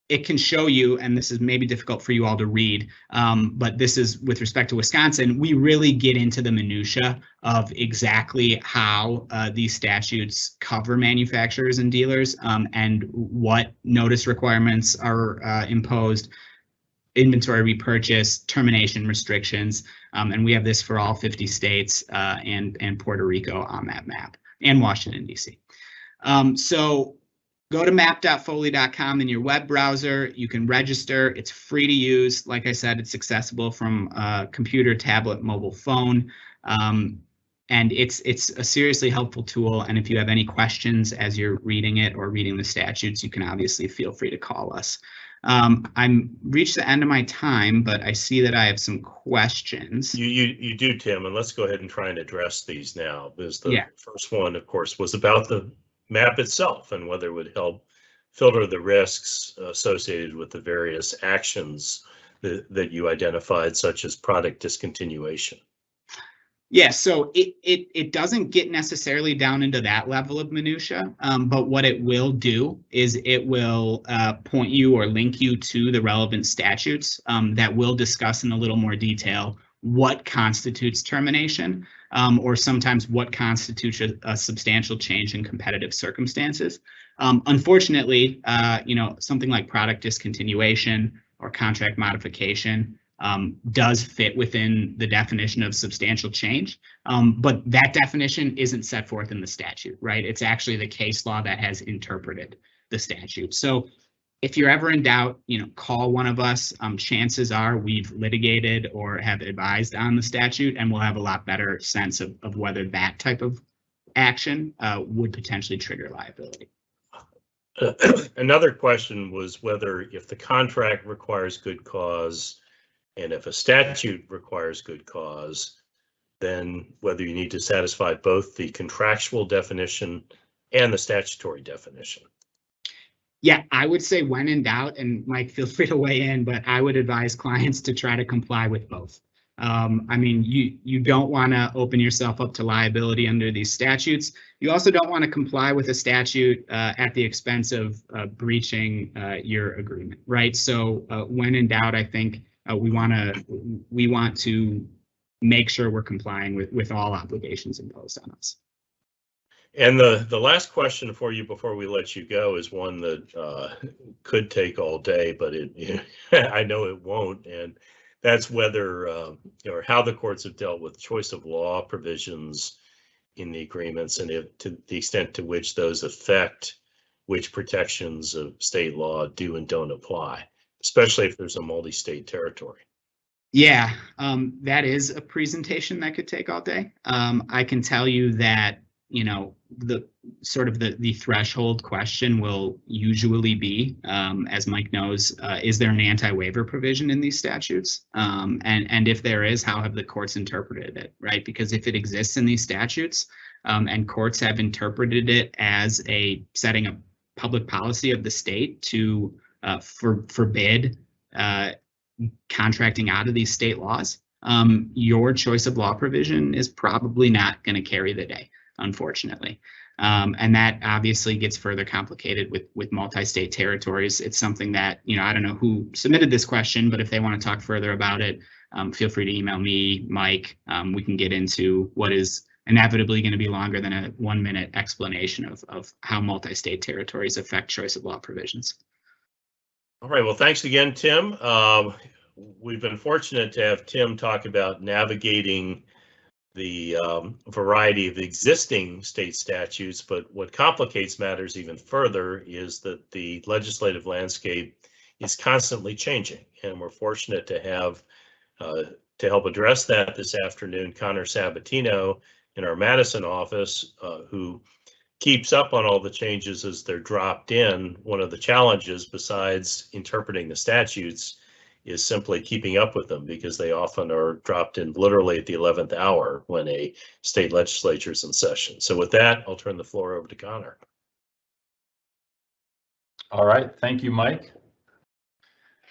It can show you, and this is maybe difficult for you all to read, but this is with respect to Wisconsin, we really get into the minutia of exactly how these statutes cover manufacturers and dealers and what notice requirements are imposed, inventory repurchase, termination restrictions, and we have this for all 50 states and Puerto Rico on that map, and Washington, D.C. So go to map.foley.com in your web browser. You can register. It's free to use. Like I said, it's accessible from computer, tablet, mobile phone. And it's a seriously helpful tool. And if you have any questions as you're reading it or reading the statutes, you can obviously feel free to call us. I'm reached the end of my time, but I see that I have some questions. You do, Tim, and let's go ahead and try and address these now. Because the first one, of course, was about the map itself and whether it would help filter the risks associated with the various actions that you identified, such as product discontinuation. Yeah, so it doesn't get necessarily down into that level of minutia, but what it will do is it will point you or link you to the relevant statutes that will discuss in a little more detail what constitutes termination, or sometimes what constitutes a substantial change in competitive circumstances. Unfortunately, something like product discontinuation or contract modification does fit within the definition of substantial change, but that definition isn't set forth in the statute, right? It's actually the case law that has interpreted the statute. So if you're ever in doubt, call one of us. Chances are we've litigated or have advised on the statute, and we'll have a lot better sense of whether that type of action would potentially trigger liability. Another question was whether if the contract requires good cause and if a statute requires good cause, then whether you need to satisfy both the contractual definition and the statutory definition. Yeah, I would say when in doubt, and Mike, feel free to weigh in, but I would advise clients to try to comply with both. I mean, you don't want to open yourself up to liability under these statutes. You also don't want to comply with a statute at the expense of breaching your agreement, right? So when in doubt, I think we want to make sure we're complying with all obligations imposed on us. And the last question for you before we let you go is one that could take all day, but I know it won't. And that's whether or how the courts have dealt with choice of law provisions in the agreements, and if to the extent to which those affect which protections of state law do and don't apply, especially if there's a multi-state territory. Yeah, that is a presentation that could take all day. I can tell you that the sort of the threshold question will usually be, as Mike knows, is there an anti-waiver provision in these statutes? And if there is, how have the courts interpreted it, right? Because if it exists in these statutes and courts have interpreted it as setting a public policy of the state to forbid contracting out of these state laws, your choice of law provision is probably not going to carry the day, unfortunately. And that obviously gets further complicated with multi-state territories. It's something that, I don't know who submitted this question, but if they want to talk further about it, feel free to email me, Mike. We can get into what is inevitably going to be longer than a 1-minute explanation of how multi-state territories affect choice of law provisions. All right, well, thanks again, Tim. We've been fortunate to have Tim talk about navigating the variety of existing state statutes, but what complicates matters even further is that the legislative landscape is constantly changing, and we're fortunate to have To help address that this afternoon, Connor Sabatino in our Madison office, who keeps up on all the changes as they're dropped in. One of the challenges, besides interpreting the statutes, is simply keeping up with them, because they often are dropped in literally at the 11th hour when a state legislature is in session. So with that, I'll turn the floor over to Connor. All right, thank you, Mike.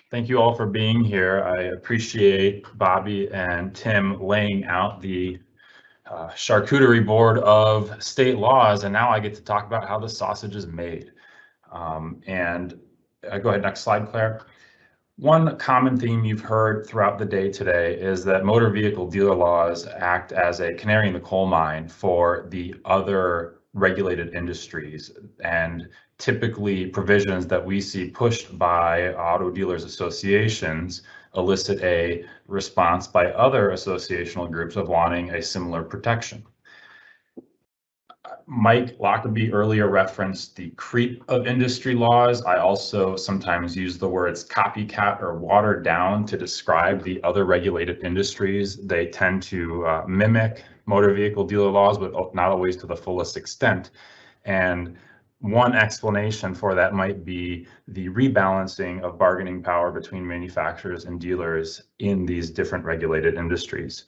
Thank you all for being here. I appreciate Bobby and Tim laying out the charcuterie board of state laws, and now I get to talk about how the sausage is made. Go ahead, next slide, Claire. One common theme you've heard throughout the day today is that motor vehicle dealer laws act as a canary in the coal mine for the other regulated industries, and typically provisions that we see pushed by auto dealers associations elicit a response by other associational groups of wanting a similar protection. Mike Lockerbie earlier referenced the creep of industry laws. I also sometimes use the words copycat or watered down to describe the other regulated industries. They tend to mimic motor vehicle dealer laws, but not always to the fullest extent. And one explanation for that might be the rebalancing of bargaining power between manufacturers and dealers in these different regulated industries.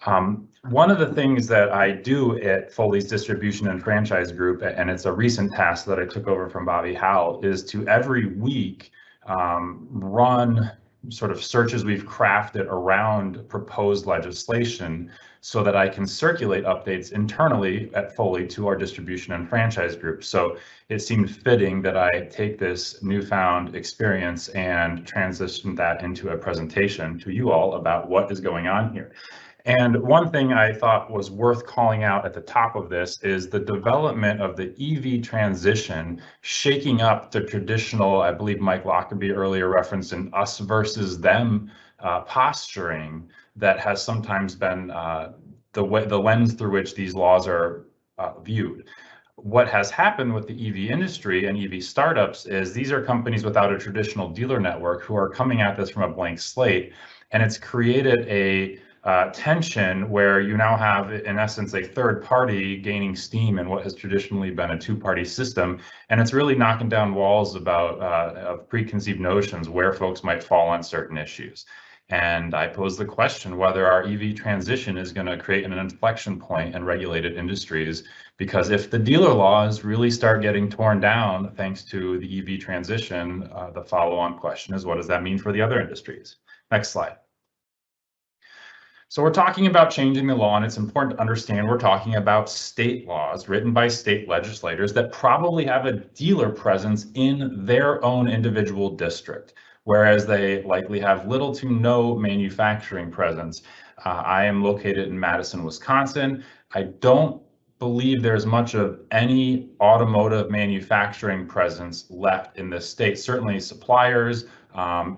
One of the things that I do at Foley's Distribution and Franchise Group, and it's a recent task that I took over from Bobby Howell, is to every week run sort of searches we've crafted around proposed legislation so that I can circulate updates internally at Foley to our distribution and franchise group. So it seemed fitting that I take this newfound experience and transition that into a presentation to you all about what is going on here. And one thing I thought was worth calling out at the top of this is the development of the EV transition, shaking up the traditional, I believe Mike Lockerbie earlier referenced, an us versus them posturing that has sometimes been the lens through which these laws are viewed. What has happened with the EV industry and EV startups is these are companies without a traditional dealer network who are coming at this from a blank slate, and it's created a tension where you now have, in essence, a third party gaining steam in what has traditionally been a two-party system, and it's really knocking down walls about of preconceived notions where folks might fall on certain issues. And I pose the question whether our EV transition is going to create an inflection point in regulated industries, because if the dealer laws really start getting torn down thanks to the EV transition, the follow-on question is, what does that mean for the other industries? Next slide. So we're talking about changing the law, and it's important to understand we're talking about state laws written by state legislators that probably have a dealer presence in their own individual district, whereas they likely have little to no manufacturing presence. I am located in Madison, Wisconsin. I don't believe there's much of any automotive manufacturing presence left in this state. Certainly suppliers,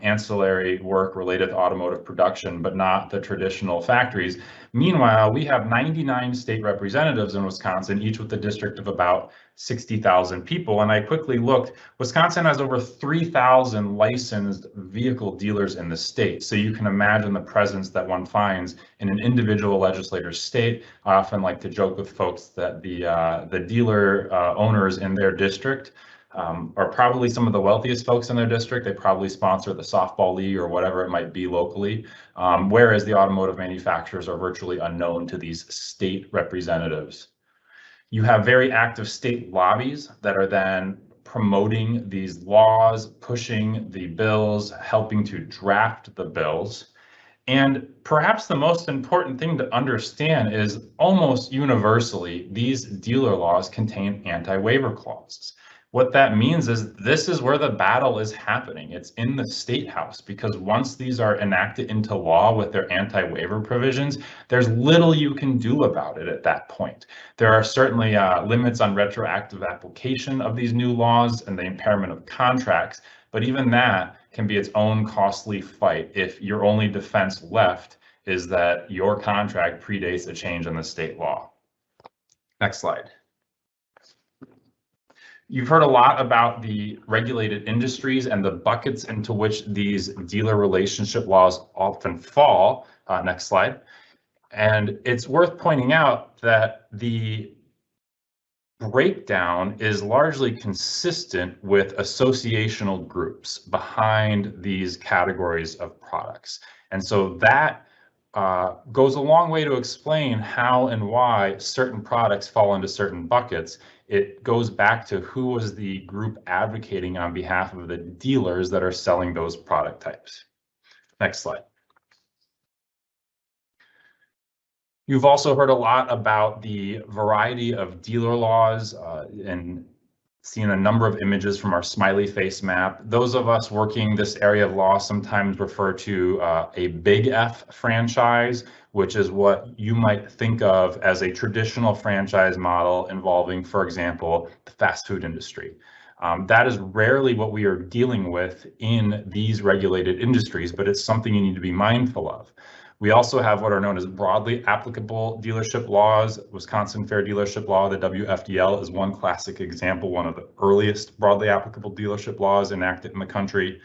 ancillary work related to automotive production, but not the traditional factories. Meanwhile, we have 99 state representatives in Wisconsin, each with a district of about 60,000 people. And I quickly looked, Wisconsin has over 3,000 licensed vehicle dealers in the state. So you can imagine the presence that one finds in an individual legislator's state. I often like to joke with folks that the dealer owners in their district are probably some of the wealthiest folks in their district. They probably sponsor the softball league or whatever it might be locally, whereas the automotive manufacturers are virtually unknown to these state representatives. You have very active state lobbies that are then promoting these laws, pushing the bills, helping to draft the bills. And perhaps the most important thing to understand is almost universally, these dealer laws contain anti-waiver clauses. What that means is this is where the battle is happening. It's in the state house, because once these are enacted into law with their anti-waiver provisions, there's little you can do about it at that point. There are certainly limits on retroactive application of these new laws and the impairment of contracts, but even that can be its own costly fight if your only defense left is that your contract predates a change in the state law. Next slide. You've heard a lot about the regulated industries and the buckets into which these dealer relationship laws often fall. Next slide. And it's worth pointing out that the breakdown is largely consistent with associational groups behind these categories of products. And so that goes a long way to explain how and why certain products fall into certain buckets. It goes back to who was the group advocating on behalf of the dealers that are selling those product types. Next slide. You've also heard a lot about the variety of dealer laws and seen a number of images from our smiley face map. Those of us working this area of law sometimes refer to a big F franchise, which is what you might think of as a traditional franchise model involving, for example, the fast food industry. That is rarely what we are dealing with in these regulated industries, but it's something you need to be mindful of. We also have what are known as broadly applicable dealership laws. Wisconsin Fair Dealership Law, the WFDL, is one classic example, one of the earliest broadly applicable dealership laws enacted in the country.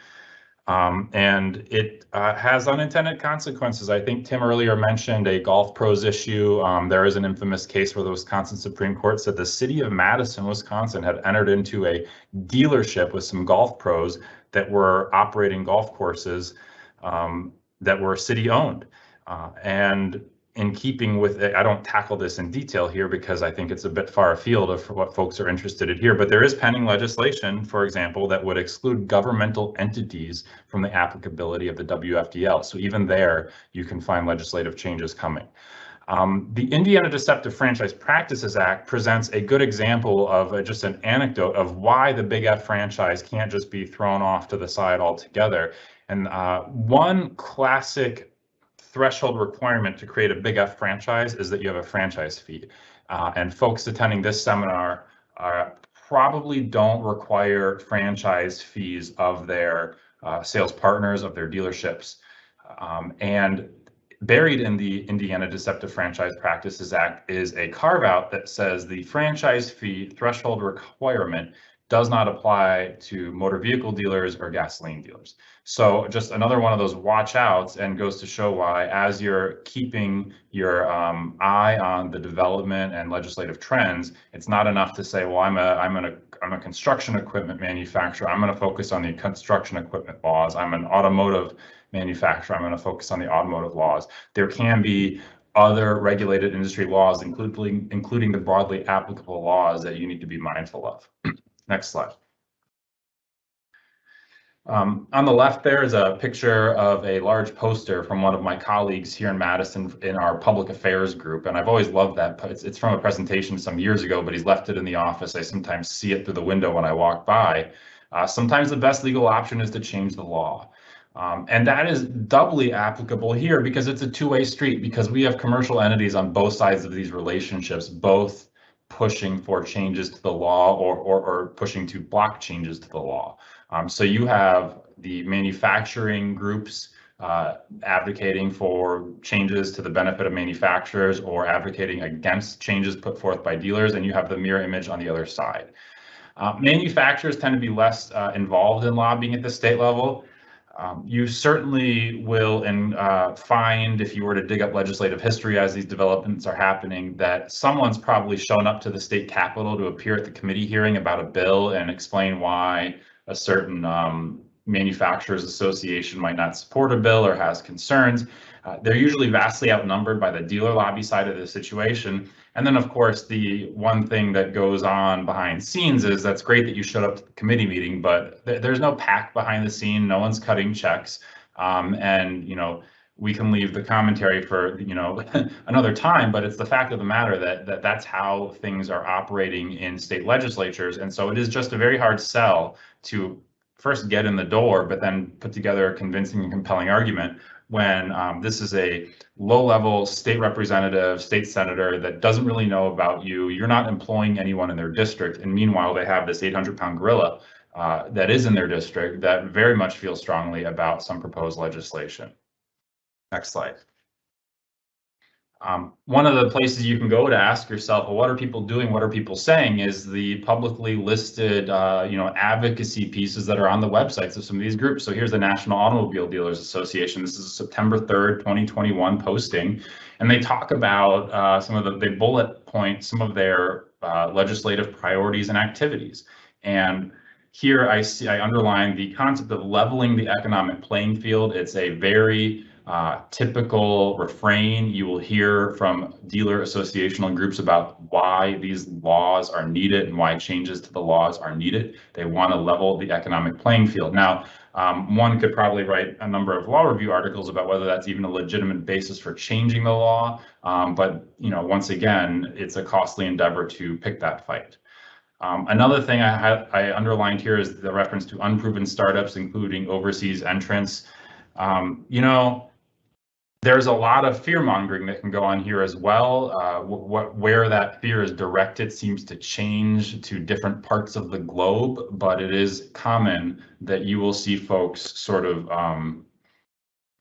And it has unintended consequences. I think Tim earlier mentioned a golf pros issue. There is an infamous case where the Wisconsin Supreme Court said the city of Madison, Wisconsin had entered into a dealership with some golf pros that were operating golf courses that were city owned. And in keeping with it, I don't tackle this in detail here because I think it's a bit far afield of what folks are interested in here, but there is pending legislation, for example, that would exclude governmental entities from the applicability of the WFDL. So even there, you can find legislative changes coming. The Indiana Deceptive Franchise Practices Act presents a good example of just an anecdote of why the Big F franchise can't just be thrown off to the side altogether. And one classic threshold requirement to create a Big F franchise is that you have a franchise fee. And folks attending this seminar probably don't require franchise fees of their sales partners, of their dealerships. And buried in the Indiana Deceptive Franchise Practices Act is a carve out that says the franchise fee threshold requirement does not apply to motor vehicle dealers or gasoline dealers. So just another one of those watch outs, and goes to show why, as you're keeping your eye on the development and legislative trends, it's not enough to say, well, I'm a construction equipment manufacturer, I'm going to focus on the construction equipment laws. I'm an automotive manufacturer, I'm going to focus on the automotive laws. There can be other regulated industry laws, including the broadly applicable laws, that you need to be mindful of. Next slide. On the left there is a picture of a large poster from one of my colleagues here in Madison in our public affairs group, and I've always loved that. It's from a presentation some years ago, but he's left it in the office. I sometimes see it through the window when I walk by. Sometimes the best legal option is to change the law. And that is doubly applicable here because it's a two-way street, because we have commercial entities on both sides of these relationships, both pushing for changes to the law or pushing to block changes to the law. So you have the manufacturing groups advocating for changes to the benefit of manufacturers or advocating against changes put forth by dealers, and you have the mirror image on the other side. Manufacturers tend to be less involved in lobbying at the state level. You certainly will find, if you were to dig up legislative history as these developments are happening, that someone's probably shown up to the state capitol to appear at the committee hearing about a bill and explain why a certain manufacturers association might not support a bill or has concerns. They're usually vastly outnumbered by the dealer lobby side of the situation. And then, of course, the one thing that goes on behind scenes is that's great that you showed up to the committee meeting, but there's no pack behind the scene. No one's cutting checks. And, you know, we can leave the commentary for, you know, another time, but it's the fact of the matter that that's how things are operating in state legislatures. And so it is just a very hard sell to first get in the door, but then put together a convincing and compelling argument when this is a low-level state representative, state senator that doesn't really know about you. You're not employing anyone in their district, and meanwhile they have this 800-pound gorilla that is in their district that very much feels strongly about some proposed legislation. Next slide. One of the places you can go to ask yourself, well, what are people doing? What are people saying? Is the publicly listed, advocacy pieces that are on the websites of some of these groups. So here's the National Automobile Dealers Association. This is a September 3rd, 2021 posting, and they talk about they bullet point some of their legislative priorities and activities. And here I underline the concept of leveling the economic playing field. It's a very typical refrain you will hear from dealer associational groups about why these laws are needed and why changes to the laws are needed. They want to level the economic playing field. Now, one could probably write a number of law review articles about whether that's even a legitimate basis for changing the law. But once again, it's a costly endeavor to pick that fight. Another thing I underlined here is the reference to unproven startups, including overseas entrants. There's a lot of fear mongering that can go on here as well. Where that fear is directed seems to change to different parts of the globe, but it is common that you will see folks sort of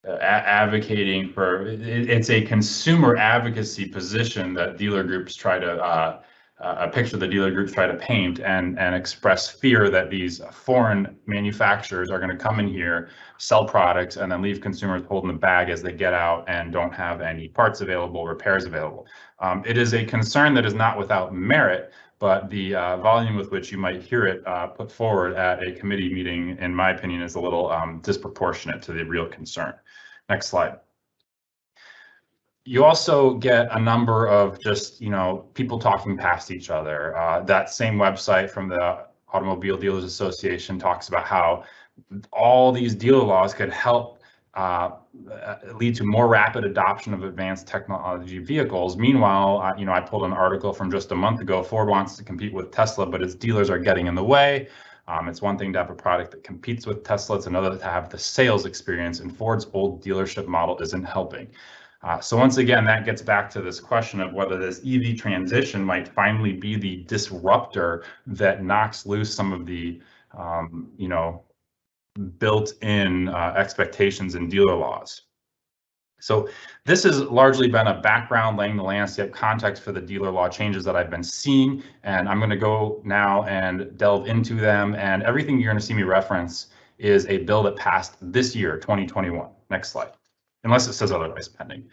advocating for, it's a consumer advocacy position that dealer groups try to, a picture the dealer groups try to paint and express fear that these foreign manufacturers are going to come in here, sell products, and then leave consumers holding the bag as they get out and don't have any parts available, repairs available. It is a concern that is not without merit, but the volume with which you might hear it put forward at a committee meeting, in my opinion, is a little disproportionate to the real concern. Next slide. You also get a number of just, people talking past each other. That same website from the Automobile Dealers Association talks about how all these dealer laws could help lead to more rapid adoption of advanced technology vehicles. Meanwhile, I pulled an article from just a month ago. Ford wants to compete with Tesla, but its dealers are getting in the way. It's one thing to have a product that competes with Tesla. It's another to have the sales experience, and Ford's old dealership model isn't helping. So once again, that gets back to this question of whether this EV transition might finally be the disruptor that knocks loose some of the, built-in expectations in dealer laws. So this has largely been a background laying the landscape context for the dealer law changes that I've been seeing, and I'm going to go now and delve into them. And everything you're going to see me reference is a bill that passed this year, 2021. Next slide. Unless it says otherwise pending.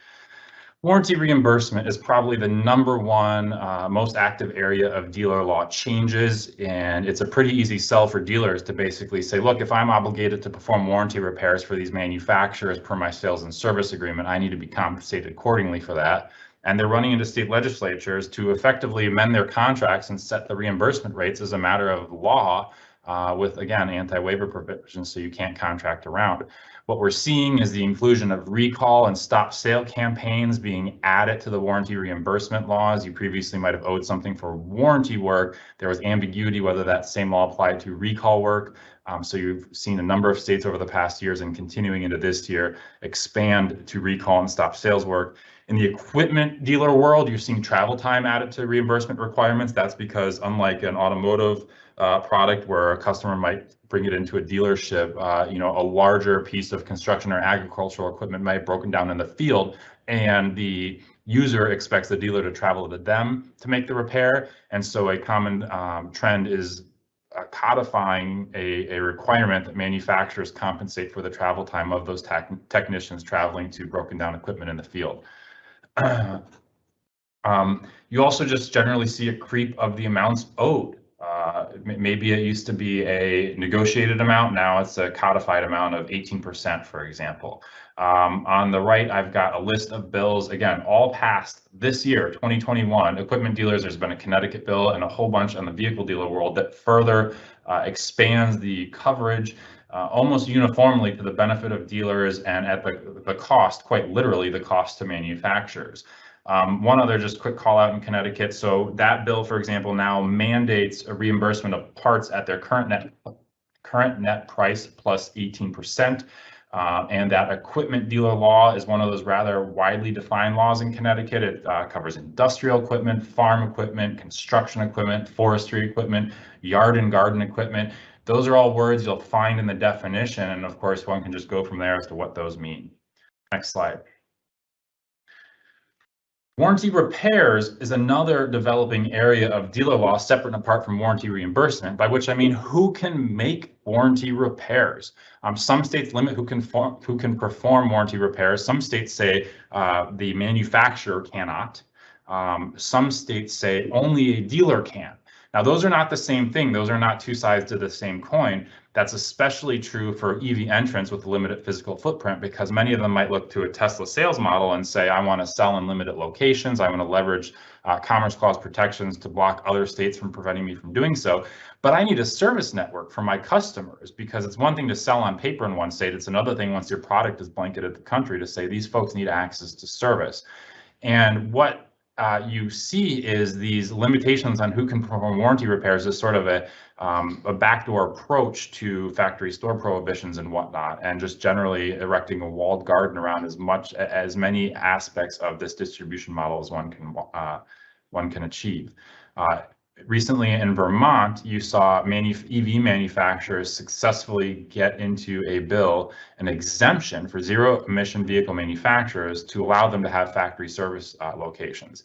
Warranty reimbursement is probably the #1 most active area of dealer law changes, and it's a pretty easy sell for dealers to basically say, look, if I'm obligated to perform warranty repairs for these manufacturers per my sales and service agreement, I need to be compensated accordingly for that. And they're running into state legislatures to effectively amend their contracts and set the reimbursement rates as a matter of law with, again, anti-waiver provisions, so you can't contract around. What we're seeing is the inclusion of recall and stop sale campaigns being added to the warranty reimbursement laws. You previously might have owed something for warranty work. There was ambiguity whether that same law applied to recall work. So you've seen a number of states over the past years and continuing into this year expand to recall and stop sales work. In the equipment dealer world, you're seeing travel time added to reimbursement requirements. That's because unlike an automotive product where a customer might bring it into a dealership, a larger piece of construction or agricultural equipment might have broken down in the field, and the user expects the dealer to travel to them to make the repair. And so a common trend is codifying a requirement that manufacturers compensate for the travel time of those technicians traveling to broken down equipment in the field. You also just generally see a creep of the amounts owed. Maybe it used to be a negotiated amount. Now it's a codified amount of 18%, for example. On the right, I've got a list of bills, again, all passed this year, 2021. Equipment dealers, there's been a Connecticut bill and a whole bunch on the vehicle dealer world that further expands the coverage almost uniformly to the benefit of dealers and at the cost, quite literally, the cost to manufacturers. One other just quick call out in Connecticut. So that bill, for example, now mandates a reimbursement of parts at their current net price plus 18%. And that equipment dealer law is one of those rather widely defined laws in Connecticut. It covers industrial equipment, farm equipment, construction equipment, forestry equipment, yard and garden equipment. Those are all words you'll find in the definition. And of course, one can just go from there as to what those mean. Next slide. Warranty repairs is another developing area of dealer law separate and apart from warranty reimbursement, by which I mean who can make warranty repairs. Some states limit who can perform warranty repairs. Some states say the manufacturer cannot. Some states say only a dealer can. Now, those are not the same thing. Those are not two sides to the same coin. That's especially true for EV entrants with limited physical footprint, because many of them might look to a Tesla sales model and say, I want to sell in limited locations. I want to leverage Commerce Clause protections to block other states from preventing me from doing so. But I need a service network for my customers, because it's one thing to sell on paper in one state. It's another thing once your product is blanketed the country to say these folks need access to service. And what you see is these limitations on who can perform warranty repairs is sort of a backdoor approach to factory store prohibitions and whatnot, and just generally erecting a walled garden around as many aspects of this distribution model as one can achieve. Recently in Vermont, you saw EV manufacturers successfully get into a bill an exemption for zero emission vehicle manufacturers to allow them to have factory service locations.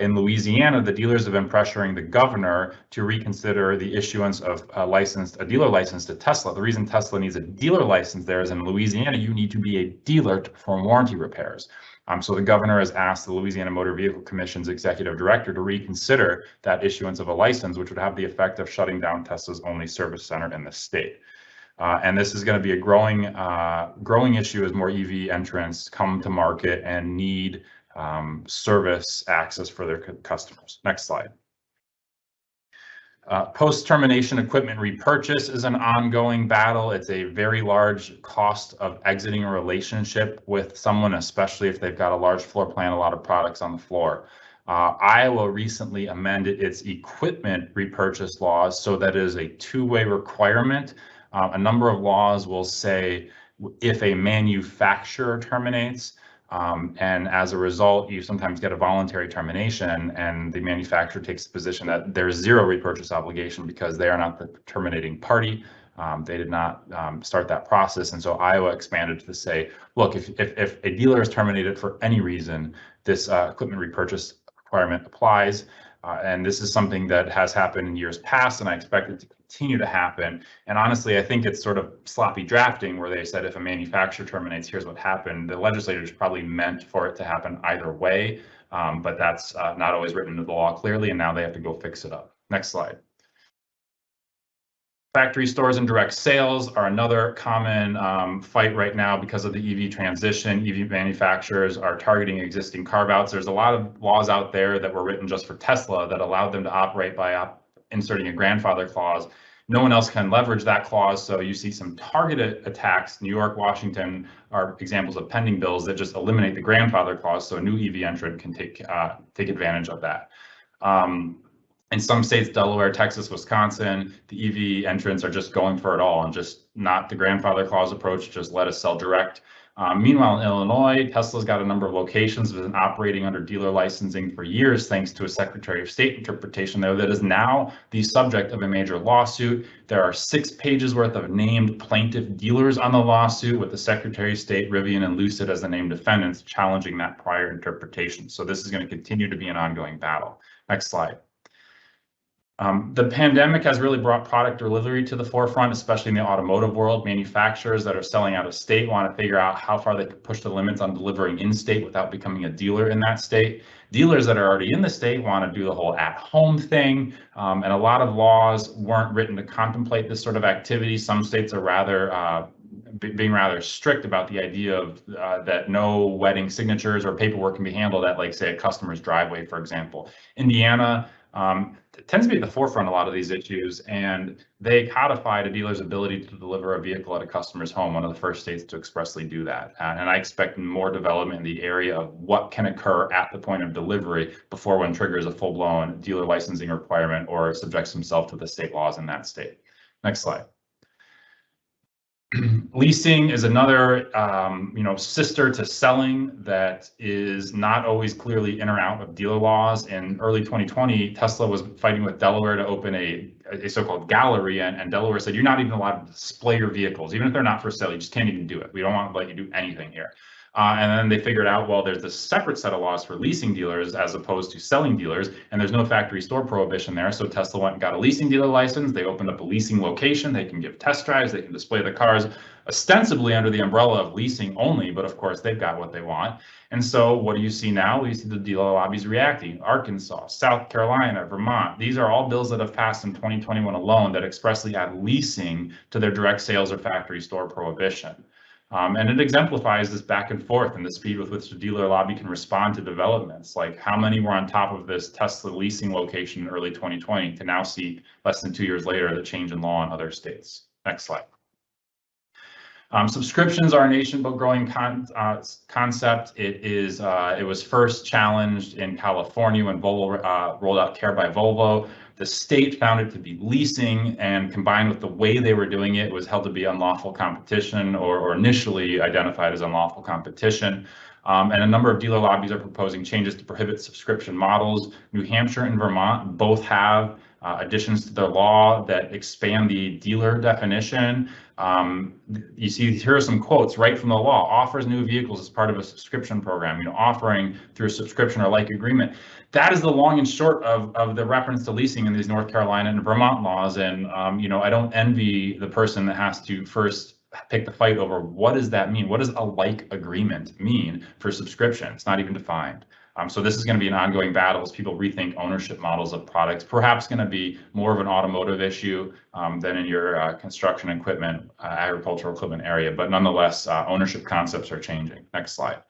In Louisiana, the dealers have been pressuring the governor to reconsider the issuance of a dealer license to Tesla. The reason Tesla needs a dealer license there is in Louisiana, you need to be a dealer to perform warranty repairs. So the governor has asked the Louisiana Motor Vehicle Commission's executive director to reconsider that issuance of a license, which would have the effect of shutting down Tesla's only service center in the state. And this is going to be a growing issue as more EV entrants come to market and need service access for their customers. Next slide. Post-termination equipment repurchase is an ongoing battle. It's a very large cost of exiting a relationship with someone, especially if they've got a large floor plan, a lot of products on the floor. Iowa recently amended its equipment repurchase laws so that it is a two-way requirement. A number of laws will say if a manufacturer terminates, and as a result, you sometimes get a voluntary termination, and the manufacturer takes the position that there's zero repurchase obligation because they are not the terminating party. They did not start that process. And so Iowa expanded to say, look, if a dealer is terminated for any reason, this equipment repurchase requirement applies. And this is something that has happened in years past, and I expect it to continue to happen. And honestly, I think it's sort of sloppy drafting where they said if a manufacturer terminates, here's what happened. The legislators probably meant for it to happen either way, but that's not always written into the law clearly, and now they have to go fix it up. Next slide. Factory stores and direct sales are another common fight right now because of the EV transition. EV manufacturers are targeting existing carve-outs. There's a lot of laws out there that were written just for Tesla that allowed them to operate by inserting a grandfather clause. No one else can leverage that clause, so you see some targeted attacks. New York, Washington are examples of pending bills that just eliminate the grandfather clause so a new EV entrant can take advantage of that. In some states, Delaware, Texas, Wisconsin, the EV entrants are just going for it all and just not the grandfather clause approach, just let us sell direct. Meanwhile, in Illinois, Tesla's got a number of locations that have been operating under dealer licensing for years, thanks to a Secretary of State interpretation there that is now the subject of a major lawsuit. There are 6 pages worth of named plaintiff dealers on the lawsuit, with the Secretary of State, Rivian, and Lucid as the named defendants challenging that prior interpretation. So this is going to continue to be an ongoing battle. Next slide. The pandemic has really brought product delivery to the forefront, especially in the automotive world. Manufacturers that are selling out of state want to figure out how far they can push the limits on delivering in state without becoming a dealer in that state. Dealers that are already in the state want to do the whole at-home thing, and a lot of laws weren't written to contemplate this sort of activity. Some states are being rather strict about the idea of that no wedding signatures or paperwork can be handled at, like, say, a customer's driveway, for example. Indiana tends to be at the forefront of a lot of these issues, and they codified a dealer's ability to deliver a vehicle at a customer's home, one of the first states to expressly do that. And I expect more development in the area of what can occur at the point of delivery before one triggers a full-blown dealer licensing requirement or subjects himself to the state laws in that state. Next slide. Leasing is another, sister to selling that is not always clearly in or out of dealer laws. In early 2020, Tesla was fighting with Delaware to open a so-called gallery, and Delaware said, you're not even allowed to display your vehicles. Even if they're not for sale, you just can't even do it. We don't want to let you do anything here. And then they figured out, well, there's a separate set of laws for leasing dealers as opposed to selling dealers, and there's no factory store prohibition there. So Tesla went and got a leasing dealer license. They opened up a leasing location. They can give test drives. They can display the cars ostensibly under the umbrella of leasing only, but of course they've got what they want. And so what do you see now? You see the dealer lobbies reacting. Arkansas, South Carolina, Vermont. These are all bills that have passed in 2021 alone that expressly add leasing to their direct sales or factory store prohibition. And it exemplifies this back and forth and the speed with which the dealer lobby can respond to developments. Like how many were on top of this Tesla leasing location in early 2020 to now see less than 2 years later the change in law in other states. Next slide. Subscriptions are a nation-growing concept. It was first challenged in California when Volvo rolled out Care by Volvo. The state found it to be leasing, and combined with the way they were doing it, was held to be unlawful competition, or initially identified as unlawful competition. And a number of dealer lobbies are proposing changes to prohibit subscription models. New Hampshire and Vermont both have additions to their law that expand the dealer definition. You see, here are some quotes right from the law. Offers new vehicles as part of a subscription program, offering through a subscription or like agreement. That is the long and short of the reference to leasing in these North Carolina and Vermont laws. And, I don't envy the person that has to first pick the fight over what does that mean? What does a like agreement mean for subscription? It's not even defined. So this is going to be an ongoing battle as people rethink ownership models of products, perhaps going to be more of an automotive issue than in your construction equipment, agricultural equipment area, but nonetheless, ownership concepts are changing. Next slide.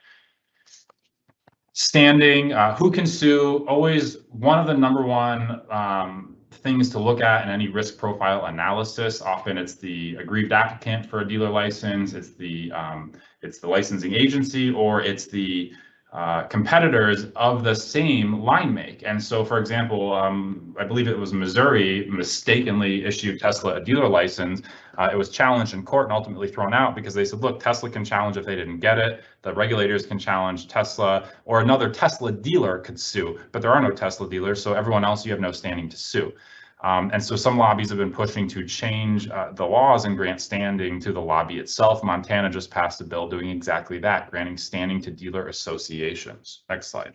Standing, who can sue? Always one of the number one things to look at in any risk profile analysis. Often it's the aggrieved applicant for a dealer license, it's the licensing agency, or it's the competitors of the same line make. And so, for example, I believe it was Missouri mistakenly issued Tesla a dealer license. It was challenged in court and ultimately thrown out because they said, look, Tesla can challenge if they didn't get it. The regulators can challenge Tesla, or another Tesla dealer could sue, but there are no Tesla dealers, so everyone else, you have no standing to sue. And so some lobbies have been pushing to change the laws and grant standing to the lobby itself. Montana just passed a bill doing exactly that, granting standing to dealer associations. Next slide.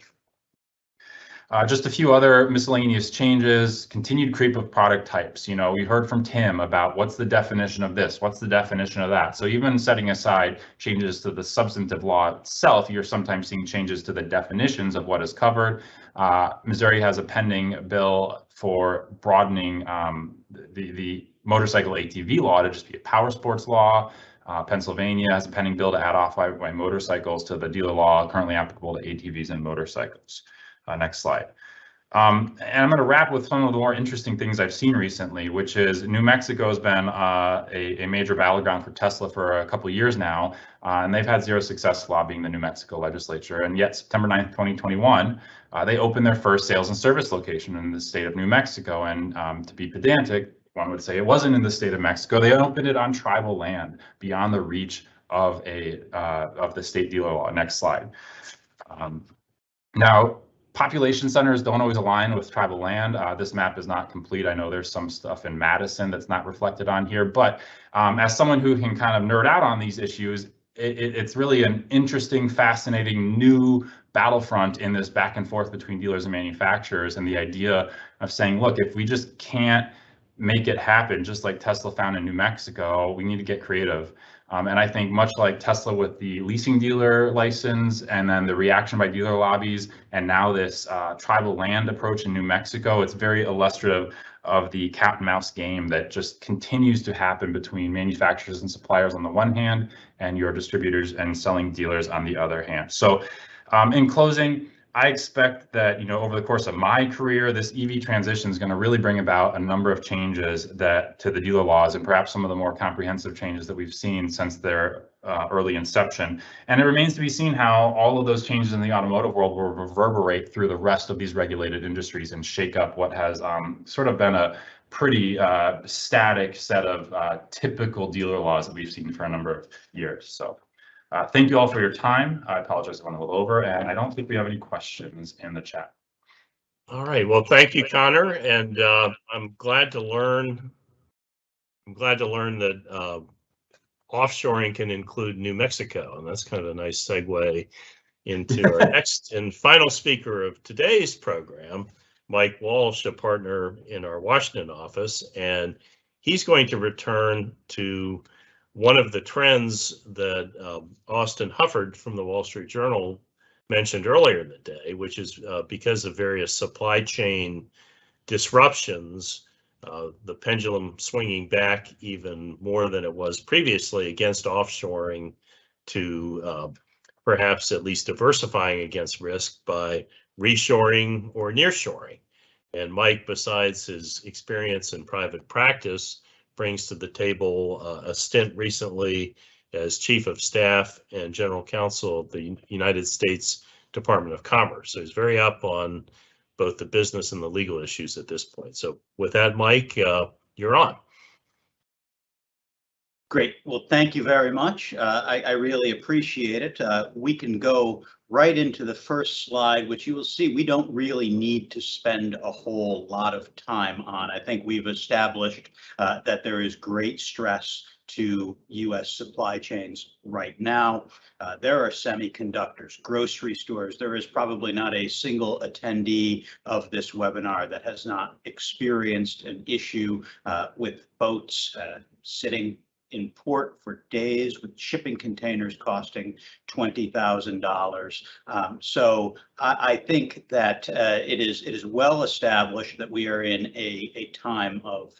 Just a few other miscellaneous changes. Continued creep of product types. We heard from Tim about what's the definition of this, what's the definition of that. So even setting aside changes to the substantive law itself, you're sometimes seeing changes to the definitions of what is covered. Missouri has a pending bill for broadening the motorcycle ATV law to just be a power sports law. Pennsylvania has a pending bill to add off-highway motorcycles to the dealer law currently applicable to ATVs and motorcycles. Next slide. And I'm going to wrap with some of the more interesting things I've seen recently, which is New Mexico has been a major battleground for Tesla for a couple of years now, and they've had zero success lobbying the New Mexico legislature. And yet September 9th, 2021, they opened their first sales and service location in the state of New Mexico. And to be pedantic, one would say it wasn't in the state of Mexico. They opened it on tribal land beyond the reach of the state dealer law. Next slide. Now, population centers don't always align with tribal land. This map is not complete. I know there's some stuff in Madison that's not reflected on here, but as someone who can kind of nerd out on these issues, it's really an interesting, fascinating new battlefront in this back and forth between dealers and manufacturers, and the idea of saying, look, if we just can't make it happen, just like Tesla found in New Mexico, we need to get creative. And I think much like Tesla with the leasing dealer license, and then the reaction by dealer lobbies, and now this tribal land approach in New Mexico, it's very illustrative of the cat and mouse game that just continues to happen between manufacturers and suppliers on the one hand, and your distributors and selling dealers on the other hand. So in closing, I expect that, over the course of my career, this EV transition is going to really bring about a number of changes to the dealer laws, and perhaps some of the more comprehensive changes that we've seen since their early inception. And it remains to be seen how all of those changes in the automotive world will reverberate through the rest of these regulated industries and shake up what has sort of been a pretty static set of typical dealer laws that we've seen for a number of years. So. Thank you all for your time. I apologize I went a little over, and I don't think we have any questions in the chat. All right. Well, thank you, Connor, and I'm glad to learn. I'm glad to learn that offshoring can include New Mexico, and that's kind of a nice segue into our next and final speaker of today's program, Mike Walsh, a partner in our Washington office, and he's going to return to one of the trends that Austin Hufford from the Wall Street Journal mentioned earlier in the day, which is because of various supply chain disruptions, the pendulum swinging back even more than it was previously against offshoring to perhaps at least diversifying against risk by reshoring or nearshoring. And Mike, besides his experience in private practice, brings to the table a stint recently as Chief of Staff and General Counsel of the United States Department of Commerce. So he's very up on both the business and the legal issues at this point. So with that, Mike, you're on. Great. Well, thank you very much. I really appreciate it. We can go right into the first slide, which you will see we don't really need to spend a whole lot of time on. I think we've established that there is great stress to U.S. supply chains right now. There are semiconductors, grocery stores. There is probably not a single attendee of this webinar that has not experienced an issue with boats sitting in port for days with shipping containers costing $20,000. So I think that it is well established that we are in a time of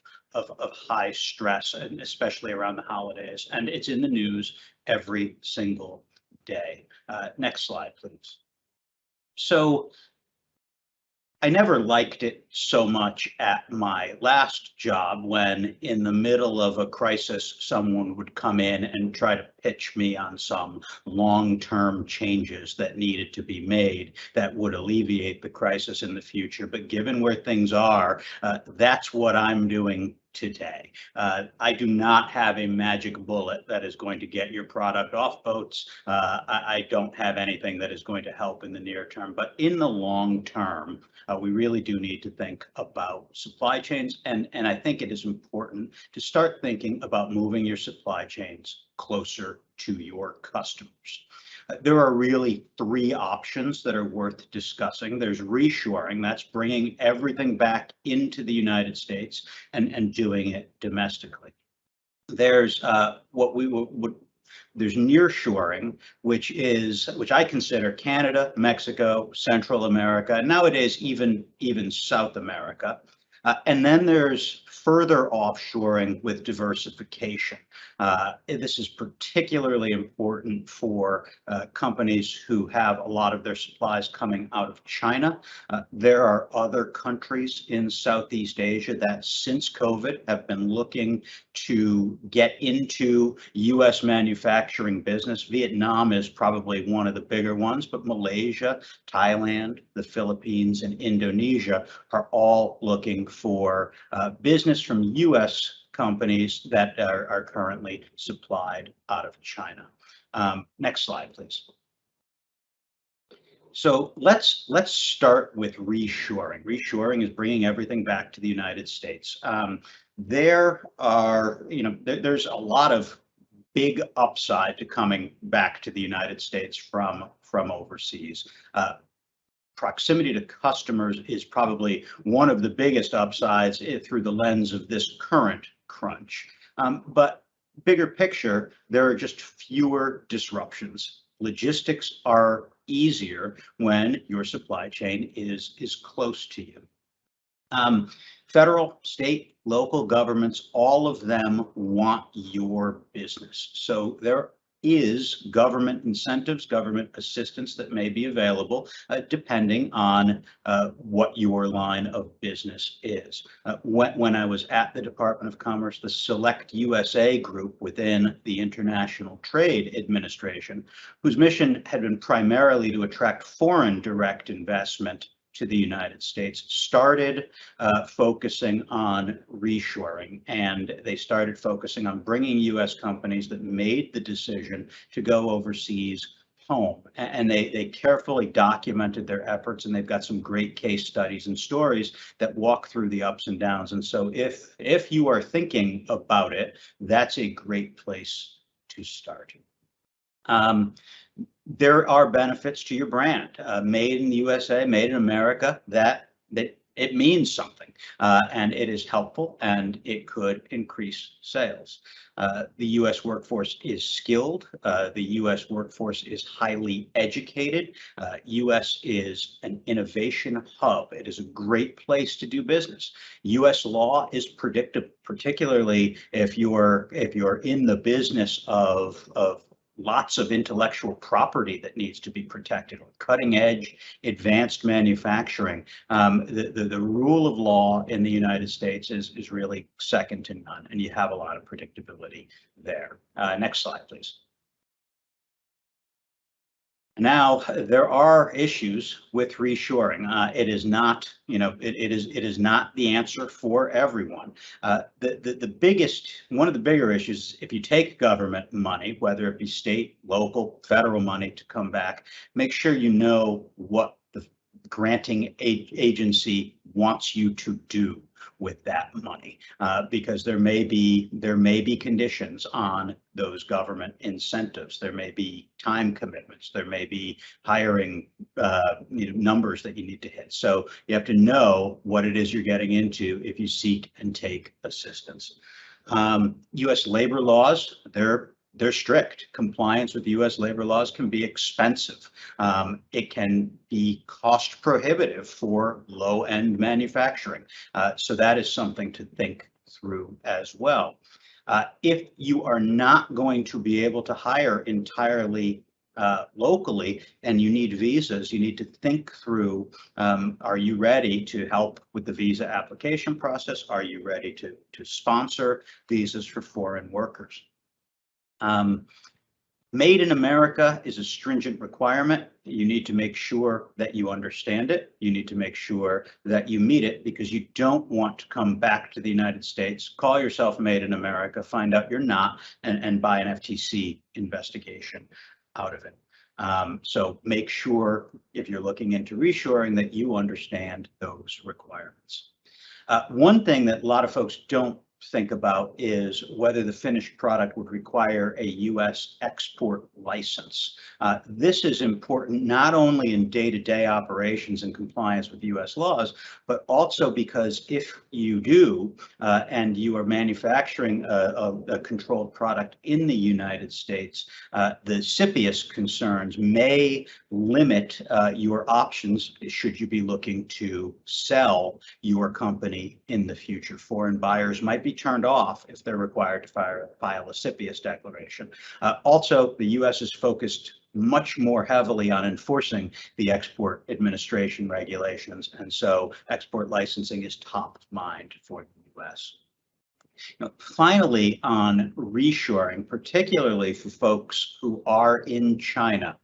high stress, and especially around the holidays, and it's in the news every single day. Next slide, please. So I never liked it so much at my last job when in the middle of a crisis, someone would come in and try to pitch me on some long-term changes that needed to be made that would alleviate the crisis in the future. But given where things are, that's what I'm doing today. I do not have a magic bullet that is going to get your product off boats. I don't have anything that is going to help in the near term, but in the long term, we really do need to think about supply chains. And I think it is important to start thinking about moving your supply chains closer to your customers. There are really three options that are worth discussing. There's reshoring, that's bringing everything back into the United States and doing it domestically. There's there's nearshoring, which I consider Canada, Mexico, Central America, and nowadays even South America. And then there's further offshoring with diversification. This is particularly important for companies who have a lot of their supplies coming out of China. There are other countries in Southeast Asia that since COVID have been looking to get into U.S. manufacturing business. Vietnam is probably one of the bigger ones, but Malaysia, Thailand, the Philippines, and Indonesia are all looking for business from U.S. companies that are currently supplied out of China. Next slide, please. So let's start with reshoring. Reshoring is bringing everything back to the United States. There's a lot of big upside to coming back to the United States from overseas. Proximity to customers is probably one of the biggest upsides through the lens of this current crunch. But bigger picture, there are just fewer disruptions. Logistics are easier when your supply chain is close to you. Federal, state, local governments, all of them want your business. So there is government incentives, government assistance that may be available depending on what your line of business is. When I was at the Department of Commerce, the Select USA group within the International Trade Administration, whose mission had been primarily to attract foreign direct investment to the United States, started focusing on reshoring, and they started focusing on bringing U.S. companies that made the decision to go overseas home. And they carefully documented their efforts, and they've got some great case studies and stories that walk through the ups and downs. And so if you are thinking about it, that's a great place to start. There are benefits to your brand, made in the USA, made in America, that it means something, and it is helpful, and it could increase sales. The U.S. workforce is skilled. The U.S. workforce is highly educated. U.S. is an innovation hub. It is a great place to do business. U.S. law is predictable, particularly if you're in the business of lots of intellectual property that needs to be protected, or cutting edge advanced manufacturing. The rule of law in the United States is really second to none, and you have a lot of predictability there. Next slide, please. Now, there are issues with reshoring. It is not, it is not the answer for everyone. The biggest, one of the bigger issues, if you take government money, whether it be state, local, federal money to come back, make sure you know what the granting agency wants you to do with that money, because there may be conditions on those government incentives. There may be time commitments. There may be hiring numbers that you need to hit. So you have to know what it is you're getting into if you seek and take assistance. U.S. labor laws, they're strict. Compliance with U.S. labor laws can be expensive. It can be cost prohibitive for low-end manufacturing. So that is something to think through as well. If you are not going to be able to hire entirely locally and you need visas, you need to think through, are you ready to help with the visa application process? Are you ready to sponsor visas for foreign workers? Made in America is a stringent requirement. You need to make sure that you understand it. You need to make sure that you meet it, because you don't want to come back to the United States, call yourself made in America, find out you're not, and buy an FTC investigation out of it. So make sure, if you're looking into reshoring, that you understand those requirements. One thing that a lot of folks don't think about is whether the finished product would require a U.S. export license. This is important not only in day-to-day operations and compliance with U.S. laws, but also because if you do, and you are manufacturing a controlled product in the United States, the CFIUS concerns may limit your options should you be looking to sell your company in the future. Foreign buyers might be turned off if they're required to file a CFIUS declaration. Also, the U.S. is focused much more heavily on enforcing the Export Administration regulations, and so export licensing is top of mind for the U.S. Finally, on reshoring, particularly for folks who are in China,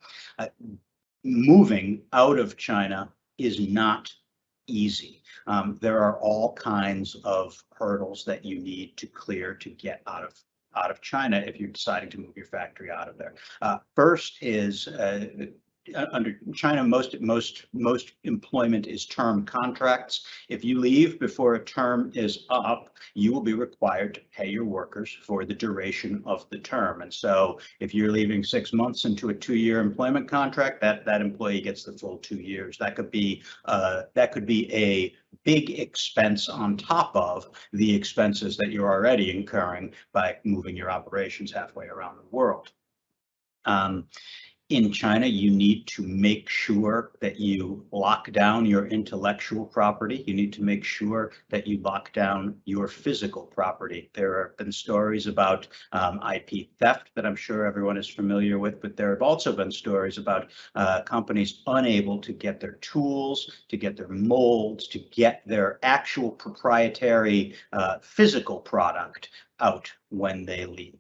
moving out of China is not easy. There are all kinds of hurdles that you need to clear to get out of China if you're deciding to move your factory out of there. First is under China, most employment is term contracts. If you leave before a term is up, you will be required to pay your workers for the duration of the term. And so if you're leaving 6 months into a 2-year employment contract, that employee gets the full 2 years. That could be a big expense on top of the expenses that you're already incurring by moving your operations halfway around the world. In China, you need to make sure that you lock down your intellectual property. You need to make sure that you lock down your physical property. There have been stories about IP theft that I'm sure everyone is familiar with, but there have also been stories about companies unable to get their tools, to get their molds, to get their actual proprietary physical product out when they leave.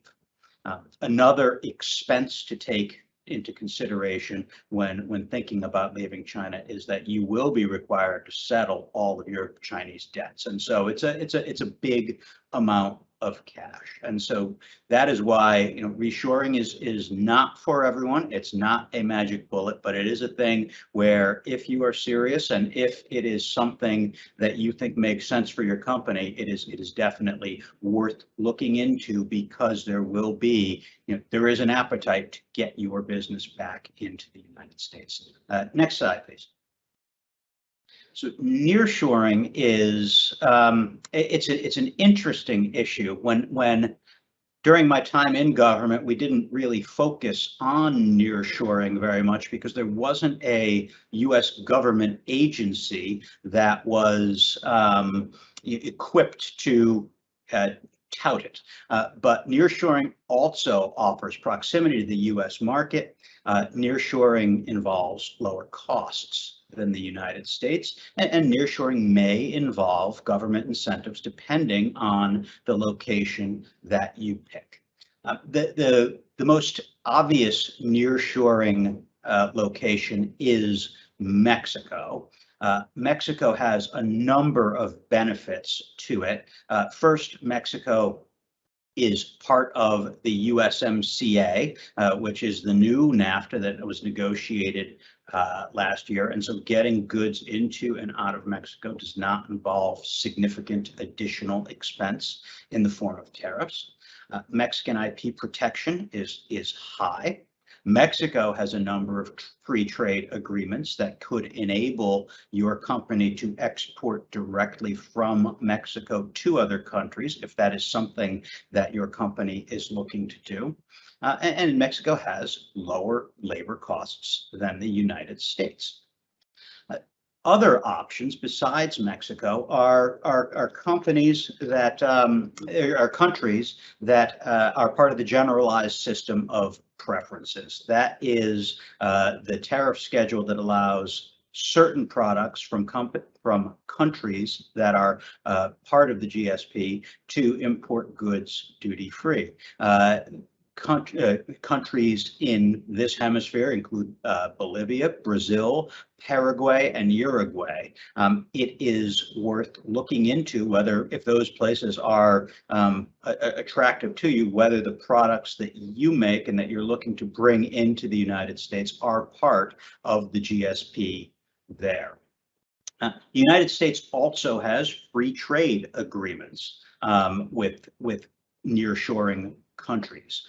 Another expense to take into consideration when thinking about leaving China is that you will be required to settle all of your Chinese debts, and so it's a big amount of cash. And so that is why, reshoring is not for everyone. It's not a magic bullet, but it is a thing where if you are serious and if it is something that you think makes sense for your company, it is definitely worth looking into, because there will be, there is an appetite to get your business back into the United States. Next slide, please. So nearshoring is it's an interesting issue. When during my time in government, we didn't really focus on nearshoring very much because there wasn't a U.S. government agency that was equipped to tout it. But nearshoring also offers proximity to the U.S. market. Nearshoring involves lower costs than the United States, and nearshoring may involve government incentives depending on the location that you pick. The most obvious nearshoring location is Mexico. Mexico has a number of benefits to it. First, Mexico is part of the USMCA, which is the new NAFTA that was negotiated last year. And so getting goods into and out of Mexico does not involve significant additional expense in the form of tariffs. Mexican IP protection is high. Mexico has a number of free trade agreements that could enable your company to export directly from Mexico to other countries, if that is something that your company is looking to do. And Mexico has lower labor costs than the United States. Other options besides Mexico are companies that are countries that are part of the generalized system of preferences. That is the tariff schedule that allows certain products from countries that are part of the GSP to import goods duty-free. Countries in this hemisphere include Bolivia, Brazil, Paraguay, and Uruguay. It is worth looking into whether, if those places are attractive to you, whether the products that you make and that you're looking to bring into the United States are part of the GSP there. The United States also has free trade agreements with nearshoring countries.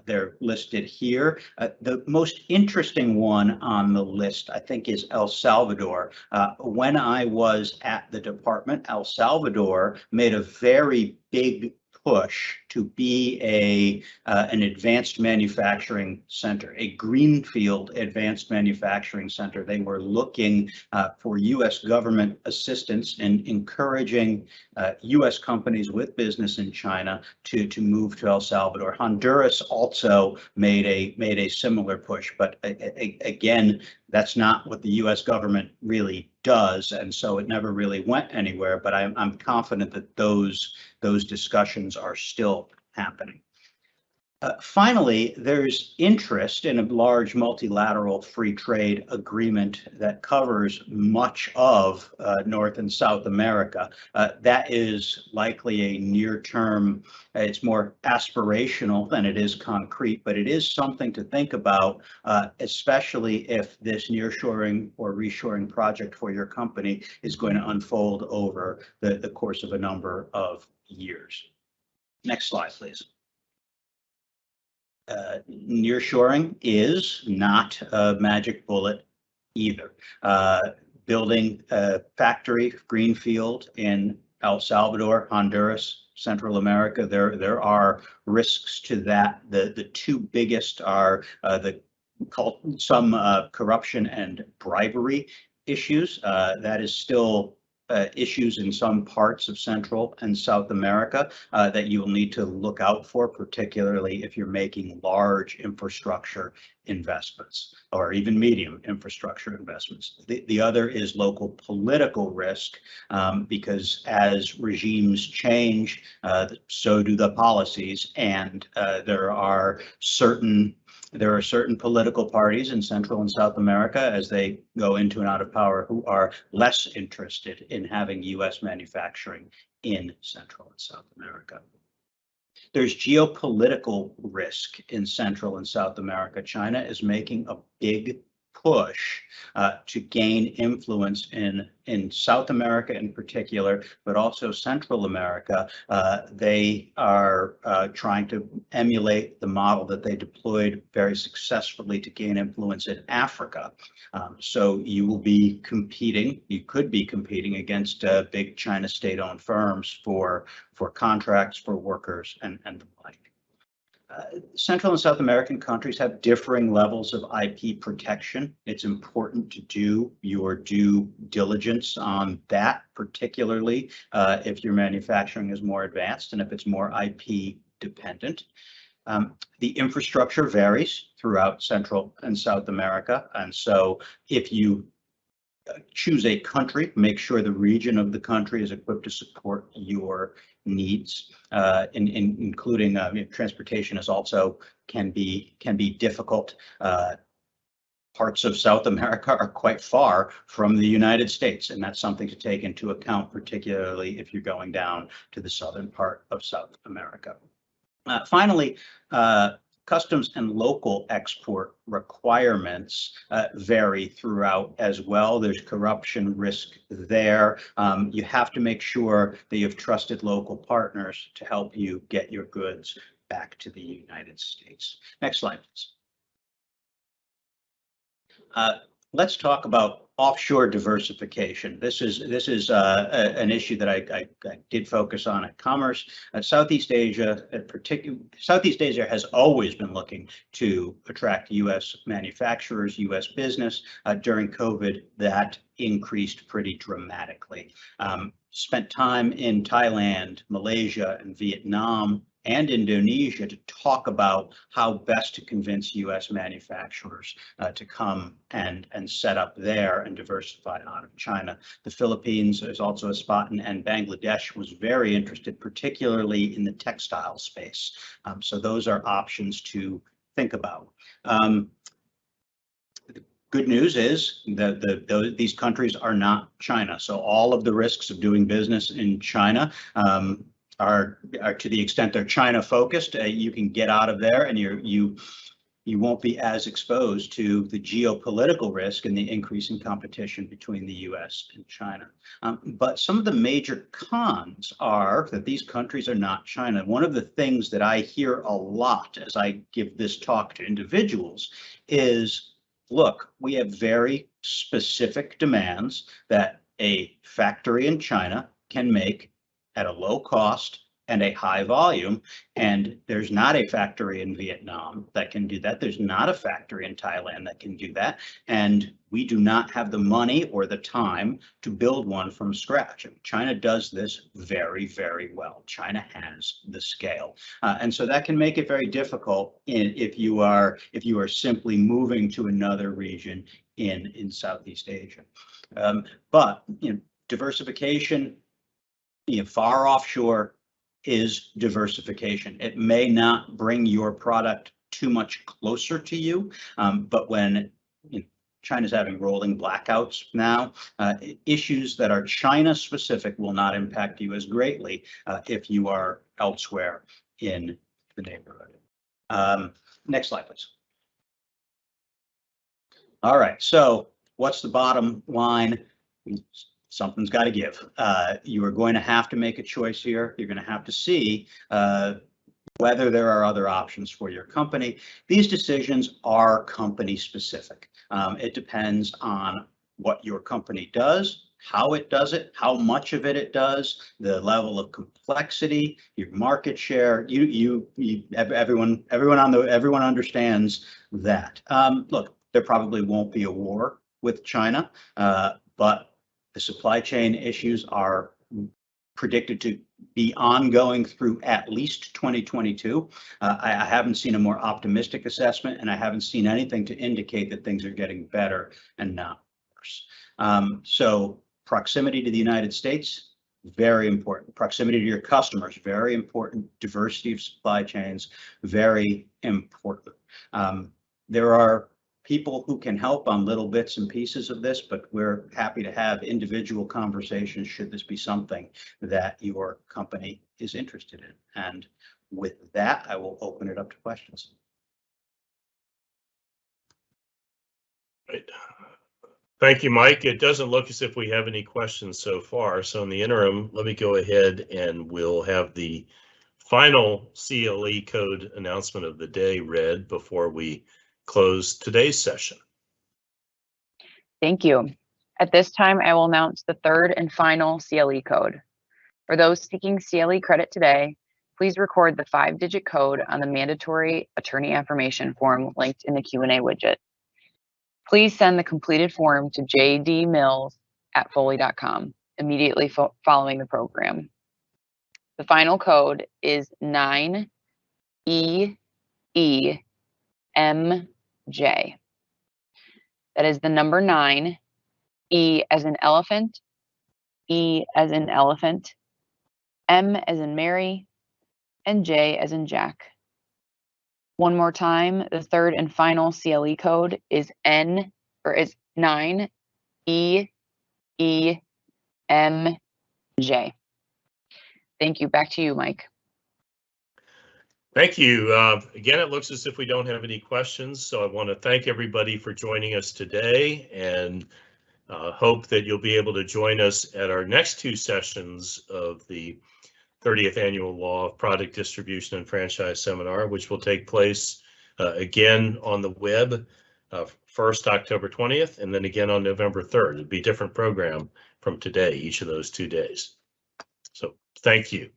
They're listed here. The most interesting one on the list, I think, is El Salvador. When I was at the department, El Salvador made a very big push to be an advanced manufacturing center, a greenfield advanced manufacturing center. They were looking for U.S. government assistance in encouraging U.S. companies with business in China to move to El Salvador. Honduras also made a similar push, but again, that's not what the U.S. government really does, and so it never really went anywhere. But I'm confident that those discussions are still happening. Finally, there's interest in a large multilateral free trade agreement that covers much of North and South America. That is likely a near-term, it's more aspirational than it is concrete, but it is something to think about, especially if this nearshoring or reshoring project for your company is going to unfold over the course of a number of years. Next slide, please. Nearshoring is not a magic bullet either. Building a factory, greenfield in El Salvador, Honduras, Central America, there are risks to that. The two biggest are some corruption and bribery issues. That is still issues in some parts of Central and South America that you will need to look out for, particularly if you're making large infrastructure investments or even medium infrastructure investments. The other is local political risk, because as regimes change, so do the policies, and there are certain There are certain political parties in Central and South America, as they go into and out of power, who are less interested in having U.S. manufacturing in Central and South America. There's geopolitical risk in Central and South America. China is making a big push to gain influence in South America in particular, but also Central America. They are trying to emulate the model that they deployed very successfully to gain influence in Africa. So you will be competing, you could be competing against big China state-owned firms for contracts, for workers, and the like. Central and South American countries have differing levels of IP protection. It's important to do your due diligence on that, particularly if your manufacturing is more advanced and if it's more IP dependent. The infrastructure varies throughout Central and South America. And so if you choose a country, make sure the region of the country is equipped to support your needs, including transportation is also can be difficult. Parts of South America are quite far from the United States, and that's something to take into account, particularly if you're going down to the southern part of South America. Finally, customs and local export requirements vary throughout as well. There's corruption risk there. You have to make sure that you have trusted local partners to help you get your goods back to the United States. Next slide, please. Let's talk about offshore diversification. This is an issue that I did focus on at Commerce. Southeast Asia, Southeast Asia has always been looking to attract U.S. manufacturers, U.S. business. During COVID, that increased pretty dramatically. Spent time in Thailand, Malaysia, and Vietnam, and Indonesia to talk about how best to convince U.S. manufacturers to come and set up there and diversify out of China. The Philippines is also a spot, and Bangladesh was very interested, particularly in the textile space. So those are options to think about. The good news is that these countries are not China. So all of the risks of doing business in China are to the extent they're China focused, you can get out of there and you won't be as exposed to the geopolitical risk and the increasing competition between the US and China. But some of the major cons are that these countries are not China. One of the things that I hear a lot as I give this talk to individuals is, look, we have very specific demands that a factory in China can make at a low cost and a high volume, and there's not a factory in Vietnam that can do that. There's not a factory in Thailand that can do that, and we do not have the money or the time to build one from scratch. I mean, China does this very, very well. China has the scale, and so that can make it very difficult if you are simply moving to another region in Southeast Asia. But diversification, far offshore is diversification. It may not bring your product too much closer to you, but when China's having rolling blackouts now, issues that are China specific will not impact you as greatly if you are elsewhere in the neighborhood. Next slide, please. All right, so what's the bottom line? Something's got to give. You are going to have to make a choice here. You're going to have to see whether there are other options for your company. These decisions are company specific. It depends on what your company does, how it does it, how much of it does, the level of complexity, your market share. Everyone understands that. Look, there probably won't be a war with China, but the supply chain issues are predicted to be ongoing through at least 2022. I haven't seen a more optimistic assessment, and I haven't seen anything to indicate that things are getting better and not worse. So proximity to the United States, very important. Proximity to your customers, very important. Diversity of supply chains, very important. There are people who can help on little bits and pieces of this, but we're happy to have individual conversations should this be something that your company is interested in. And with that, I will open it up to questions. Right. Thank you, Mike. It doesn't look as if we have any questions so far. So in the interim, let me go ahead and we'll have the final CLE code announcement of the day read before we close today's session. Thank you. At this time, I will announce the third and final CLE code. For those seeking CLE credit today, please record the 5-digit code on the mandatory attorney affirmation form linked in the Q&A widget. Please send the completed form to jdmills@foley.com immediately following the program. The final code is 9EEMJ. That is the number 9, E as in elephant, E as in elephant, M as in Mary, and J as in Jack. One more time, the third and final CLE code is 9EEMJ. Thank you. Back to you, Mike. Thank you. Again, it looks as if we don't have any questions, so I want to thank everybody for joining us today and hope that you'll be able to join us at our next 2 sessions of the 30th Annual Law of Product Distribution and Franchise Seminar, which will take place again on the web, first October 20th, and then again on November 3rd. It'll be a different program from today, each of those 2 days. So thank you.